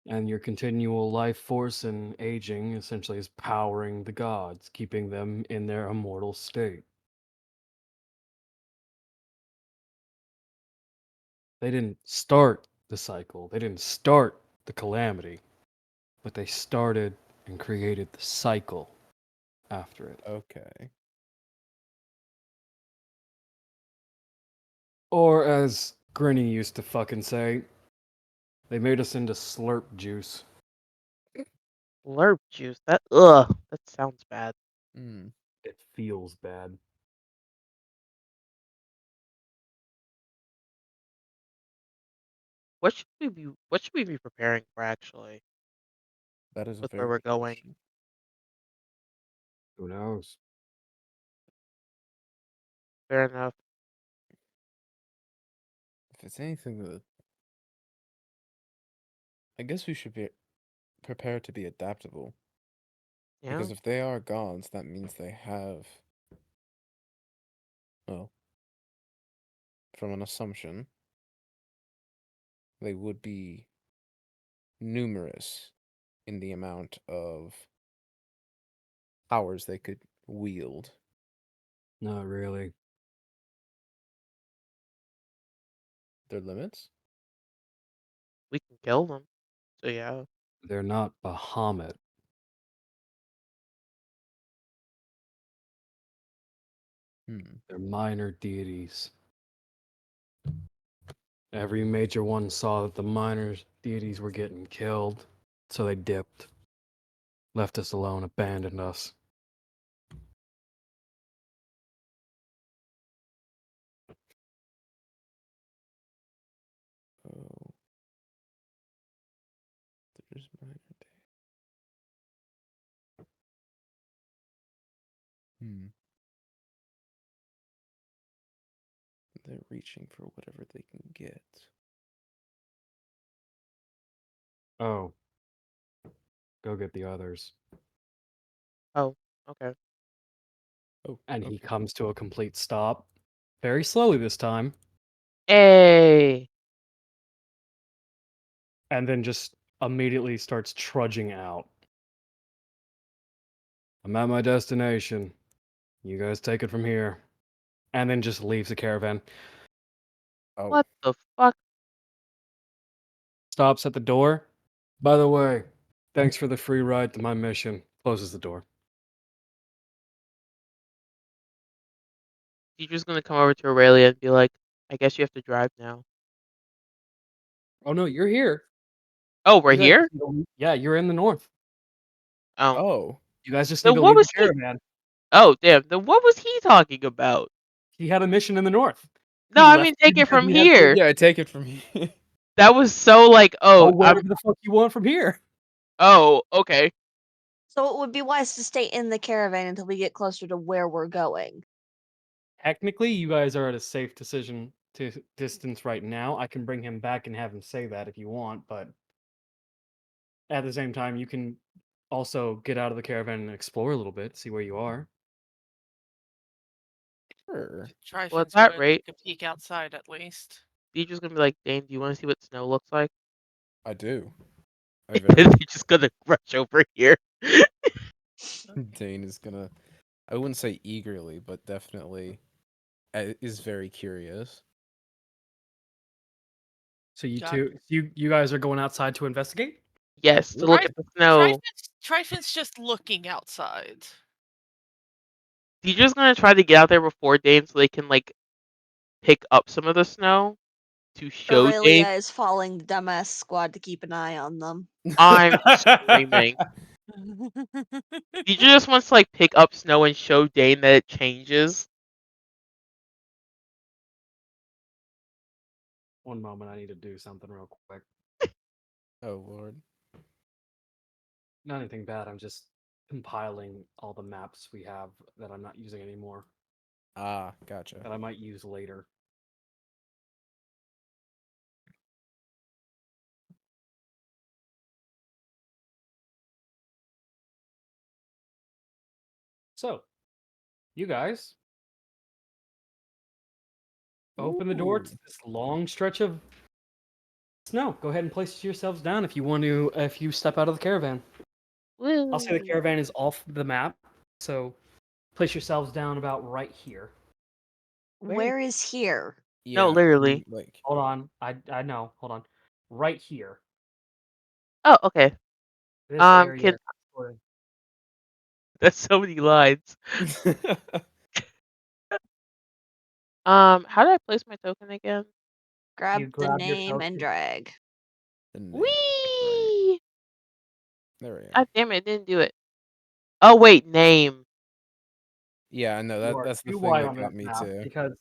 And your continual life force and aging essentially is powering the gods, keeping them in their immortal state. They didn't start the cycle, they didn't start the calamity, but they started and created the cycle after it. Okay. Or as Grinny used to fucking say, they made us into slurp juice. Slurp juice. That that sounds bad. Hmm. It feels bad. What should we be preparing for actually That is a with very where we're good going? question. Who knows? Fair enough. If it's anything that I guess we should be prepared to be adaptable. Yeah. Because if they are gods, that means they have, well, from an assumption, they would be numerous in the amount of powers they could wield. Not really. Their limits? We can kill them. So yeah. They're not Bahamut. Hmm. They're minor deities. Every major one saw that the minor deities were getting killed, so they dipped. Left us alone, abandoned us. Oh. There's minor Hmm. They're reaching for whatever they can get. Oh, go get the others. Oh, okay. Oh, And he okay. comes to a complete stop. Very slowly this time. Hey. And then just immediately starts trudging out. I'm at my destination. You guys take it from here. And then just leaves the caravan. Oh, What the fuck? Stops at the door. By the way, thanks for the free ride to my mission. Closes the door. Teacher's gonna come over to Aurelia and be like, I guess you have to drive now. Oh no, you're here. Oh, we're You guys here? just need to yeah, you're in the north. Oh. oh, You guys just need Then to what leave the was he caravan. Oh damn, then what was he talking about? He had a mission in the north. No, He I left mean you take it because from he had to here. yeah. Take it from here. That was so like, go oh, wherever the fuck you want from here. okay. So it would be wise to stay in the caravan until we get closer to where we're going. Technically, you guys are at a safe decision to distance right now. I can bring him back and have him say that if you want, but at the same time, you can also get out of the caravan and explore a little bit, see where you are. Sure. Well at Tryphon's that gonna rate, take a peek outside at least. teacher's gonna be like, Dane, do you wanna see what snow looks like? I do. I And very. then he's just gonna rush over here. Dane is gonna. I wouldn't say eagerly, but definitely is very curious. So you Got two, you guys are going outside to investigate. Yes, to look Tryphon, at the snow. Tryphon's just looking outside. Teacher's gonna try to get out there before Dane so they can like pick up some of the snow to show Dane. Aurelia is following the dumbass squad to keep an eye on them. I'm screaming. Teacher just wants to like pick up snow and show Dane that it changes. One moment, I need to do something real quick. Oh Lord. Not anything bad. I'm just compiling all the maps we have that I'm not using anymore, Ah, gotcha. that I might use later. So, you guys open the door to Ooh. this long stretch of snow. Go ahead and place yourselves down if you want to. If you step out of the caravan, I'll say the Woo. caravan is off the map. So, place yourselves down about right here. Where is here? No, Yeah, literally. like Hold on, I know. Hold on, right here. Oh, okay. This Can area. Sort that's so many lines. How do I place my token again? Grab You the grab your name and token. drag. the name, right. Whee! There we go. God damn it, it didn't do it. Oh wait, name. Yeah, I know You that are that's the too thing wide that on got this me map too. because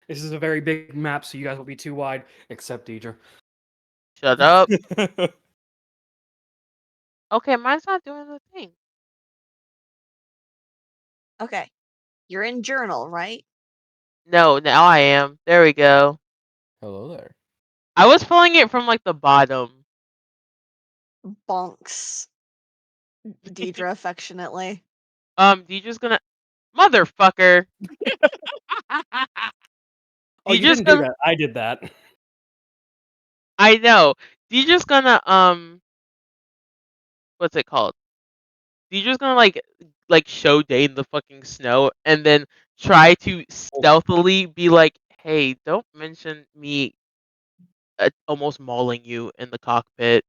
this is a very big map, so you guys will be too wide, except Deidre. Shut up. Okay, mine's not doing the thing. Okay. You're in journal, right? No, now I am. There we go. Hello there. I was pulling it from like the bottom. Bonks. Deidre affectionately. Deidre's gonna motherfucker. Oh, you Deidre's didn't do gonna that. I did that. I know. Deidre's gonna what's it called? Deidre's gonna like show Dein the fucking snow and then try to stealthily be like, hey, don't mention me almost mauling you in the cockpit.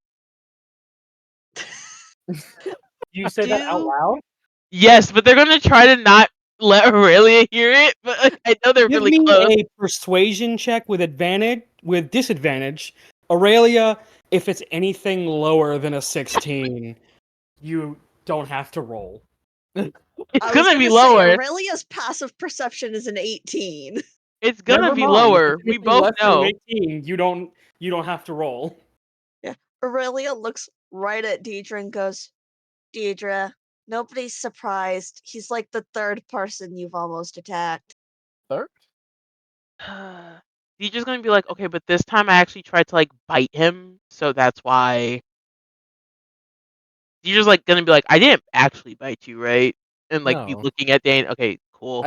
You say that out Do loud? Yes, but they're gonna try to not let Aurelia hear it, but like, I know they're Give really me close. a persuasion check with disadvantage. Aurelia, if it's anything lower than a 16, you don't have to roll. It's I was gonna be gonna say lower. Aurelia's passive perception is an 18. It's gonna Never be mind. If lower. it's We anything both less than an know. 18, you don't have to roll. Yeah. Aurelia looks right at Deidre and goes, Deidre, nobody's surprised. He's like the third person you've almost attacked. Third? Deidre's gonna be like, okay, but this time I actually tried to like bite him, so that's why. Deidre's like gonna be like, I didn't actually bite you, right? And like be No. looking at Dein. Okay, cool.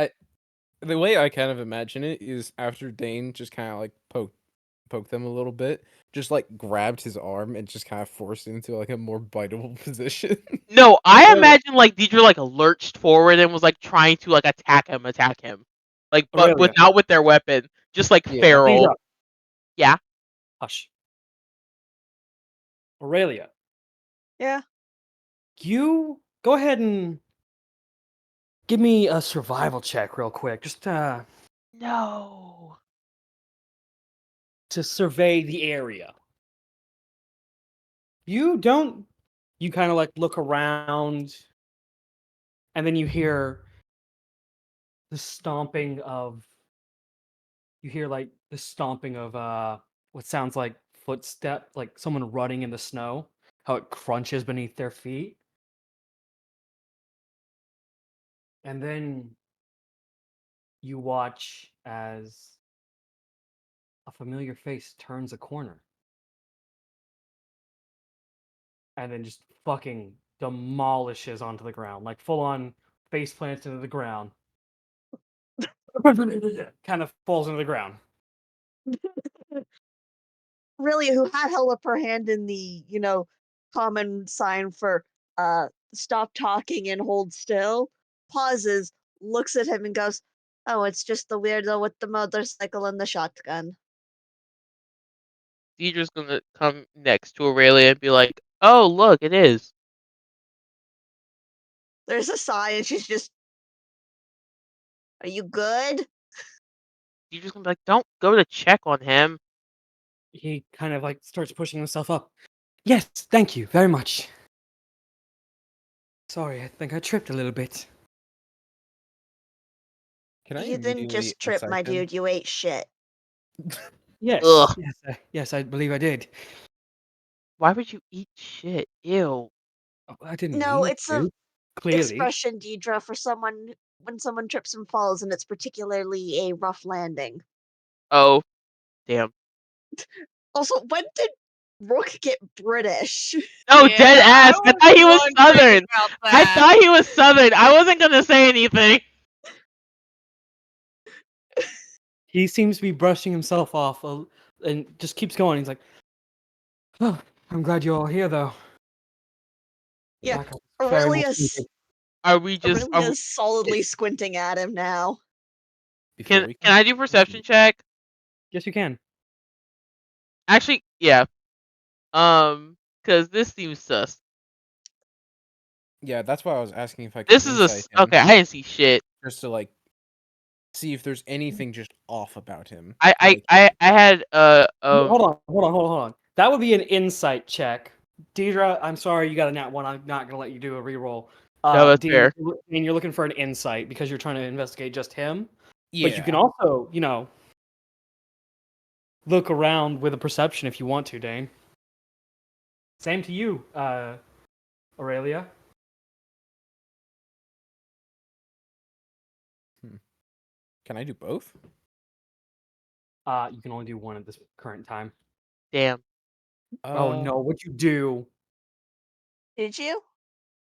The way I kind of imagine it is after Dane just kind of like poked them a little bit, just like grabbed his arm and just kind of forced it into like a more biteable position. No, I Aurelia. imagine like Deidre like lurched forward and was like trying to like attack him, like but Aurelia. without with their weapon, just like Yeah. feral. Deidre. Yeah. Hush. Aurelia. Yeah. You go ahead and give me a survival check real quick. Just No. to survey the area. You kind of like look around and then you hear the stomping of what sounds like footstep, like someone running in the snow, how it crunches beneath their feet. And then you watch as a familiar face turns a corner and then just fucking demolishes onto the ground, like full on face plants into the ground. Kind of falls into the ground. Aurelia, who had held up her hand in the, common sign for stop talking and hold still, pauses, looks at him and goes, oh, it's just the weirdo with the motorcycle and the shotgun. Deidre's gonna come next to Aurelia and be like, oh look, it is. There's a sigh and she's just, are you good? Deidre's gonna be like, don't go to check on him. He kind of like starts pushing himself up. Yes, thank you very much. Sorry, I think I tripped a little bit. Can I You didn't immediately just trip, my attack him? dude. You ate shit. Yes, Ugh. yes, I believe I did. Why would you eat shit? Ew. Oh, I didn't No, mean it's to. Clearly. expression, Deidre, for someone when someone trips and falls, and it's particularly a rough landing. Oh, damn. Also, when did Rook get British? Oh, Yeah, dead ass. I was thought he was wondering Southern. about I that. thought he was Southern. I wasn't gonna say anything. He seems to be brushing himself off and just keeps going. He's like, "Oh, I'm glad you're all here, though." Yeah, Back up. Very much Aurelia's needed. Are we just? Aurelia's solidly squinting at him now. Before Can we I do perception check? Yes, you can. Actually, yeah. Because this seems sus. Yeah, that's why I was asking if I could This is insight him, okay. I didn't see shit. just to like see if there's anything just off about him. I Like, had Hold on. That would be an insight check. Deidre, I'm sorry you got a nat 1. I'm not going to let you do a reroll. No, that's Dean, fair. you're looking for an insight because you're trying to investigate just him. yeah, But you can also, look around with a perception if you want to, Dane. Same to you, Aurelia. can I do both? You can only do one at this current time. Damn. Oh no, what'd you do? Did you?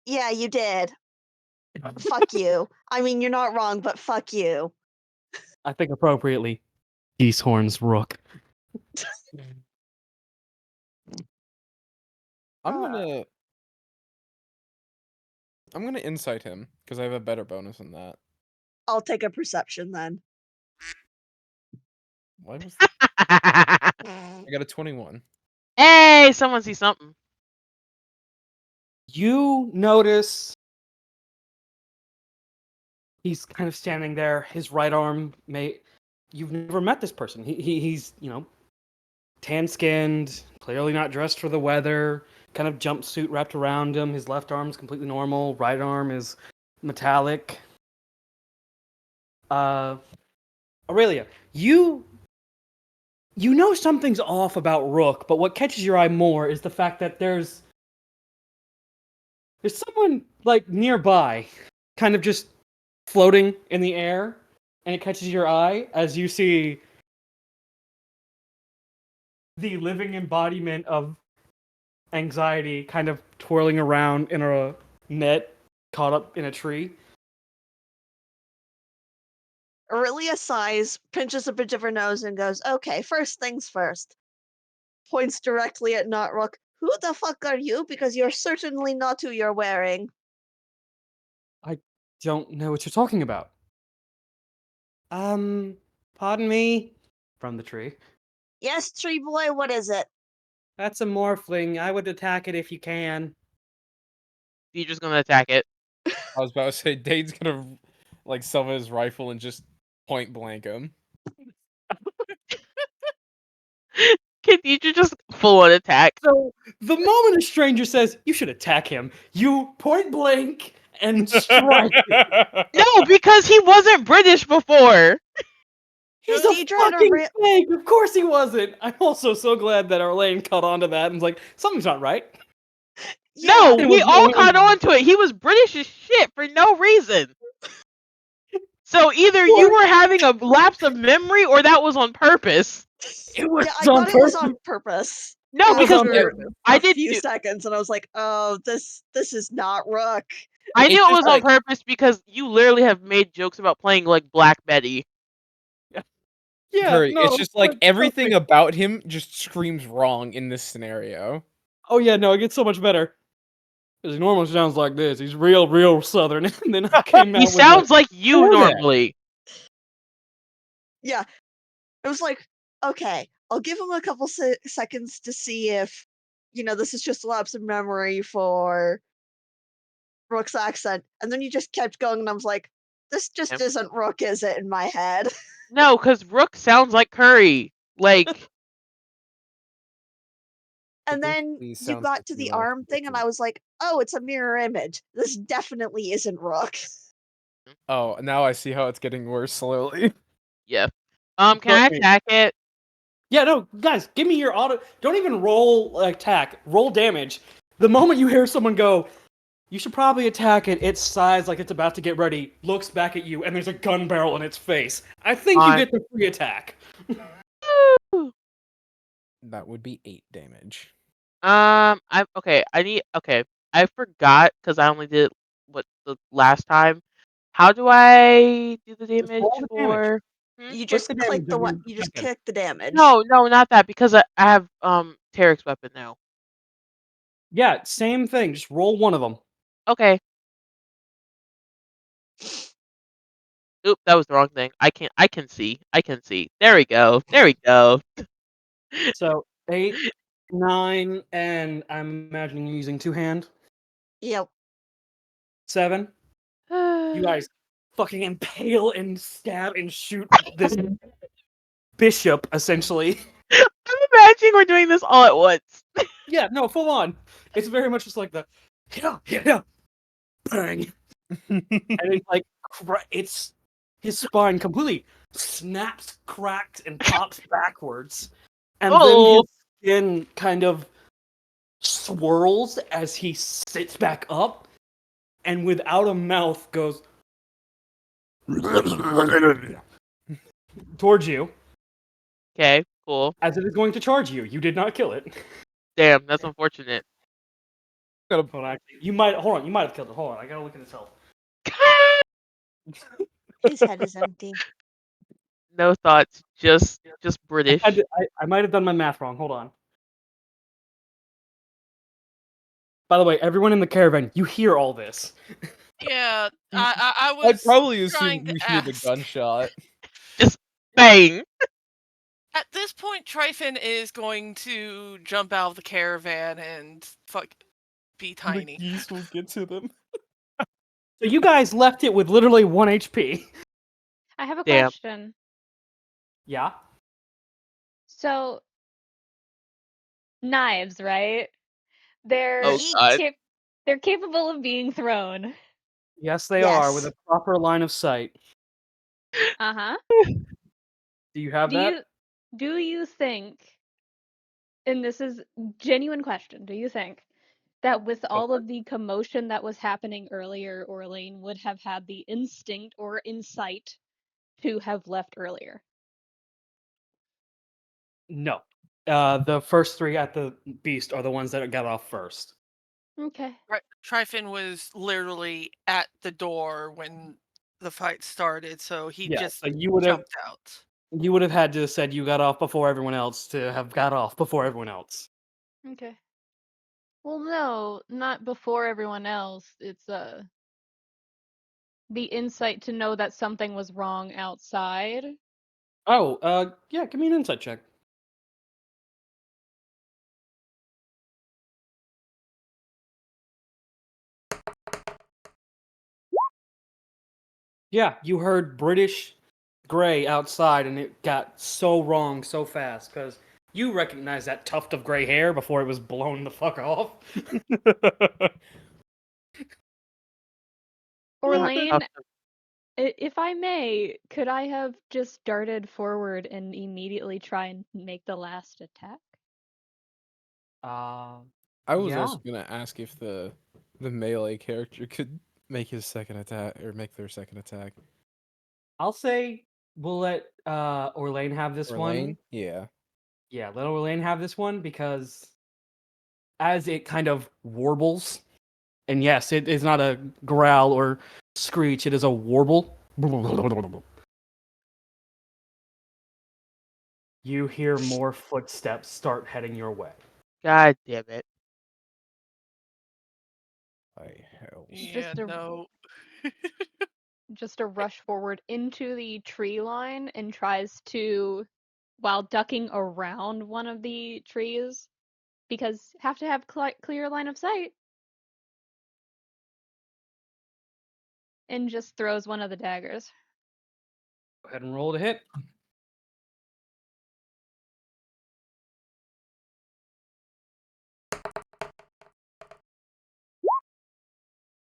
Yeah, you did. Fuck you. I mean, you're not wrong, but fuck you. I think appropriately. Geese horns rook. I'm gonna insight him because I have a better bonus than that. I'll take a perception then. Why was that? I got a 21. Hey, someone see something. You notice he's kind of standing there. His right arm you've never met this person. He's tan-skinned, clearly not dressed for the weather. Kind of jumpsuit wrapped around him. His left arm's completely normal. Right arm is metallic. Aurelia, you know something's off about Rook, but what catches your eye more is the fact that there's someone like nearby, kind of just floating in the air, and it catches your eye as you see the living embodiment of anxiety kind of twirling around in a net caught up in a tree. Aurelia sighs, pinches a bit of her nose, and goes, okay, first things first. Points directly at Not Rook. Who the fuck are you? Because you're certainly not who you're wearing. I don't know what you're talking about. Pardon me? From the tree. Yes, tree boy, what is it? That's a morphling. I would attack it if you can. Deidre's gonna attack it. I was about to say Dane's gonna like summon his rifle and just point blank him. Can Deidre just full on attack? So, the moment a stranger says, you should attack him, you point blank and strike. No, because he wasn't British before. He's Deidre a and fucking Aurelia. fake. Of course he wasn't. I'm also so glad that Orlain caught on to that and was like, something's not right. No, It we was all going caught on. on to it. He was British as shit for no reason. So either you were having a lapse of memory or that was on purpose. It was Yeah, I on thought it was purpose. on purpose. No, It was because on After purpose. I a did few do- seconds, and I was like, oh, this is not Rook. I knew It's it was just on like- purpose because you literally have made jokes about playing like Black Betty. Yeah, Curry, no, it's just like but everything perfect. about him just screams wrong in this scenario. Oh yeah, no, it gets so much better. Because he normally sounds like this. He's real southern, and then I came out He with sounds like you know that. normally. Yeah, it was like, okay, I'll give him a couple seconds to see if, this is just a lapse of memory for Rook's accent. And then you just kept going, and I was like, this just Yep. isn't Rook, is it, in my head? No, because Rook sounds like Curry. Like, And think then he you sounds got like to he the likes arm thing, and bitches. I was like, oh, it's a mirror image. This definitely isn't Rook. Oh, now I see how it's getting worse slowly. yeah. Can I Okay. attack it? Yeah, no, guys, give me your auto. Don't even roll attack. Roll damage. The moment you hear someone go, You should probably attack it. Its size, like it's about to get ready, looks back at you, and there's a gun barrel in its face. I think you Fine. get the free attack. Woo! That would be 8 damage. I okay. Okay. I forgot because I only did the last time. How do I do the Just damage roll the damage. for? You What's just the click damage the of what? your You just weapon? click the damage. No, not that because I have Tarek's weapon now. Yeah, same thing. Just roll one of them. Okay. Oop, that was the wrong thing. I can see. There we go. So 8, 9, and I'm imagining you're using 2-hand. Yep. 7. You guys fucking impale and stab and shoot this bishop, essentially. I'm imagining we're doing this all at once. Yeah, no, full on. It's very much just like the yeah, bang, and it's like it's his spine completely snaps, cracks, and pops backwards, and then Oh, his skin kind of swirls as he sits back up, and without a mouth goes towards you okay, cool. as it is going to charge you. You did not kill it. Damn, that's unfortunate. Hold on, actually, you might have killed it. Hold on, I gotta look at his health. His head is empty. No thoughts, just British. I might have done my math wrong. Hold on. By the way, everyone in the caravan, you hear all this. Yeah, I I'd was probably trying assume to you hear the ask. gunshot. Just bang. At this point, Tryphon is going to jump out of the caravan and be The tiny. geese will get to them. So you guys left it with literally 1 HP. I have a Damn. question. Yeah. So, knives, right? They're Oh Yeet. god. they're capable of being thrown. Yes, they are with Yes. a proper line of sight. Uh-huh. Do you have Do that? you think, and this is genuine question, do you think that with Go all for it. of the commotion that was happening earlier, Orlain would have had the instinct or insight to have left earlier? No. The first 3 at the beast are the ones that got off first. Okay. Tryphon was literally at the door when the fight started, so he Yeah, just so you would have jumped out. had to have said you got off before everyone else to have got off before everyone else. Okay. Well, no, not before everyone else. It's the insight to know that something was wrong outside. Oh, yeah, give me an insight check. Yeah, you heard British gray outside, and it got so wrong so fast because you recognize that tuft of gray hair before it was blown the fuck off. Orlain, if I may, could I have just darted forward and immediately try and make the last attack? uh, I was Yeah. also gonna ask if the melee character could make his second attack or make their second attack. I'll say we'll let Orlain have this Or one. Lane? Yeah. Yeah, let Orlain have this one because as it kind of warbles, and yes, it is not a growl or screech, it is a warble. You hear more footsteps start heading your way. God damn it. I hell. Yeah, Just a- no. Just a rush forward into the tree line and tries to, while ducking around one of the trees, because have to have clear line of sight, and just throws one of the daggers. Go ahead and roll to hit.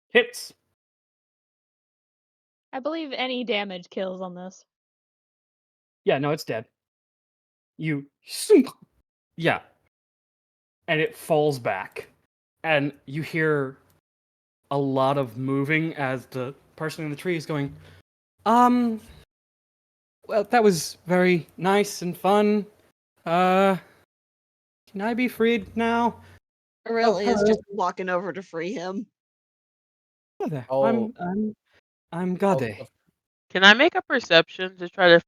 Hits. I believe any damage kills on this. Yeah, no, it's dead. Yeah. And it falls back. And you hear a lot of moving as the person in the tree is going, well, that was very nice and fun. Can I be freed now? Aurelia is hello. just walking over to free him. Hello there. I'll- I'm I'll- Gade. Can I make a perception to try to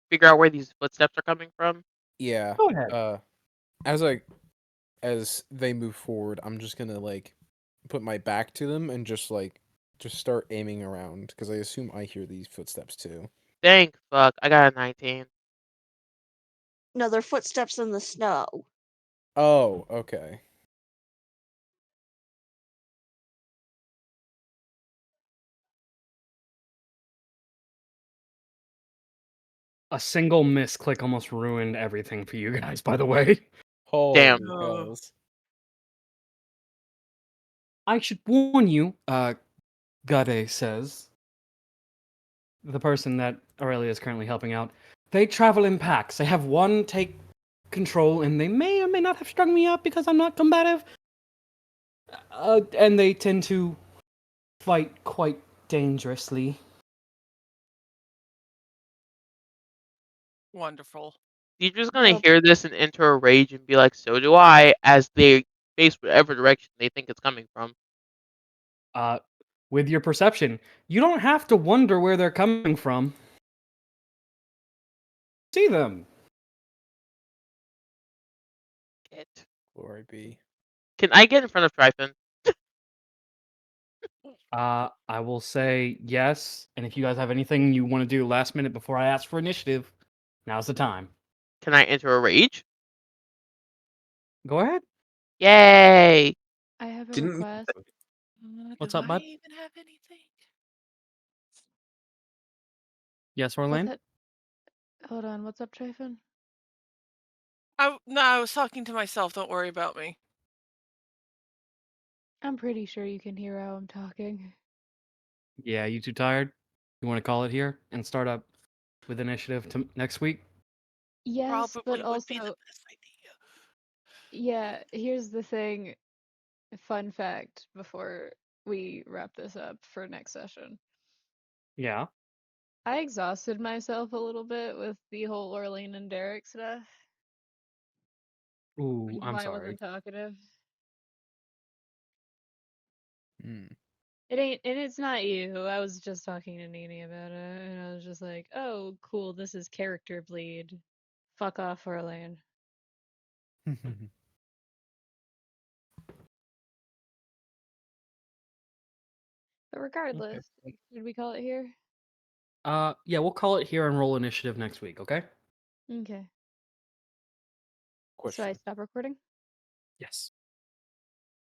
figure out where these footsteps are coming from? Yeah. Go ahead. As they move forward, I'm just gonna like put my back to them and just start aiming around because I assume I hear these footsteps too. Dang, fuck. I got a 19. No, they're footsteps in the snow. Oh, okay. A single misclick almost ruined everything for you guys, by the way. Holy Damn. hells. I should warn you, Gade says, the person that Aurelia is currently helping out, they travel in packs. They have one take control, and they may or may not have strung me up because I'm not combative. And they tend to fight quite dangerously. Wonderful. Deidre's gonna Well- hear this and enter a rage and be like, so do I, as they face whatever direction they think it's coming from. With your perception, you don't have to wonder where they're coming from. See them. Shit. Glory be. Can I get in front of Tryphon? I will say yes, and if you guys have anything you want to do last minute before I ask for initiative, now's the time. Can I enter a rage? Go ahead. Yay! I have a Didn't- request. What's Do up, bud? I even have anything? Yes, What's Orlain? that? Hold on, what's up, Tryphon? No, I was talking to myself. Don't worry about me. I'm pretty sure you can hear how I'm talking. Yeah, you too tired? You want to call it here and start up with initiative next week? Yes, but Probably would be the also, best idea. yeah, here's the thing. Fun fact before we wrap this up for next session. Yeah. I exhausted myself a little bit with the whole Orlain and Derek stuff. Ooh, Which is I'm why I sorry. wasn't talkative. Hmm. And it's not you. I was just talking to Nini about it, and I was just like, "Oh, cool. This is character bleed. Fuck off, Orlain." But regardless, did we call it here? Yeah, we'll call it here and roll initiative next week, okay? Okay. So I Question. stop recording? Yes.